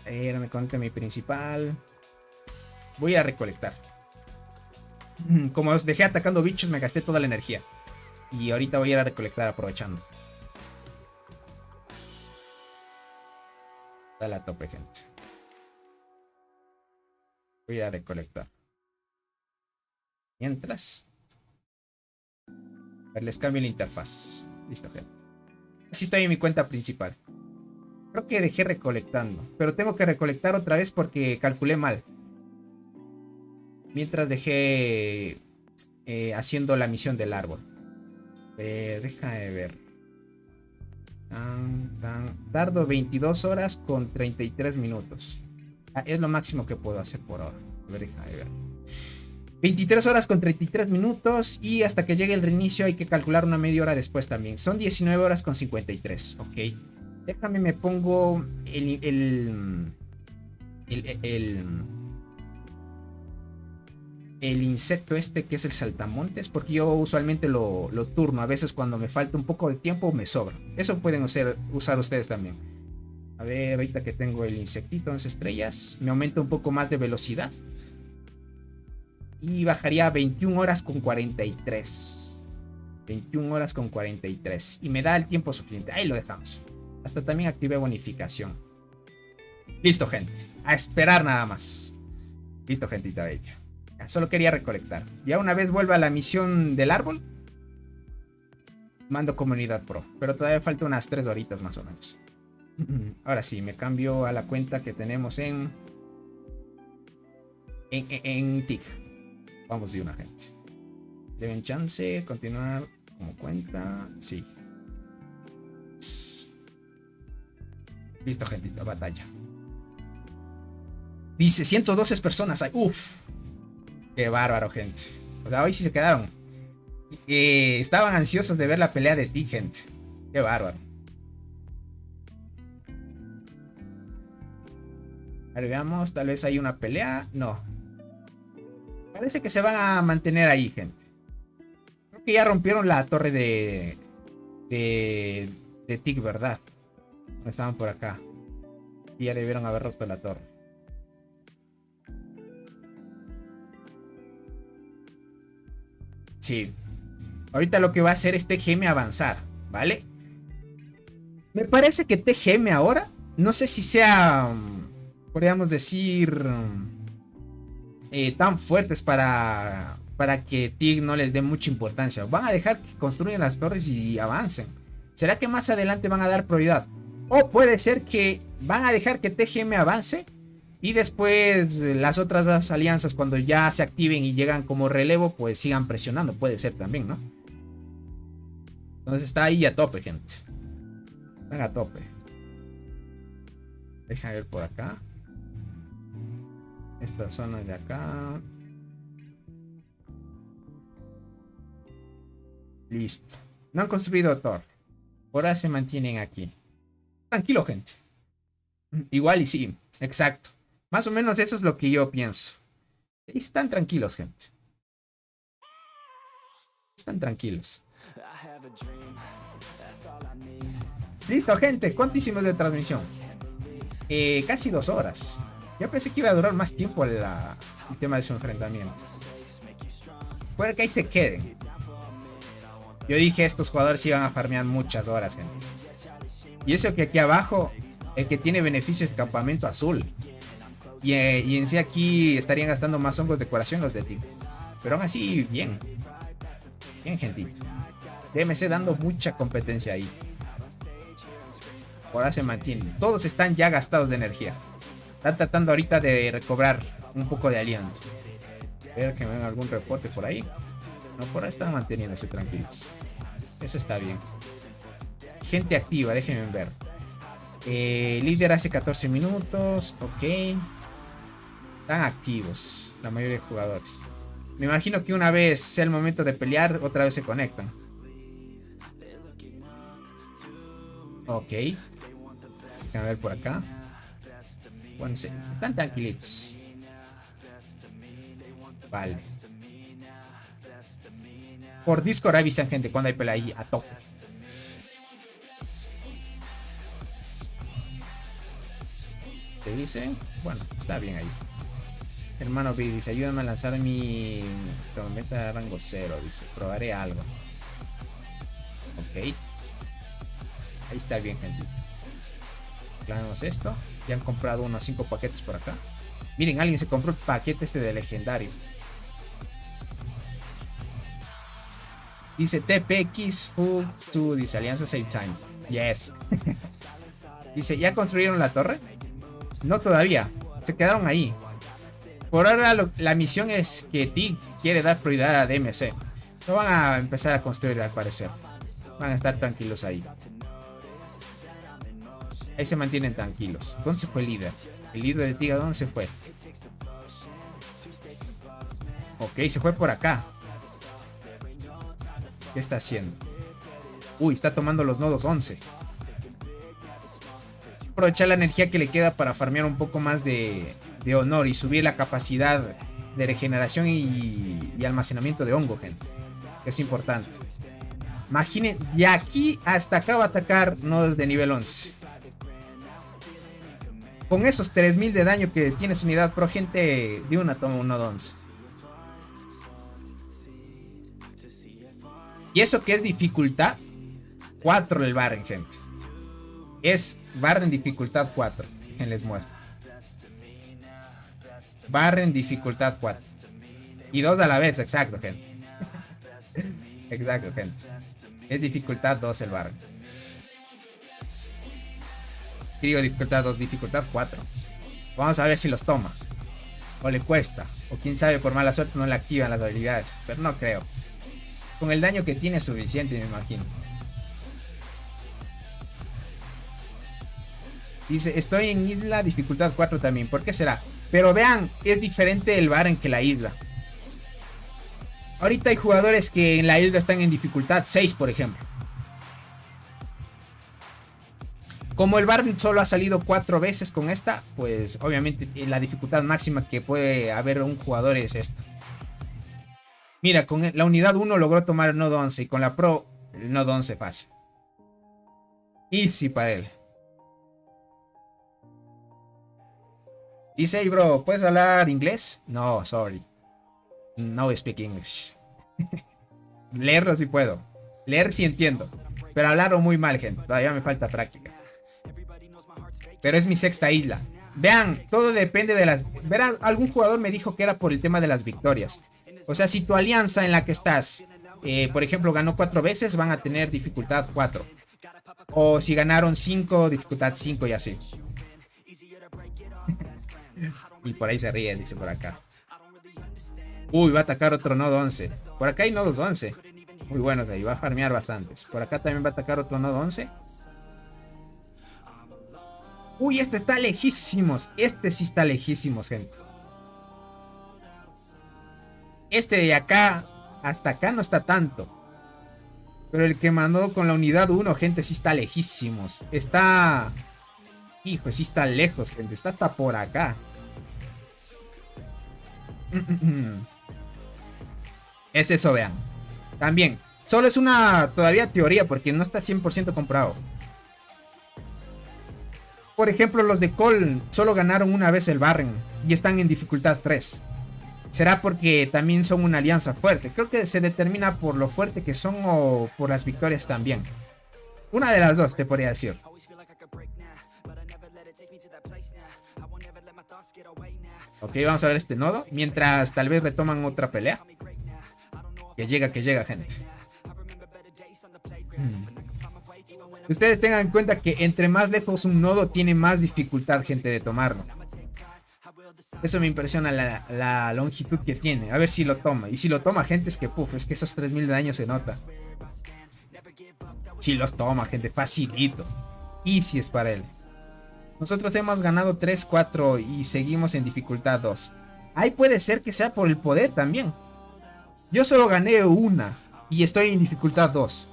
Me conecto a mi principal. Voy a recolectar. Como os dejé atacando bichos, me gasté toda la energía. Y ahorita voy a ir a recolectar aprovechando. Dale a tope, gente. Voy a recolectar. Mientras. A ver, les cambio la interfaz. Listo, gente. Así estoy en mi cuenta principal. Creo que dejé recolectando. Pero tengo que recolectar otra vez porque calculé mal. Mientras dejé haciendo la misión del árbol. Déjame ver. Tardo 22 horas con 33 minutos. Es lo máximo que puedo hacer por ahora. A ver, déjame ver. 23 horas con 33 minutos. Y hasta que llegue el reinicio hay que calcular una media hora después también. Son 19 horas con 53. Ok. Déjame, me pongo el insecto este que es el saltamontes, porque yo usualmente lo turno. A veces cuando me falta un poco de tiempo me sobra. Eso pueden usar ustedes también. A ver, ahorita que tengo el insectito en las estrellas, me aumenta un poco más de velocidad. Y bajaría a 21 horas con 43. 21 horas con 43. Y me da el tiempo suficiente. Ahí lo dejamos. Hasta también activé bonificación. Listo, gente. A esperar nada más. Listo, gentita bella. Solo quería recolectar. Ya una vez vuelva a la misión del árbol, mando comunidad pro. Pero todavía falta unas 3 horitas más o menos. Ahora sí, me cambio a la cuenta que tenemos en TIG. Vamos de una, gente. Deben chance, continuar como cuenta. Sí. Listo, gentita, batalla. Dice 112 personas. Uff. Qué bárbaro, gente. O sea, hoy sí se quedaron. Estaban ansiosos de ver la pelea de ti, gente. Qué bárbaro. A ver, veamos. Tal vez hay una pelea. No. Parece que se van a mantener ahí, gente. Creo que ya rompieron la torre de Tig, ¿verdad? No estaban por acá. Y ya debieron haber roto la torre. Sí. Ahorita lo que va a hacer es TGM avanzar, ¿vale? Me parece que TGM ahora, no sé si sea, podríamos decir, tan fuertes para que TIG no les dé mucha importancia. Van a dejar que construyan las torres y avancen. ¿Será que más adelante van a dar prioridad? O puede ser que van a dejar que TGM avance y después las otras dos alianzas, cuando ya se activen y llegan como relevo, pues sigan presionando. Puede ser también, ¿no? Entonces está ahí a tope, gente. Están a tope. Déjame ver por acá. Esta zona de acá. Listo. No han construido torre. Ahora se mantienen aquí. Tranquilo, gente. Igual y sí, exacto. Más o menos eso es lo que yo pienso. Están tranquilos, gente. Están tranquilos. Listo, gente. ¿Cuánto hicimos de transmisión? Casi 2 horas. Yo pensé que iba a durar más tiempo el tema de su enfrentamiento. Puede que ahí se queden. Yo dije estos jugadores iban a farmear muchas horas, gente. Y eso que aquí abajo, el que tiene beneficios es campamento azul. Y en sí aquí estarían gastando más hongos de decoración los de TIG. Pero aún así, bien. Bien, gentito. DMC dando mucha competencia ahí. Ahora se mantienen. Todos están ya gastados de energía. Están tratando ahorita de recobrar un poco de alianza. A ver que me den algún reporte por ahí. No, por ahí están manteniéndose tranquilos. Eso está bien. Gente activa, déjenme ver. Líder hace 14 minutos. Ok. Están activos la mayoría de jugadores. Me imagino que una vez sea el momento de pelear, otra vez se conectan. Ok. Déjame ver por acá. Bueno, sí, están tranquilitos. Vale. Por Discord avisan, gente, cuando hay pelea ahí a tope. Te dicen, bueno, está bien ahí. Hermano B dice, ayúdame a lanzar mi tormenta de rango 0. Dice, probaré algo. Ok. Ahí está bien, gente. Clavamos esto. Ya han comprado unos 5 paquetes por acá. Miren, alguien se compró el paquete este de legendario. Dice TPX Full 2. Dice Alianza Save Time. Yes. Dice, ¿ya construyeron la torre? No todavía. Se quedaron ahí. Por ahora la misión es que TIG quiere dar prioridad a DMC. No van a empezar a construir al parecer. Van a estar tranquilos ahí. Ahí se mantienen tranquilos. ¿Dónde se fue el líder? El líder de TIG, ¿a dónde se fue? Ok, se fue por acá. ¿Qué está haciendo? Uy, está tomando los nodos 11. Aprovechar la energía que le queda para farmear un poco más de honor y subir la capacidad de regeneración y almacenamiento de hongo, gente. Es importante. Imaginen, de aquí hasta acá va a atacar nodos de nivel 11. Con esos 3000 de daño que tiene su unidad pro, gente, de una toma un nodo 11. Y eso que es dificultad 4 el Barren, gente. Es Barren dificultad 4. Les muestro. Barren dificultad 4. Y 2 a la vez, exacto, gente. Exacto, gente. Es dificultad 2 el Barren. Digo dificultad 2, dificultad 4. Vamos a ver si los toma. O le cuesta. O quién sabe, por mala suerte no le activan las habilidades. Pero no creo. Con el daño que tiene es suficiente, me imagino. Dice, estoy en isla dificultad 4 también. ¿Por qué será? Pero vean, es diferente el Barren que la isla. Ahorita hay jugadores que en la isla están en dificultad 6, por ejemplo. Como el Barren solo ha salido 4 veces con esta, pues obviamente la dificultad máxima que puede haber un jugador es esta. Mira, con la unidad 1 logró tomar el nodo 11 y con la pro el nodo 11 fácil. Easy para él. Dice, hey bro, ¿puedes hablar inglés? No, sorry. No speak English. Leerlo sí puedo. Leer sí entiendo. Pero hablarlo muy mal, gente. Todavía me falta práctica. Pero es mi sexta isla. Vean, todo depende de las... Verán, algún jugador me dijo que era por el tema de las victorias. O sea, si tu alianza en la que estás, por ejemplo, ganó 4 veces, van a tener dificultad 4. O si ganaron 5, dificultad 5 y así. Y por ahí se ríe, dice por acá. Uy, va a atacar otro nodo 11. Por acá hay nodos 11. Muy buenos ahí, va a farmear bastantes. Por acá también va a atacar otro nodo 11. Uy, este está lejísimos. Este sí está lejísimos, gente. Este de acá hasta acá no está tanto. Pero el que mandó con la unidad 1, gente, sí está lejísimos. Está... Hijo, sí está lejos, gente. Está hasta por acá. Es eso, vean. También, solo es una todavía teoría porque no está 100% comprado. Por ejemplo, los de Cole solo ganaron una vez el Barren y están en dificultad 3. ¿Será porque también son una alianza fuerte? Creo que se determina por lo fuerte que son o por las victorias también. Una de las dos, te podría decir. Ok, vamos a ver este nodo. Mientras tal vez retoman otra pelea. Que llega, gente. Ustedes tengan en cuenta que entre más lejos un nodo tiene más dificultad, gente, de tomarlo. Eso me impresiona la longitud que tiene. A ver si lo toma. Y si lo toma, gente, es que es que esos 3000 de daño se nota. Si los toma, gente, facilito. Easy es para él. Nosotros hemos ganado 3, 4 y seguimos en dificultad 2. Ahí puede ser que sea por el poder también. Yo solo gané una y estoy en dificultad 2.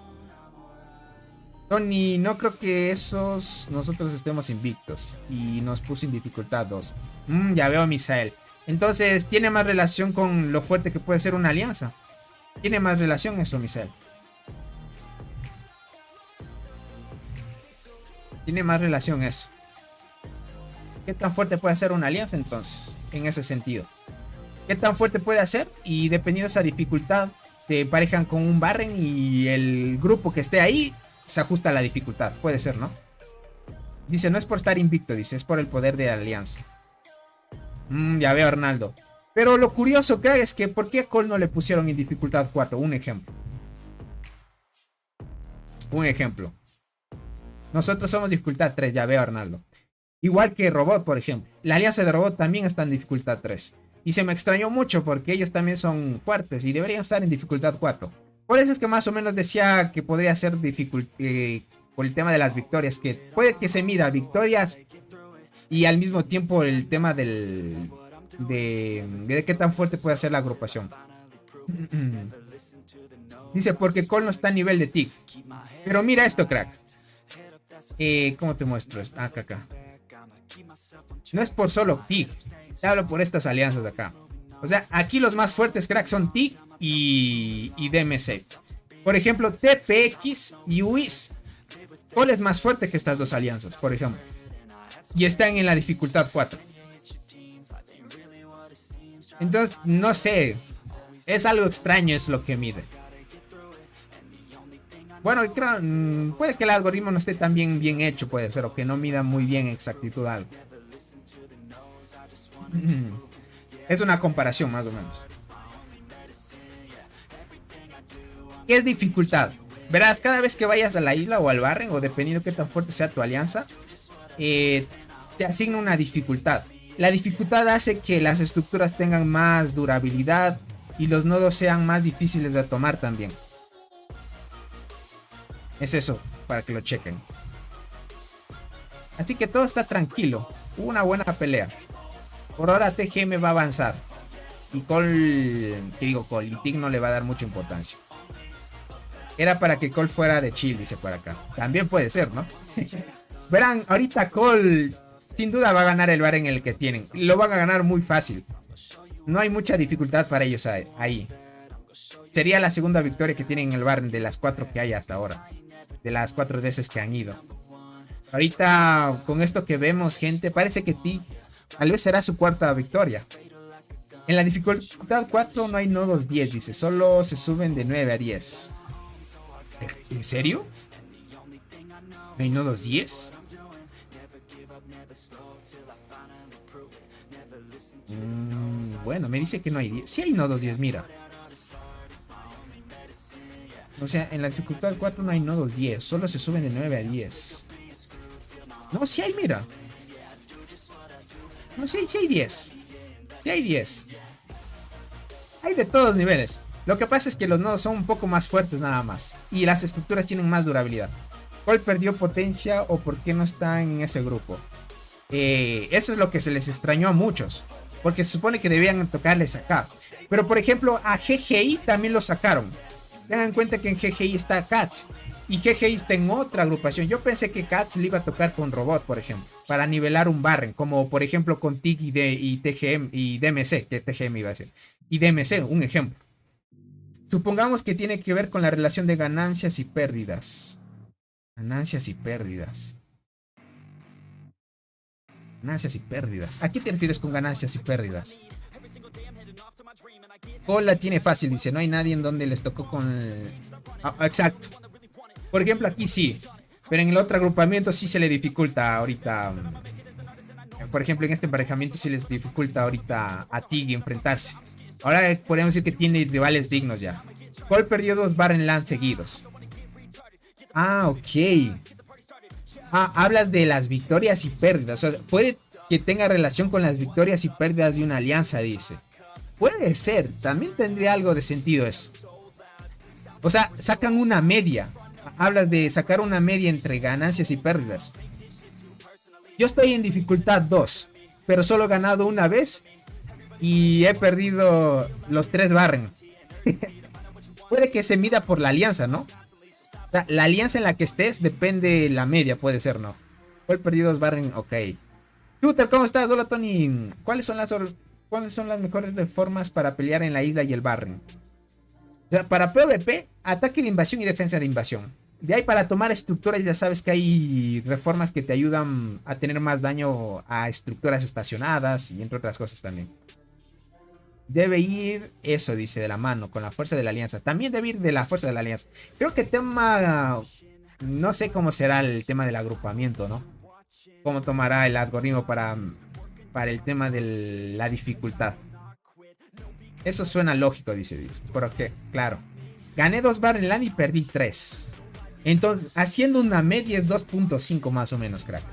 Tony, no creo que nosotros estemos invictos. Y nos puso en dificultad 2. Ya veo, Misael. Entonces, ¿tiene más relación con lo fuerte que puede ser una alianza? ¿Tiene más relación eso, Misael? Tiene más relación eso. ¿Qué tan fuerte puede ser una alianza entonces? En ese sentido. ¿Qué tan fuerte puede hacer? Y dependiendo de esa dificultad, te emparejan con un Barren y el grupo que esté ahí se ajusta a la dificultad. Puede ser, ¿no? Dice, no es por estar invicto, dice, es por el poder de la alianza. Ya veo, Arnaldo. Pero lo curioso, crack, es que ¿por qué a Cole no le pusieron en dificultad 4? Un ejemplo. Un ejemplo. Nosotros somos dificultad 3, ya veo, Arnaldo. Igual que Robot, por ejemplo. La alianza de Robot también está en dificultad 3. Y se me extrañó mucho porque ellos también son fuertes y deberían estar en dificultad 4. Por eso es que más o menos decía que podría ser por el tema de las victorias. Que puede que se mida victorias y al mismo tiempo el tema de qué tan fuerte puede ser la agrupación. Dice, porque Cole no está a nivel de Tig. Pero mira esto, crack. ¿Cómo te muestro esto? Acá. No es por solo Tig. Te hablo por estas alianzas de acá. O sea, aquí los más fuertes, crack, son Tig y DMC. Por ejemplo, TPX y UIS. Cole es más fuerte que estas dos alianzas, por ejemplo. Y están en la dificultad 4. Entonces, no sé. Es algo extraño, es lo que mide. Bueno, creo, puede que el algoritmo no esté tan bien hecho, puede ser, o que no mida muy bien en exactitud algo. Es una comparación, más o menos. ¿Qué es dificultad? Verás, cada vez que vayas a la isla o al Barren, o dependiendo de qué tan fuerte sea tu alianza, te asigna una dificultad. La dificultad hace que las estructuras tengan más durabilidad y los nodos sean más difíciles de tomar también. Es eso, para que lo chequen. Así que todo está tranquilo. Hubo una buena pelea. Por ahora TGM va a avanzar. Y Cole, ¿qué digo Cole? Y Tig no le va a dar mucha importancia. Era para que Cole fuera de chill, dice por acá. También puede ser, ¿no? Verán, ahorita Cole sin duda va a ganar el bar en el que tienen. Lo van a ganar muy fácil. No hay mucha dificultad para ellos ahí. Sería la segunda victoria que tienen en el bar de las 4 que hay hasta ahora. De las 4 veces que han ido. Ahorita, con esto que vemos, gente, parece que Tig tal vez será su cuarta victoria. En la dificultad 4 no hay nodos 10, dice. Solo se suben de 9 a 10. ¿En serio? ¿No hay nodos 10? Bueno, me dice que no hay 10. Sí hay nodos 10, mira. O sea, en la dificultad 4 no hay nodos 10. Solo se suben de 9 a 10. No, sí hay, mira. No, sí hay 10. Sí hay 10. Hay de todos niveles. Lo que pasa es que los nodos son un poco más fuertes nada más. Y las estructuras tienen más durabilidad. ¿Cuál perdió potencia o por qué no están en ese grupo? Eso es lo que se les extrañó a muchos. Porque se supone que debían tocarles acá. Pero por ejemplo a GGI también lo sacaron. Tengan en cuenta que en GGI está Cats. Y GGI está en otra agrupación. Yo pensé que Cats le iba a tocar con Robot, por ejemplo. Para nivelar un Barren. Como por ejemplo con Tig y TGM y DMC. Que TGM iba a ser. Y DMC, un ejemplo. Supongamos que tiene que ver con la relación de ganancias y pérdidas. Ganancias y pérdidas. Ganancias y pérdidas. ¿A qué te refieres con ganancias y pérdidas? Cole la tiene fácil, dice. No hay nadie en donde les tocó con... exacto. Por ejemplo, aquí sí. Pero en el otro agrupamiento sí se le dificulta ahorita. Por ejemplo, en este emparejamiento sí les dificulta ahorita a Tig enfrentarse. Ahora podríamos decir que tiene rivales dignos ya. Cole perdió 2 Barren Land seguidos. Ah, ok. Ah, hablas de las victorias y pérdidas. O sea, puede que tenga relación con las victorias y pérdidas de una alianza, dice. Puede ser, también tendría algo de sentido eso. O sea, sacan una media. Hablas de sacar una media entre ganancias y pérdidas. Yo estoy en dificultad 2, pero solo he ganado una vez y he perdido los 3 Barren. Puede que se mida por la alianza, ¿no? O sea, la alianza en la que estés depende la media, puede ser, ¿no? He perdido 2 Barren, ok. Shooter, ¿cómo estás? Hola, Tony. ¿Cuáles son las mejores formas para pelear en la isla y el Barren? O sea, para PvP, ataque de invasión y defensa de invasión. De ahí para tomar estructuras ya sabes que hay reformas que te ayudan a tener más daño a estructuras estacionadas y entre otras cosas también. Debe ir, eso dice, de la mano con la fuerza de la alianza. También debe ir de la fuerza de la alianza. Creo que tema, no sé cómo será el tema del agrupamiento, ¿no? Cómo tomará el algoritmo para el tema de la dificultad. Eso suena lógico, dice. Porque, claro, gané 2 barras en LAN y perdí 3. Entonces, haciendo una media es 2.5 más o menos, crack.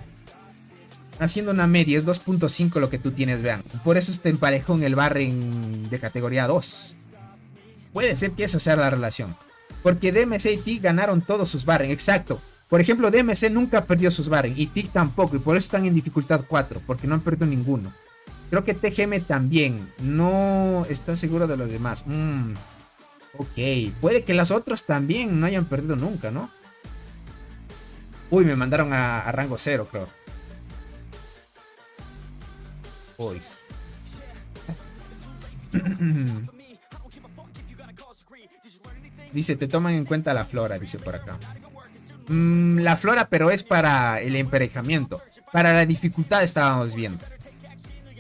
Haciendo una media es 2.5 lo que tú tienes, vean. Por eso te emparejó en el barren de categoría 2. Puede ser que esa sea la relación. Porque DMC y TIC ganaron todos sus barren, exacto. Por ejemplo, DMC nunca perdió sus barren y TIC tampoco. Y por eso están en dificultad 4, porque no han perdido ninguno. Creo que TGM también. No está seguro de los demás. Ok, puede que los otros también no hayan perdido nunca, ¿no? Uy, me mandaron a rango 0, creo. Uy. Dice, te toman en cuenta la flora, dice por acá. La flora, pero es para el emparejamiento. Para la dificultad estábamos viendo.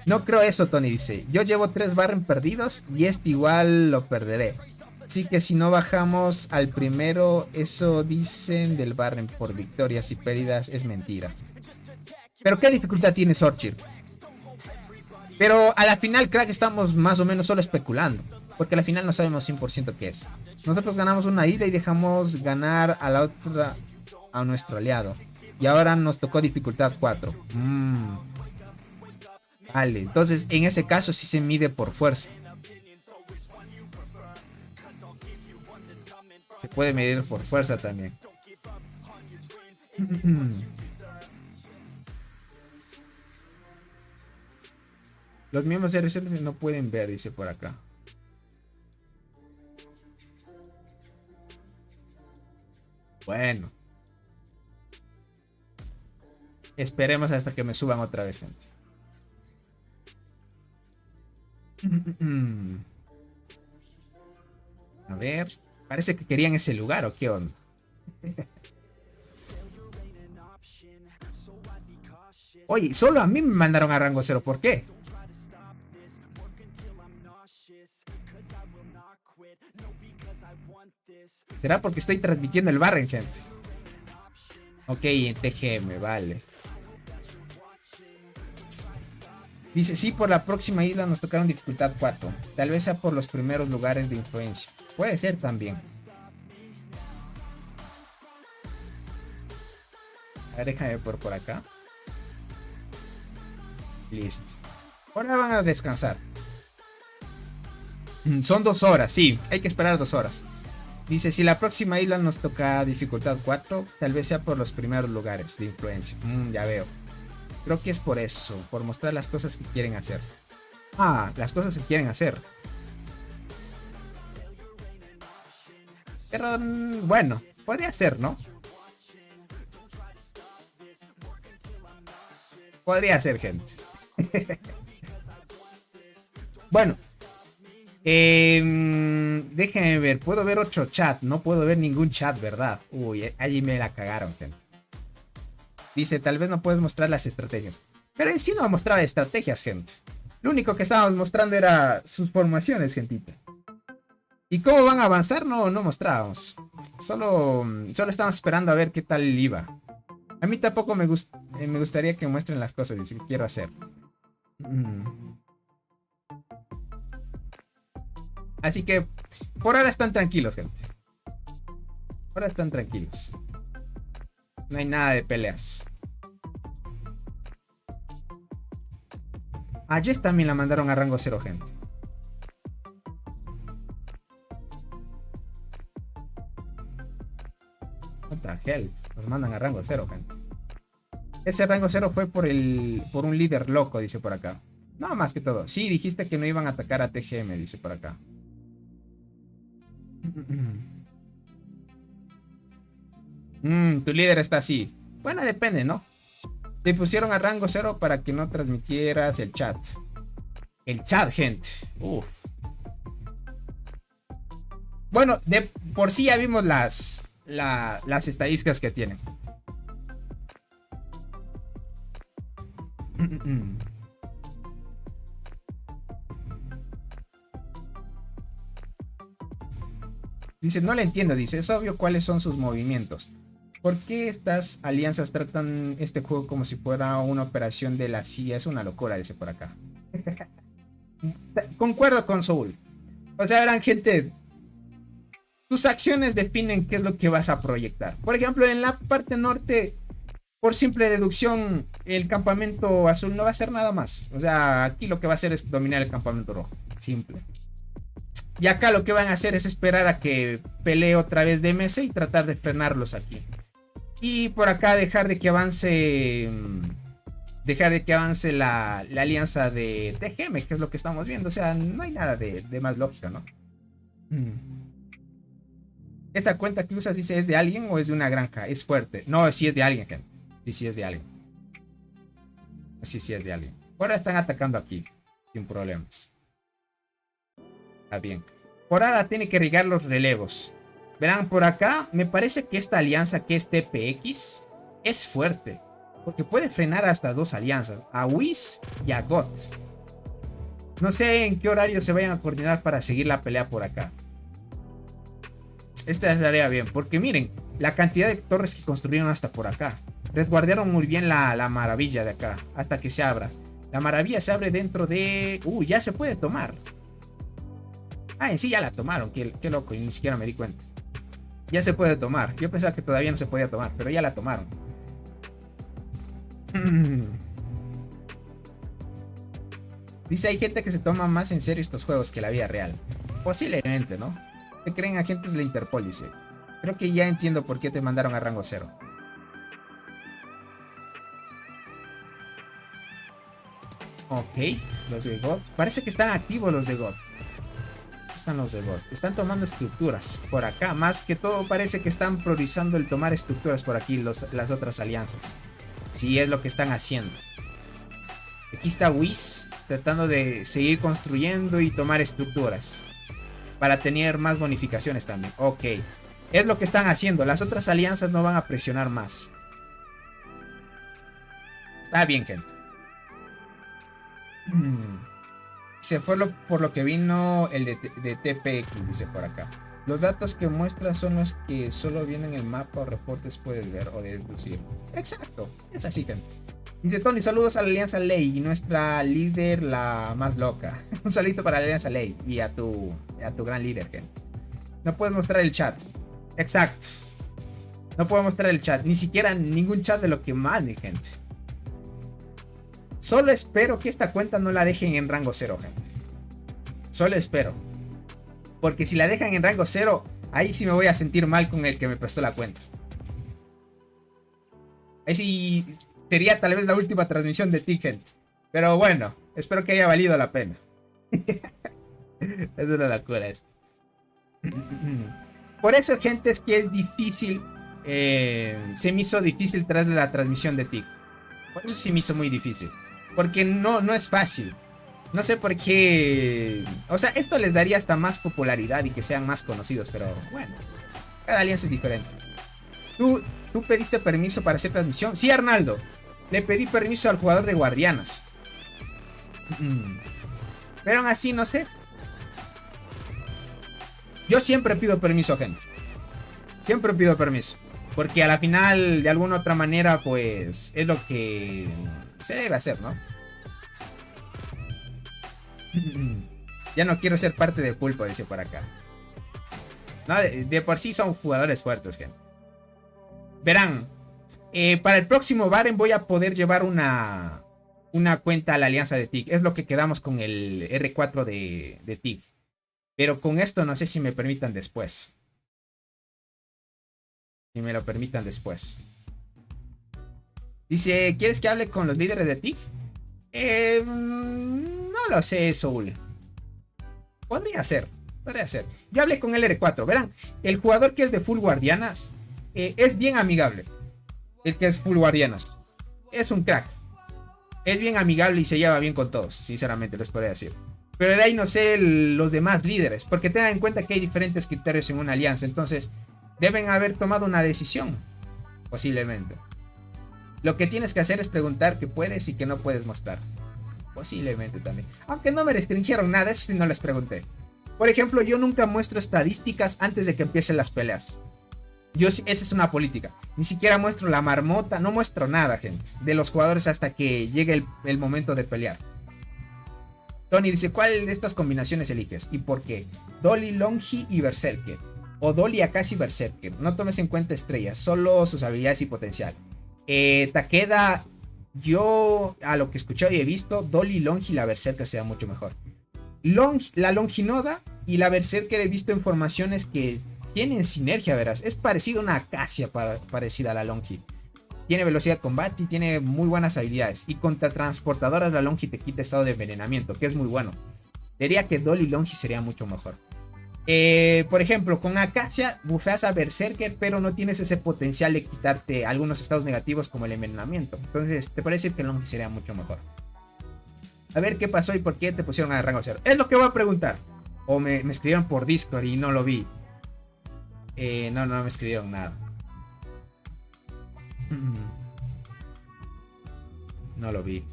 No creo eso, Tony dice. Yo llevo 3 barren perdidos y este igual lo perderé. Así que si no bajamos al primero, eso dicen del barren por victorias y pérdidas es mentira. Pero ¿qué dificultad tiene Sorchir? Pero a la final, crack, estamos más o menos solo especulando. Porque a la final no sabemos 100% qué es. Nosotros ganamos una ida y dejamos ganar a la otra, a nuestro aliado. Y ahora nos tocó dificultad 4. Vale, entonces en ese caso sí se mide por fuerza. Se puede medir por fuerza también. Los miembros de RC no pueden ver, dice por acá. Bueno. Esperemos hasta que me suban otra vez, gente. A ver. Parece que querían ese lugar, ¿o qué onda? Oye, solo a mí me mandaron a rango 0. ¿Por qué? ¿Será porque estoy transmitiendo el barren, gente? Ok, en TGM, vale. Dice, sí, por la próxima isla nos tocaron dificultad 4. Tal vez sea por los primeros lugares de influencia. Puede ser también. A ver, déjame ver por acá. Listo. Ahora van a descansar. Son 2 horas, sí. Hay que esperar 2 horas. Dice, si la próxima isla nos toca dificultad 4, tal vez sea por los primeros lugares de influencia. Ya veo. Creo que es por eso, por mostrar las cosas que quieren hacer. Las cosas que quieren hacer. Pero, bueno, podría ser, ¿no? Podría ser, gente. Bueno. Déjenme ver, puedo ver otro chat. No puedo ver ningún chat, ¿verdad? Uy, allí me la cagaron, gente. Dice, tal vez no puedes mostrar las estrategias. Pero en sí no mostraba estrategias, gente. Lo único que estábamos mostrando era sus formaciones, gentita. ¿Y cómo van a avanzar? No mostrábamos. Solo estábamos esperando a ver qué tal iba. A mí tampoco me gustaría que muestren las cosas que quiero hacer. Así que por ahora están tranquilos, gente. Ahora están tranquilos. No hay nada de peleas. A Jess también la mandaron a rango 0, gente. What the hell. Nos mandan a rango 0, gente. Ese rango 0 fue por un líder loco, dice por acá. No, más que todo. Sí, dijiste que no iban a atacar a TGM, dice por acá. Tu líder está así. Bueno, depende, ¿no? Te pusieron a rango 0 para que no transmitieras el chat. El chat, gente. Uf. Bueno, de por sí ya vimos las estadísticas que tienen. Dice, no le entiendo, dice, es obvio cuáles son sus movimientos. ¿Por qué estas alianzas tratan este juego como si fuera una operación de la CIA? Es una locura, dice por acá. Concuerdo con Soul. O sea, verán, gente, tus acciones definen qué es lo que vas a proyectar. Por ejemplo, en la parte norte, por simple deducción, el campamento azul no va a hacer nada más. O sea, aquí lo que va a hacer es dominar el campamento rojo. Simple. Y acá lo que van a hacer es esperar a que pelee otra vez DMS y tratar de frenarlos aquí. Y por acá dejar de que avance la alianza de TGM, que es lo que estamos viendo. O sea, no hay nada de más lógica, ¿no? Esa cuenta que usas, dice, ¿es de alguien o es de una granja? Es fuerte. No, sí es de alguien, gente. Sí es de alguien. Sí es de alguien. Ahora están atacando aquí, sin problemas. Está bien. Por ahora tiene que regar los relevos. Verán, por acá me parece que esta alianza que es TPX es fuerte. Porque puede frenar hasta dos alianzas. A Whis y a GOT. No sé en qué horario se vayan a coordinar para seguir la pelea por acá. Esta estaría bien. Porque miren, la cantidad de torres que construyeron hasta por acá. Resguardaron muy bien la maravilla de acá. Hasta que se abra. La maravilla se abre dentro de... ya se puede tomar. Ah, en sí ya la tomaron. Qué loco, y ni siquiera me di cuenta. Ya se puede tomar. Yo pensaba que todavía no se podía tomar, pero ya la tomaron. Dice, hay gente que se toma más en serio estos juegos que la vida real. Posiblemente, ¿no? Se creen agentes de la Interpol, dice. Creo que ya entiendo por qué te mandaron a rango 0. Ok, los de God. Parece que están activos los de God. Están los de God. Están tomando estructuras por acá. Más que todo parece que están priorizando el tomar estructuras por aquí, las otras alianzas. Sí, es lo que están haciendo. Aquí está Whis tratando de seguir construyendo y tomar estructuras para tener más bonificaciones también. Ok, es lo que están haciendo. Las otras alianzas no van a presionar más. Está bien, gente. Se fue por lo que vino el de TPX, dice por acá. Los datos que muestra son los que solo vienen en el mapa o reportes puedes ver o deducir. Exacto, es así, gente. Dice Tony, saludos a la Alianza Ley y nuestra líder, la más loca. Un saludito para la Alianza Ley y a tu gran líder, gente. No puedes mostrar el chat. Exacto. No puedo mostrar el chat, ni siquiera ningún chat de lo que mande, gente. Solo espero que esta cuenta no la dejen en rango 0, gente. Solo espero. Porque si la dejan en rango 0, ahí sí me voy a sentir mal con el que me prestó la cuenta. Ahí sí sería tal vez la última transmisión de ti, gente. Pero bueno, espero que haya valido la pena. Es una locura esto. Por eso, gente, es que es difícil. Se me hizo difícil traerle la transmisión de TIG. Por eso sí me hizo muy difícil. Porque no es fácil. No sé por qué. O sea, esto les daría hasta más popularidad y que sean más conocidos. Pero bueno, cada alianza es diferente. ¿Tú pediste permiso para hacer transmisión? Sí, Arnaldo. Le pedí permiso al jugador de Guardianas. Pero aún así, no sé. Yo siempre pido permiso, gente. Siempre pido permiso. Porque a la final, de alguna otra manera, pues es lo que se debe hacer, ¿no? Ya no quiero ser parte de Pulpo, dice por acá. No, de por sí son jugadores fuertes, gente. Verán, para el próximo Baren voy a poder llevar una cuenta a la alianza de TIG. Es lo que quedamos con el R4 de TIG. Pero con esto no sé si me permitan después. Si me lo permitan después. Dice, ¿quieres que hable con los líderes de TIG? No lo sé, Soul. Podría ser. Yo hablé con el R4. Verán, el jugador que es de Full Guardianas es bien amigable. El que es Full Guardianas es un crack. Es bien amigable y se lleva bien con todos. Sinceramente, les podría decir. Pero de ahí no sé los demás líderes. Porque tengan en cuenta que hay diferentes criterios en una alianza. Entonces, Deben haber tomado una decisión, posiblemente. Lo que tienes que hacer es preguntar qué puedes y qué no puedes mostrar. Posiblemente también. Aunque no me restringieron nada, eso sí no les pregunté. Por ejemplo, yo nunca muestro estadísticas antes de que empiecen las peleas. Esa es una política. Ni siquiera muestro la marmota, no muestro nada, gente, de los jugadores hasta que llegue el momento de pelear. Tony dice, ¿cuál de estas combinaciones eliges? ¿Y por qué? Dolly, Longi y Berserker. O Dolly, Akashi, Berserker. No tomes en cuenta estrellas, solo sus habilidades y potencial. Takeda, yo a lo que he escuchado y he visto, Dolly, Longi y la Berserker sea mucho mejor. La Longinoda y la Berserker he visto informaciones que tienen sinergia, verás. Es parecido a una Acacia parecida a la Longi. Tiene velocidad de combate y tiene muy buenas habilidades. Y contra transportadoras la Longi te quita estado de envenenamiento, que es muy bueno. Diría que Dolly Longi sería mucho mejor. Por ejemplo, con Acacia bufeas a Berserker, pero no tienes ese potencial de quitarte algunos estados negativos como el envenenamiento. Entonces, te parece que Longi sería mucho mejor. A ver qué pasó y por qué te pusieron a rango 0. Es lo que voy a preguntar. O me escribieron por Discord y no lo vi. No me escribieron nada. No lo vi.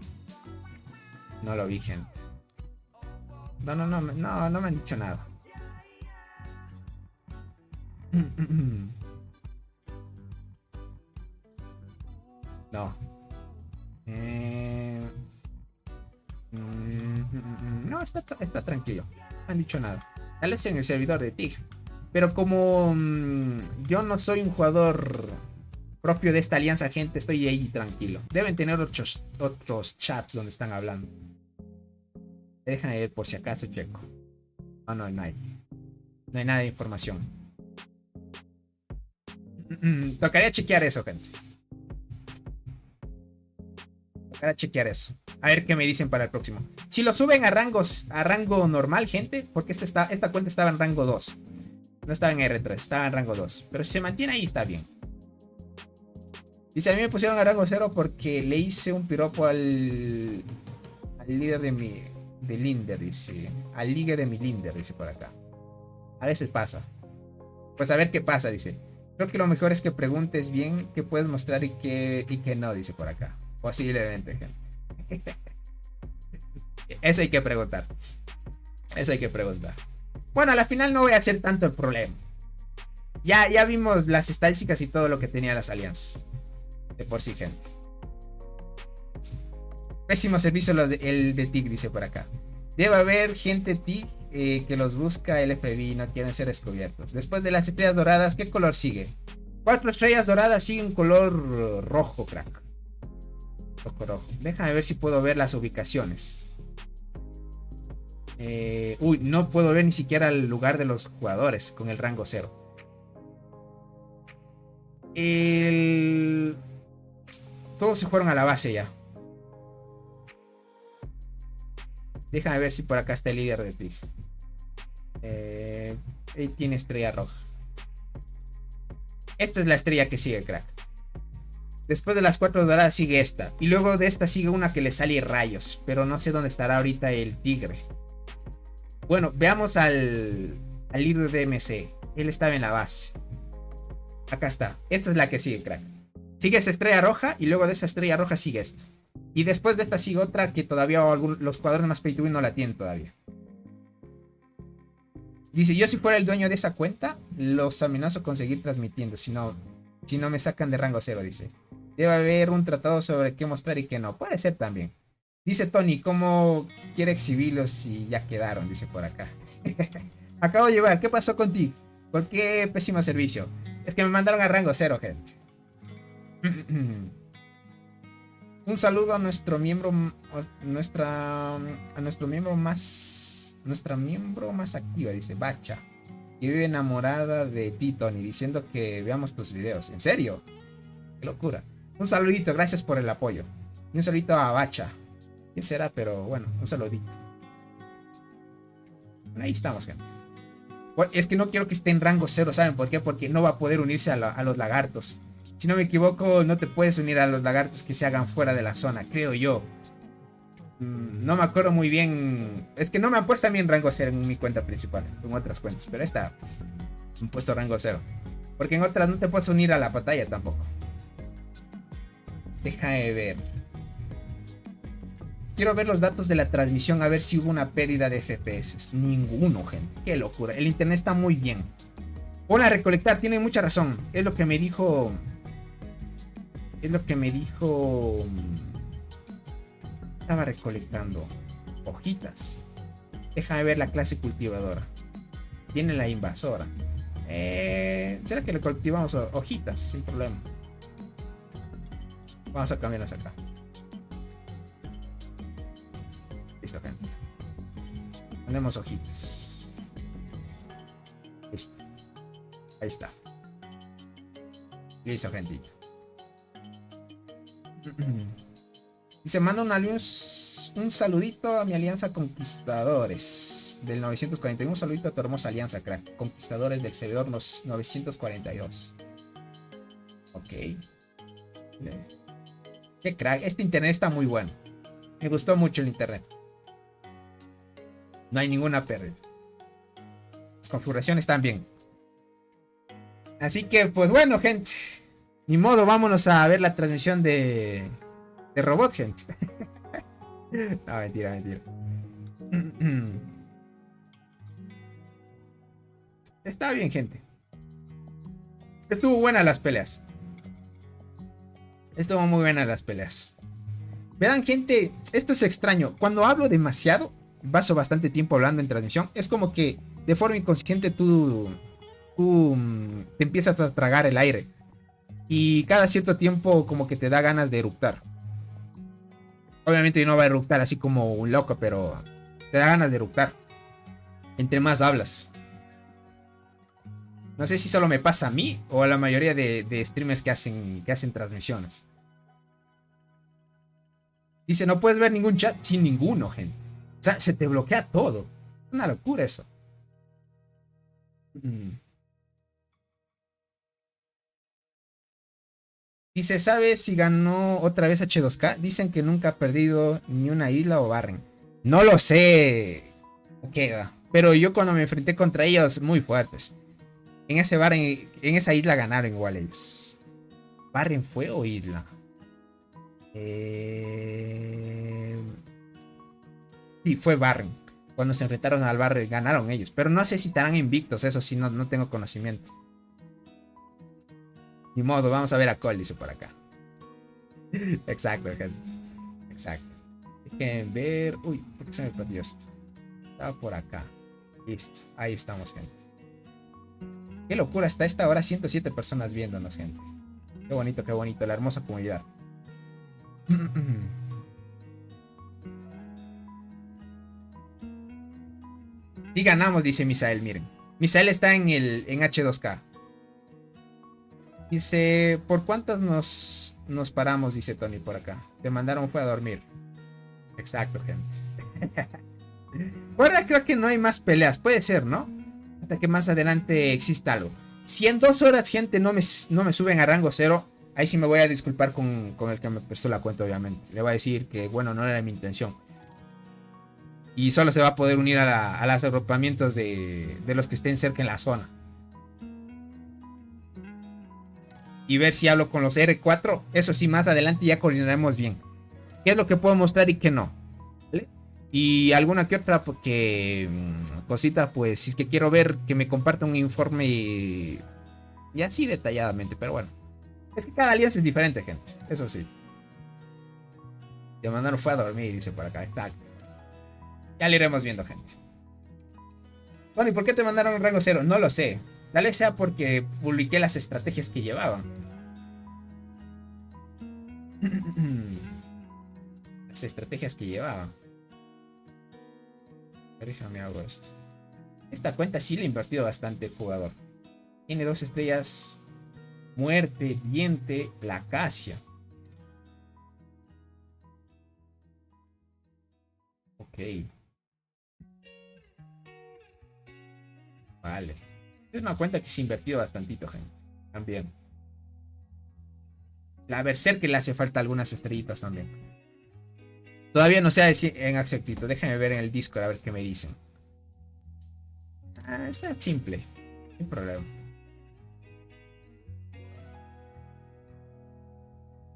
No lo vi, gente. No me han dicho nada. No. No, está tranquilo. No han dicho nada. Tal vez en el servidor de TIG. Pero como yo no soy un jugador propio de esta alianza, gente, estoy ahí tranquilo. Deben tener otros chats donde están hablando. Déjame ver por si acaso checo. No hay. No hay nada de información. Tocaría chequear eso, gente. Tocaría chequear eso. A ver qué me dicen para el próximo. Si lo suben a rango normal, gente, porque esta cuenta estaba en rango 2. No estaba en R3, estaba en rango 2. Pero si se mantiene ahí, está bien. Dice, a mí me pusieron a rango 0 porque le hice un piropo al líder de Linder, dice. Al líder de mi Linder, dice por acá. A veces pasa. Pues a ver qué pasa, dice. Creo que lo mejor es que preguntes bien qué puedes mostrar y qué no, dice por acá. Posiblemente, gente. Eso hay que preguntar. Bueno, a la final no voy a hacer tanto el problema. Ya vimos las estadísticas y todo lo que tenía las alianzas. De por sí, gente. Pésimo servicio el de TIG, dice por acá. Debe haber gente TIG que los busca el FBI y no quieren ser descubiertos. Después de las estrellas doradas, ¿qué color sigue? 4 estrellas doradas siguen color rojo, crack. Rojo. Déjame ver si puedo ver las ubicaciones. No puedo ver ni siquiera el lugar de los jugadores con el rango 0. Todos se fueron a la base ya. Déjame ver si por acá está el líder de TIG. Ahí tiene estrella roja. Esta es la estrella que sigue, crack. Después de las 4 doradas sigue esta. Y luego de esta sigue una que le sale rayos. Pero no sé dónde estará ahorita el tigre. Bueno, veamos al líder de MC. Él estaba en la base. Acá está. Esta es la que sigue, crack. Sigue esa estrella roja y luego de esa estrella roja sigue esta. Y después de esta sigue otra que todavía los jugadores más pay to win no la tienen todavía. Dice, yo si fuera el dueño de esa cuenta, los amenazo con seguir transmitiendo. Si no me sacan de rango 0, dice. Debe haber un tratado sobre qué mostrar y qué no. Puede ser también. Dice Tony, ¿cómo quiere exhibirlos si ya quedaron? Dice por acá. Acabo de llevar. ¿Qué pasó contigo? ¿Por qué pésimo servicio? Es que me mandaron a rango 0, gente. Un saludo a nuestro miembro, nuestra miembro más activa, dice Bacha, que vive enamorada de ti, Tony, diciendo que veamos tus videos. ¿En serio? Qué locura. Un saludito, gracias por el apoyo. Y un saludito a Bacha. ¿Quién será? Pero bueno, un saludito. Ahí estamos, gente. Es que no quiero que esté en rango 0, ¿saben por qué? Porque no va a poder unirse a los lagartos. Si no me equivoco, no te puedes unir a los lagartos que se hagan fuera de la zona, creo yo. No me acuerdo muy bien. Es que no me han puesto a mí en rango 0 en mi cuenta principal, en otras cuentas. Pero esta me han puesto rango 0. Porque en otras no te puedes unir a la pantalla tampoco. Déjame ver. Quiero ver los datos de la transmisión, a ver si hubo una pérdida de FPS. Ninguno, gente. Qué locura. El internet está muy bien. Hola, recolectar. Tiene mucha razón. Es lo que me dijo... Estaba recolectando hojitas. Déjame ver la clase cultivadora. Tiene la invasora. ¿Será que le cultivamos hojitas? Sin problema. Vamos a cambiarlas acá. Listo, gente. Ponemos hojitas. Listo. Ahí está. Listo, gentita. Y se manda un saludito a mi alianza Conquistadores del 941. Un saludito a tu hermosa alianza, crack. Conquistadores del servidor 942. Ok. Qué crack. Este internet está muy bueno. Me gustó mucho el internet. No hay ninguna pérdida. Las configuraciones están bien. Así que, pues bueno, gente. Ni modo, vámonos a ver la transmisión de robot, gente. No, mentira. Está bien, gente. Estuvo buena las peleas. Estuvo muy buena las peleas. Verán, gente, esto es extraño. Cuando hablo demasiado, paso bastante tiempo hablando en transmisión, es como que de forma inconsciente tú te empiezas a tragar el aire. Y cada cierto tiempo como que te da ganas de eructar. Obviamente yo no voy a eructar así como un loco, pero te da ganas de eructar entre más hablas. No sé si solo me pasa a mí o a la mayoría de streamers que hacen transmisiones. Dice, no puedes ver ningún chat sin ninguno, gente. O sea, se te bloquea todo. Es una locura eso. Dice, ¿sabes si ganó otra vez H2K? Dicen que nunca ha perdido ni una isla o Barren. No lo sé. Queda. Pero yo cuando me enfrenté contra ellos, muy fuertes. En ese Barren, en esa isla ganaron igual ellos. ¿Barren fue o isla? Sí, fue Barren. Cuando se enfrentaron al Barren, ganaron ellos. Pero no sé si estarán invictos, eso sí, no tengo conocimiento. Ni modo, vamos a ver a Cole, dice por acá. Exacto, gente. Exacto. Déjenme ver. Uy, ¿por qué se me perdió esto? Estaba por acá. Listo, ahí estamos, gente. Qué locura, hasta esta hora 107 personas viéndonos, gente. Qué bonito, la hermosa comunidad. Sí ganamos, dice Misael, miren. Misael está en H2K. Dice, ¿por cuántos nos paramos? Dice Tony por acá. Te mandaron fue a dormir. Exacto, gente. Ahora creo que no hay más peleas. Puede ser, ¿no? Hasta que más adelante exista algo. Si en 2 horas, gente, no me suben a rango 0, ahí sí me voy a disculpar con el que me prestó la cuenta, obviamente. Le voy a decir que, bueno, no era mi intención. Y solo se va a poder unir a los agrupamientos de los que estén cerca en la zona. Y ver si hablo con los R4. Eso sí, más adelante ya coordinaremos bien qué es lo que puedo mostrar y qué no, ¿vale? Y alguna que otra cosita, pues si es que quiero ver que me comparta un informe y así detalladamente. Pero bueno, es que cada alianza es diferente, gente. Eso sí. Te mandaron fue a dormir, dice por acá. Exacto. Ya lo iremos viendo, gente. Bueno, ¿y por qué te mandaron un rango 0? No lo sé. Tal vez sea porque publiqué las estrategias que llevaban. Las estrategias que llevaban. Déjame hago esto. Esta cuenta sí le he invertido bastante el jugador. Tiene 2 estrellas. Muerte, diente, la acacia. Ok. Vale. Es una cuenta que se ha invertido bastantito, gente. También. La Berserker le hace falta algunas estrellitas también. Todavía no sé en exactitud. Déjame ver en el Discord a ver qué me dicen. Está simple. Sin problema.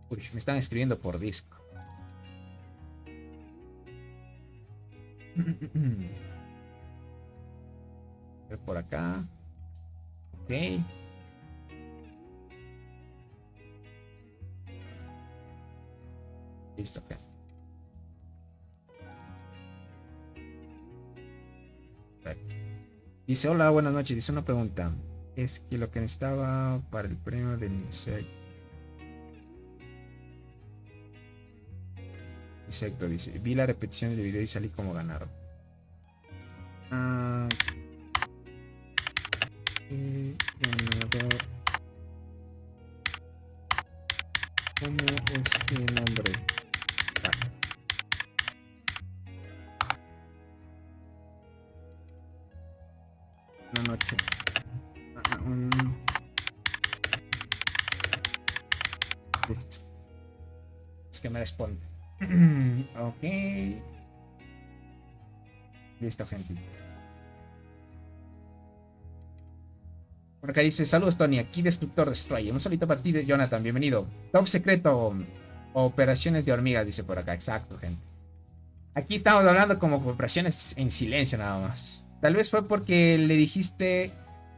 Uy, me están escribiendo por disco. Por acá. Ok. Listo, gente. Perfecto. Dice, hola, buenas noches. Dice una pregunta. Es que lo que necesitaba para el premio del insecto, dice. Vi la repetición del video y salí como ganaron. ¿Cómo es mi nombre? Una noche. Listo. Es que me responde. Ok. Listo, gente. Por acá dice, saludos Tony, aquí Destructor Destroyer. Un solito partido, Jonathan, bienvenido. Top secreto, operaciones de hormigas, dice por acá. Exacto, gente. Aquí estamos hablando como operaciones en silencio nada más. Tal vez fue porque le dijiste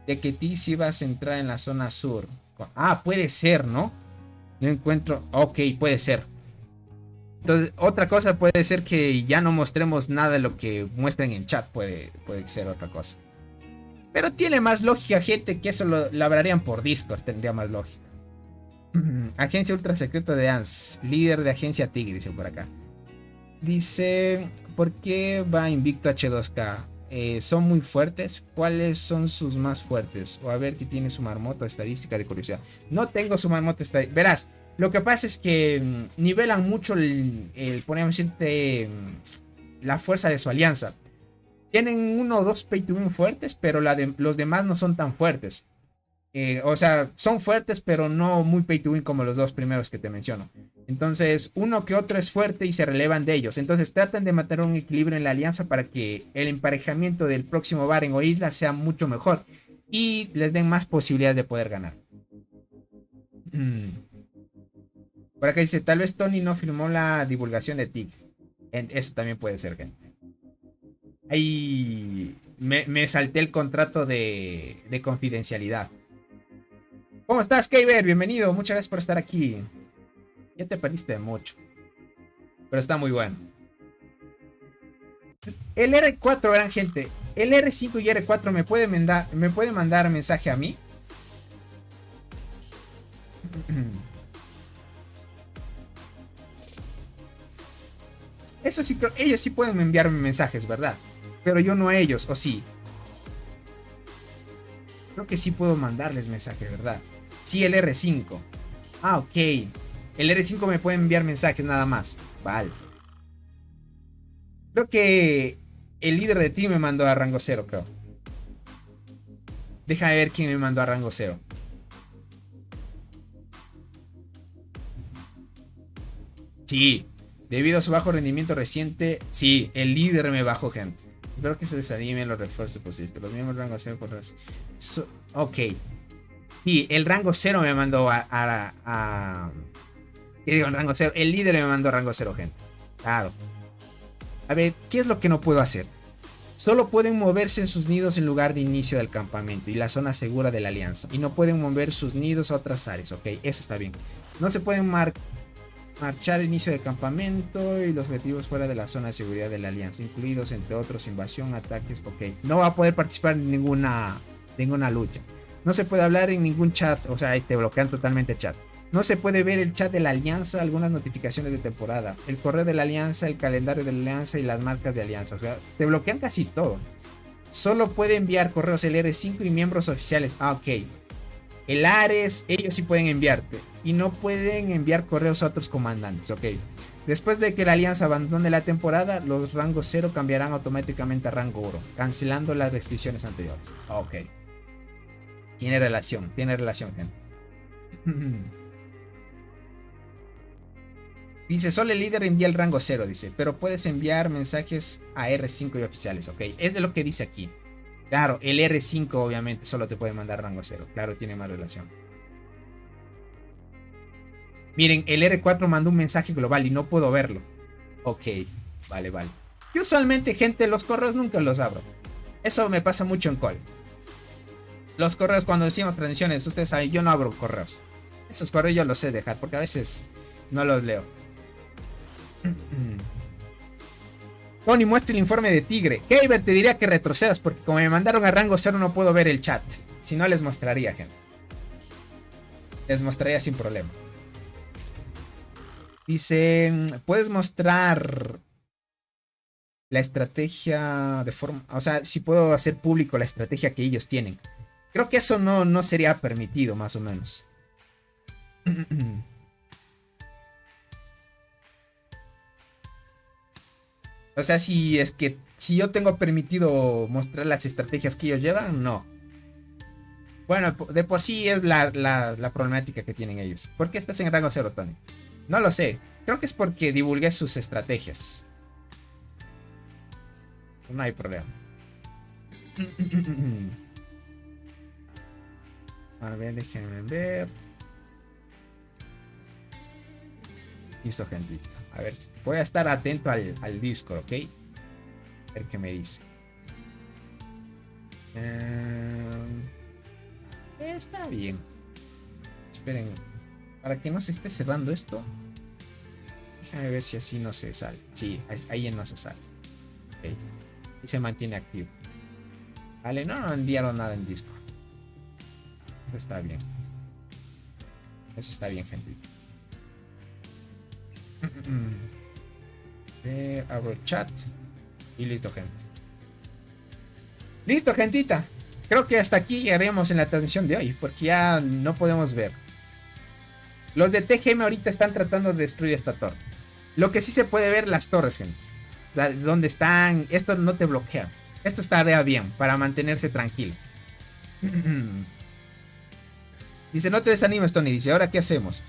de que Tis ibas a entrar en la zona sur. Ah, puede ser, ¿no? No encuentro... Ok, puede ser. Entonces, otra cosa puede ser que ya no mostremos nada de lo que muestren en chat. Puede ser otra cosa. Pero tiene más lógica, gente, que eso lo hablarían por Discord. Tendría más lógica. Agencia ultra secreta de ANS. Líder de agencia Tigre, dice por acá. Dice, ¿por qué va invicto H2K? ¿Son muy fuertes? ¿Cuáles son sus más fuertes? O a ver si tiene su marmota estadística de curiosidad. No tengo su marmota estadística. Verás, lo que pasa es que nivelan mucho podríamos decirte, la fuerza de su alianza. Tienen uno o dos pay to win fuertes, pero los demás no son tan fuertes. O sea, son fuertes, pero no muy pay to win como los dos primeros que te menciono. Entonces, uno que otro es fuerte y se relevan de ellos. Entonces, tratan de mantener un equilibrio en la alianza para que el emparejamiento del próximo Baren o isla sea mucho mejor y les den más posibilidades de poder ganar. Por acá dice, tal vez Tony no firmó la divulgación de TIC. Eso también puede ser, gente. Ahí me salté el contrato de confidencialidad. ¿Cómo estás, Keiber? Bienvenido, muchas gracias por estar aquí. Ya te perdiste de mucho, pero está muy bueno. El R4, gran gente. El R5 y R4 me puede mandar mensaje a mí. Eso sí, ellos sí pueden enviarme mensajes, ¿verdad? Pero yo no a ellos, ¿o sí? Creo que sí puedo mandarles mensajes, ¿verdad? Sí, el R5. Ah, ok. El R5 me puede enviar mensajes nada más. Vale. Creo que el líder de ti me mandó a rango 0, creo. Déjame ver quién me mandó a rango 0. Sí. Debido a su bajo rendimiento reciente, sí, el líder me bajó, gente. Espero que se desanimen los refuerzos posibles. Los miembros rango 0 por ok. Sí, el rango 0 me mandó ¿qué digo? Rango 0. El líder me mandó a rango 0, gente. Claro. A ver, ¿qué es lo que no puedo hacer? Solo pueden moverse en sus nidos en lugar de inicio del campamento y la zona segura de la alianza. Y no pueden mover sus nidos a otras áreas, ok. Eso está bien. No se pueden marchar al inicio del campamento y los objetivos fuera de la zona de seguridad de la alianza, incluidos entre otros invasión, ataques, ok. No va a poder participar en ninguna lucha. No se puede hablar en ningún chat, o sea, te bloquean totalmente el chat. No se puede ver el chat de la alianza, algunas notificaciones de temporada, el correo de la alianza, el calendario de la alianza y las marcas de alianza. O sea, te bloquean casi todo. Solo puede enviar correos el R5 y miembros oficiales. Ah, ok. El Ares, ellos sí pueden enviarte. Y no pueden enviar correos a otros comandantes, ok. Después de que la alianza abandone la temporada, los rangos 0 cambiarán automáticamente a rango oro, cancelando las restricciones anteriores. Ok. Tiene relación, gente. Dice, solo el líder envía el rango 0, dice, pero puedes enviar mensajes a R5 y oficiales, ok. Es de lo que dice aquí. Claro, el R5 obviamente solo te puede mandar rango 0. Claro, tiene más relación. Miren, el R4 mandó un mensaje global y no puedo verlo. Ok, vale, vale. Y usualmente, gente, los correos nunca los abro. Eso me pasa mucho en call. Los correos, cuando decimos transmisiones, ustedes saben, yo no abro correos. Esos correos yo los sé dejar porque a veces no los leo. Tony, muestra el informe de Tigre. Keiber, te diría que retrocedas porque como me mandaron a rango 0 no puedo ver el chat. Si no, les mostraría, gente. Les mostraría sin problema. Dice, puedes mostrar la estrategia de forma... O sea, si puedo hacer público la estrategia que ellos tienen. Creo que eso no sería permitido, más o menos. O sea, si yo tengo permitido mostrar las estrategias que ellos llevan, no. Bueno, de por sí es la problemática que tienen ellos. ¿Por qué estás en rango 0, Tony? No lo sé. Creo que es porque divulgué sus estrategias. No hay problema. A ver, déjenme ver. Listo, gentito. A ver, voy a estar atento al Discord, ¿ok? A ver qué me dice. Está bien. Esperen. Para que no se esté cerrando esto. Déjame ver si así no se sale. Sí, ahí no se sale. Ok. Y se mantiene activo. Vale, no enviaron nada en Discord. Eso está bien. Eso está bien, gentito. Abro el chat. Y listo, gente. Listo, gentita. Creo que hasta aquí llegaremos en la transmisión de hoy. Porque ya no podemos ver. Los de TGM ahorita están tratando de destruir esta torre. Lo que sí se puede ver las torres, gente. O sea, donde están. Esto no te bloquea. Esto estaría bien para mantenerse tranquilo. Dice, no te desanimes, Tony. Dice, ¿ahora qué hacemos?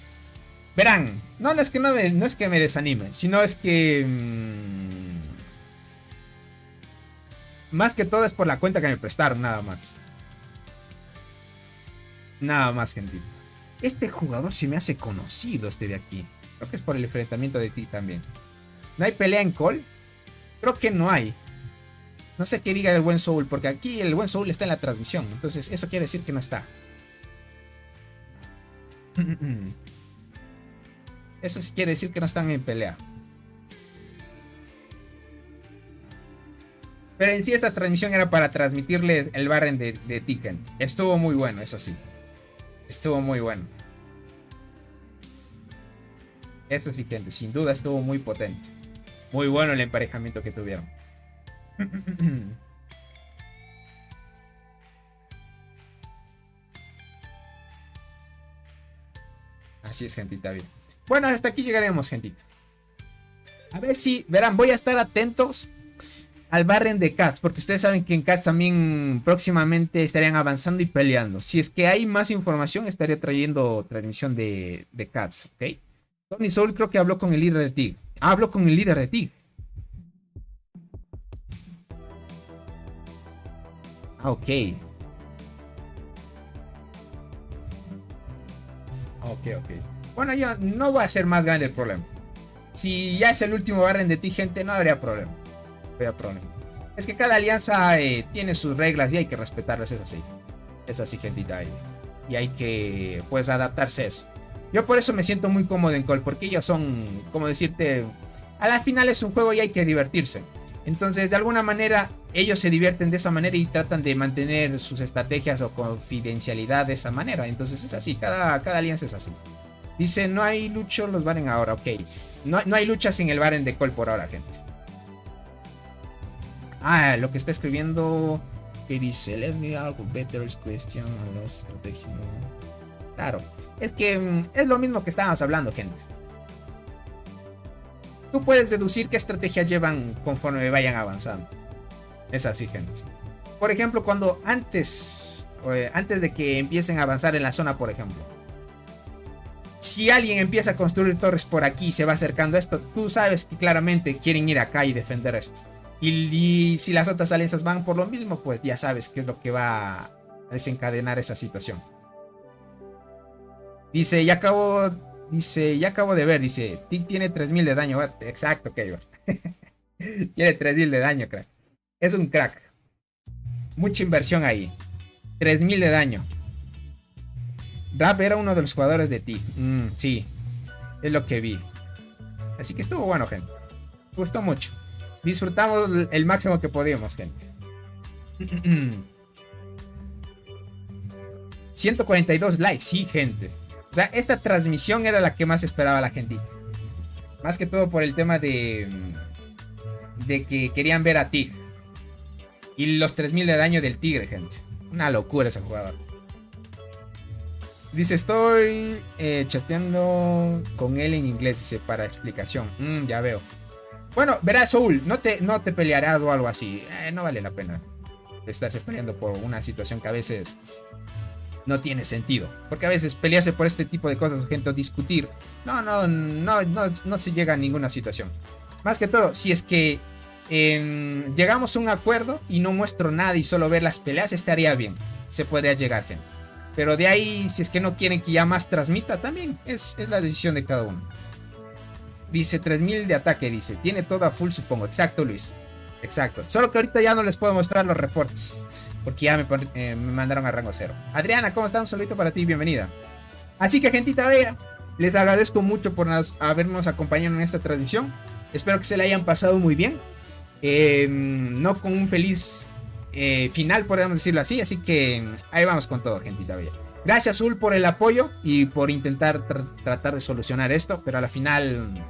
Verán, no es que no es que me desanime, sino es que más que todo es por la cuenta que me prestaron, nada más. Nada más, gente. Este jugador se me hace conocido, este de aquí. Creo que es por el enfrentamiento de ti también. ¿No hay pelea en call? Creo que no hay. No sé qué diga el buen Soul, porque aquí el buen Soul está en la transmisión. Entonces eso quiere decir que no está. Eso sí quiere decir que no están en pelea. Pero en sí esta transmisión era para transmitirles el Barren de ti, gente. Estuvo muy bueno, eso sí. Estuvo muy bueno. Eso sí, gente. Sin duda estuvo muy potente. Muy bueno el emparejamiento que tuvieron. Así es, gentita, bien. Bueno, hasta aquí llegaremos, gentita. A ver si, verán, voy a estar atentos al Barren de Cats, porque ustedes saben que en Cats también próximamente estarían avanzando y peleando. Si es que hay más información, estaré trayendo transmisión de Cats, ¿ok? Tony Soul creo que habló con el líder de TIG. Habló con el líder de TIG. Ok. Ok. Bueno, yo no voy a hacer más grande el problema. Si ya es el último Barren de ti, gente, no habría problema. Es que cada alianza tiene sus reglas y hay que respetarlas, es así. Es así, gentita. Y hay que, pues, adaptarse a eso. Yo por eso me siento muy cómodo en call, porque ellos son, como decirte, a la final es un juego y hay que divertirse. Entonces, de alguna manera, ellos se divierten de esa manera y tratan de mantener sus estrategias o confidencialidad de esa manera. Entonces es así, cada alianza es así. Dice, no hay luchos los Barren ahora, ok. No hay luchas en el Barren de call por ahora, gente. Ah, lo que está escribiendo, que dice, let me ask a better question on la estrategia. Claro, es que es lo mismo que estábamos hablando, gente. Tú puedes deducir qué estrategias llevan conforme vayan avanzando. Es así, gente. Por ejemplo, cuando antes de que empiecen a avanzar en la zona, por ejemplo. Si alguien empieza a construir torres por aquí y se va acercando a esto, tú sabes que claramente quieren ir acá y defender esto. Y si las otras alianzas van por lo mismo, pues ya sabes qué es lo que va a desencadenar esa situación. Dice, ya acabó Dice, ya acabo de ver, dice, Tig tiene 3000 de daño. Exacto, Keyword. Tiene 3000 de daño, crack. Es un crack. Mucha inversión ahí. 3000 de daño. Rap era uno de los jugadores de Tig. Sí, es lo que vi. Así que estuvo bueno, gente. Gustó mucho. Disfrutamos el máximo que podíamos, gente. 142 likes, sí, gente. O sea, esta transmisión era la que más esperaba la gentita. Más que todo por el tema de que querían ver a Tig. Y los 3000 de daño del tigre, gente. Una locura ese jugador. Dice, estoy chateando con él en inglés, dice, para explicación. Ya veo. Bueno, verás, Soul, no te peleará o algo así. No vale la pena estarse peleando por una situación que a veces no tiene sentido. Porque a veces pelearse por este tipo de cosas, gente, o discutir, no se llega a ninguna situación. Más que todo, si es que llegamos a un acuerdo y no muestro nada y solo ver las peleas, estaría bien. Se podría llegar, gente. Pero de ahí, si es que no quieren que ya más transmita, también es la decisión de cada uno. Dice 3000 de ataque, dice. Tiene todo a full, supongo. Exacto, Luis. Exacto. Solo que ahorita ya no les puedo mostrar los reportes. Porque ya me mandaron a rango 0. Adriana, ¿cómo estás? Un saludito para ti, bienvenida. Así que, gentita bella, les agradezco mucho por habernos acompañado en esta transmisión. Espero que se la hayan pasado muy bien. No con un feliz final, podríamos decirlo así. Así que ahí vamos con todo, gentita bella. Gracias, Zul, por el apoyo y por intentar tratar de solucionar esto. Pero a la final,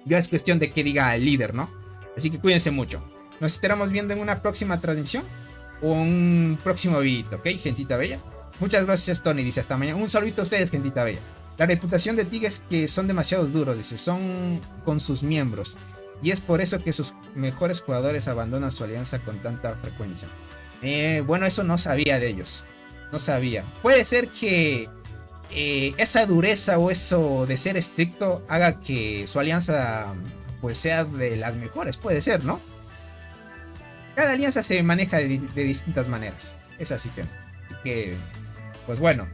ya es cuestión de que diga el líder, ¿no? Así que cuídense mucho. Nos estaremos viendo en una próxima transmisión o un próximo videito, ¿ok, gentita bella? Muchas gracias, Tony, dice, hasta mañana. Un saludito a ustedes, gentita bella. La reputación de Tig es que son demasiado duros, dice, son con sus miembros. Y es por eso que sus mejores jugadores abandonan su alianza con tanta frecuencia. Bueno, eso no sabía de ellos. No sabía. Puede ser que esa dureza o eso de ser estricto haga que su alianza pues sea de las mejores. Puede ser, ¿no? Cada alianza se maneja de distintas maneras. Es así, gente. Así que, pues bueno.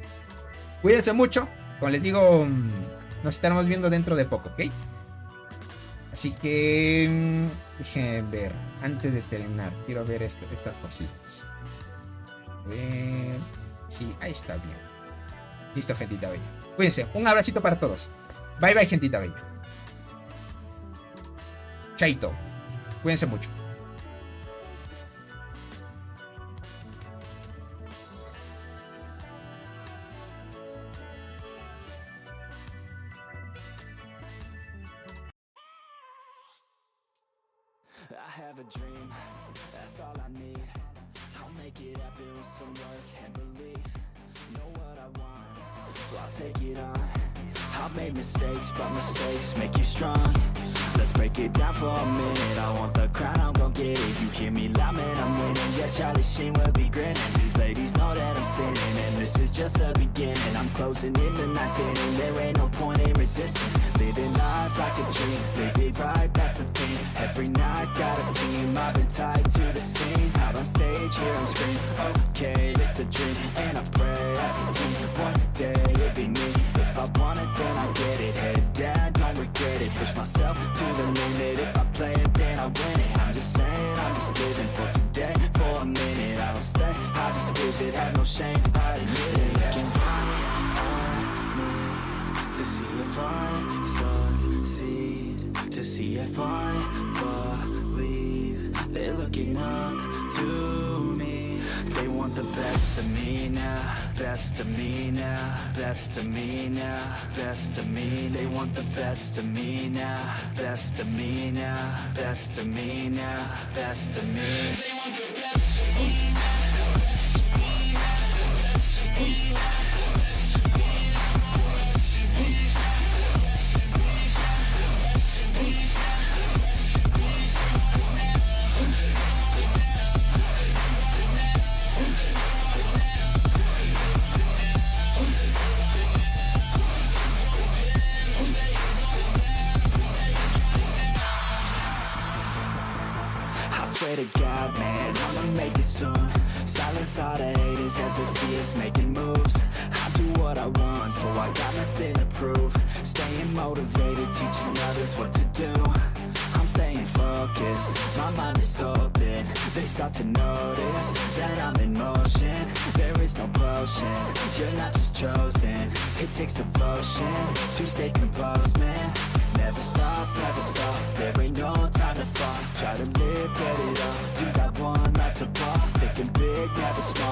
Cuídense mucho. Como les digo, nos estaremos viendo dentro de poco, ¿ok? Así que déjenme ver. Antes de terminar, quiero ver estas cositas. A ver. Sí, ahí está bien. Listo, gentita bella. Cuídense. Un abracito para todos. Bye bye, gentita bella. Chaito. Cuídense mucho. I have a dream, that's all I need. I'll make it happen with some work and belief. Know what I want, so I'll take it on. I'll make mistakes, but mistakes make you strong. Let's break it down for a minute. I want the crown, I'm gon' get it. You hear me loud, man, I'm winning. Yeah, Charlie Sheen will be grinning. These ladies know that I'm sinning, and this is just the beginning. I'm closing in the ninth inning. There ain't no point in resisting. Living life like a dream, live it right, that's the thing. Every night got a team, I've been tied to the scene. Out on stage, here I'm screaming. Okay, it's a dream, and I pray as a team. One day it'll be me. If I want it, then I get it. Head down, don't regret it. Push myself to the limit. If I play it, then I win it. I'm just saying, I'm just living for today. For a minute, I don't stay, I just visit. Have no shame, I admit it. Looking right at me to see if I succeed, to see if I believe. They're looking up to me. They want the best of me now, best of me now, best of me now, best of me. They want the best of me now, best of me now, best of me now, best of me. They want the best of me. pray to God, man, I'ma make it soon. Silence all the haters as they see us making moves. I do what I want, so I got nothing to prove. Staying motivated, teaching others what to do. I'm staying focused, my mind is open. They start to notice that I'm in motion. There is no potion, you're not just chosen. It takes devotion to stay composed, man. Never stop, there ain't no time to fall. Try to live, get it all, you got one life to ball. Thinking big, never small.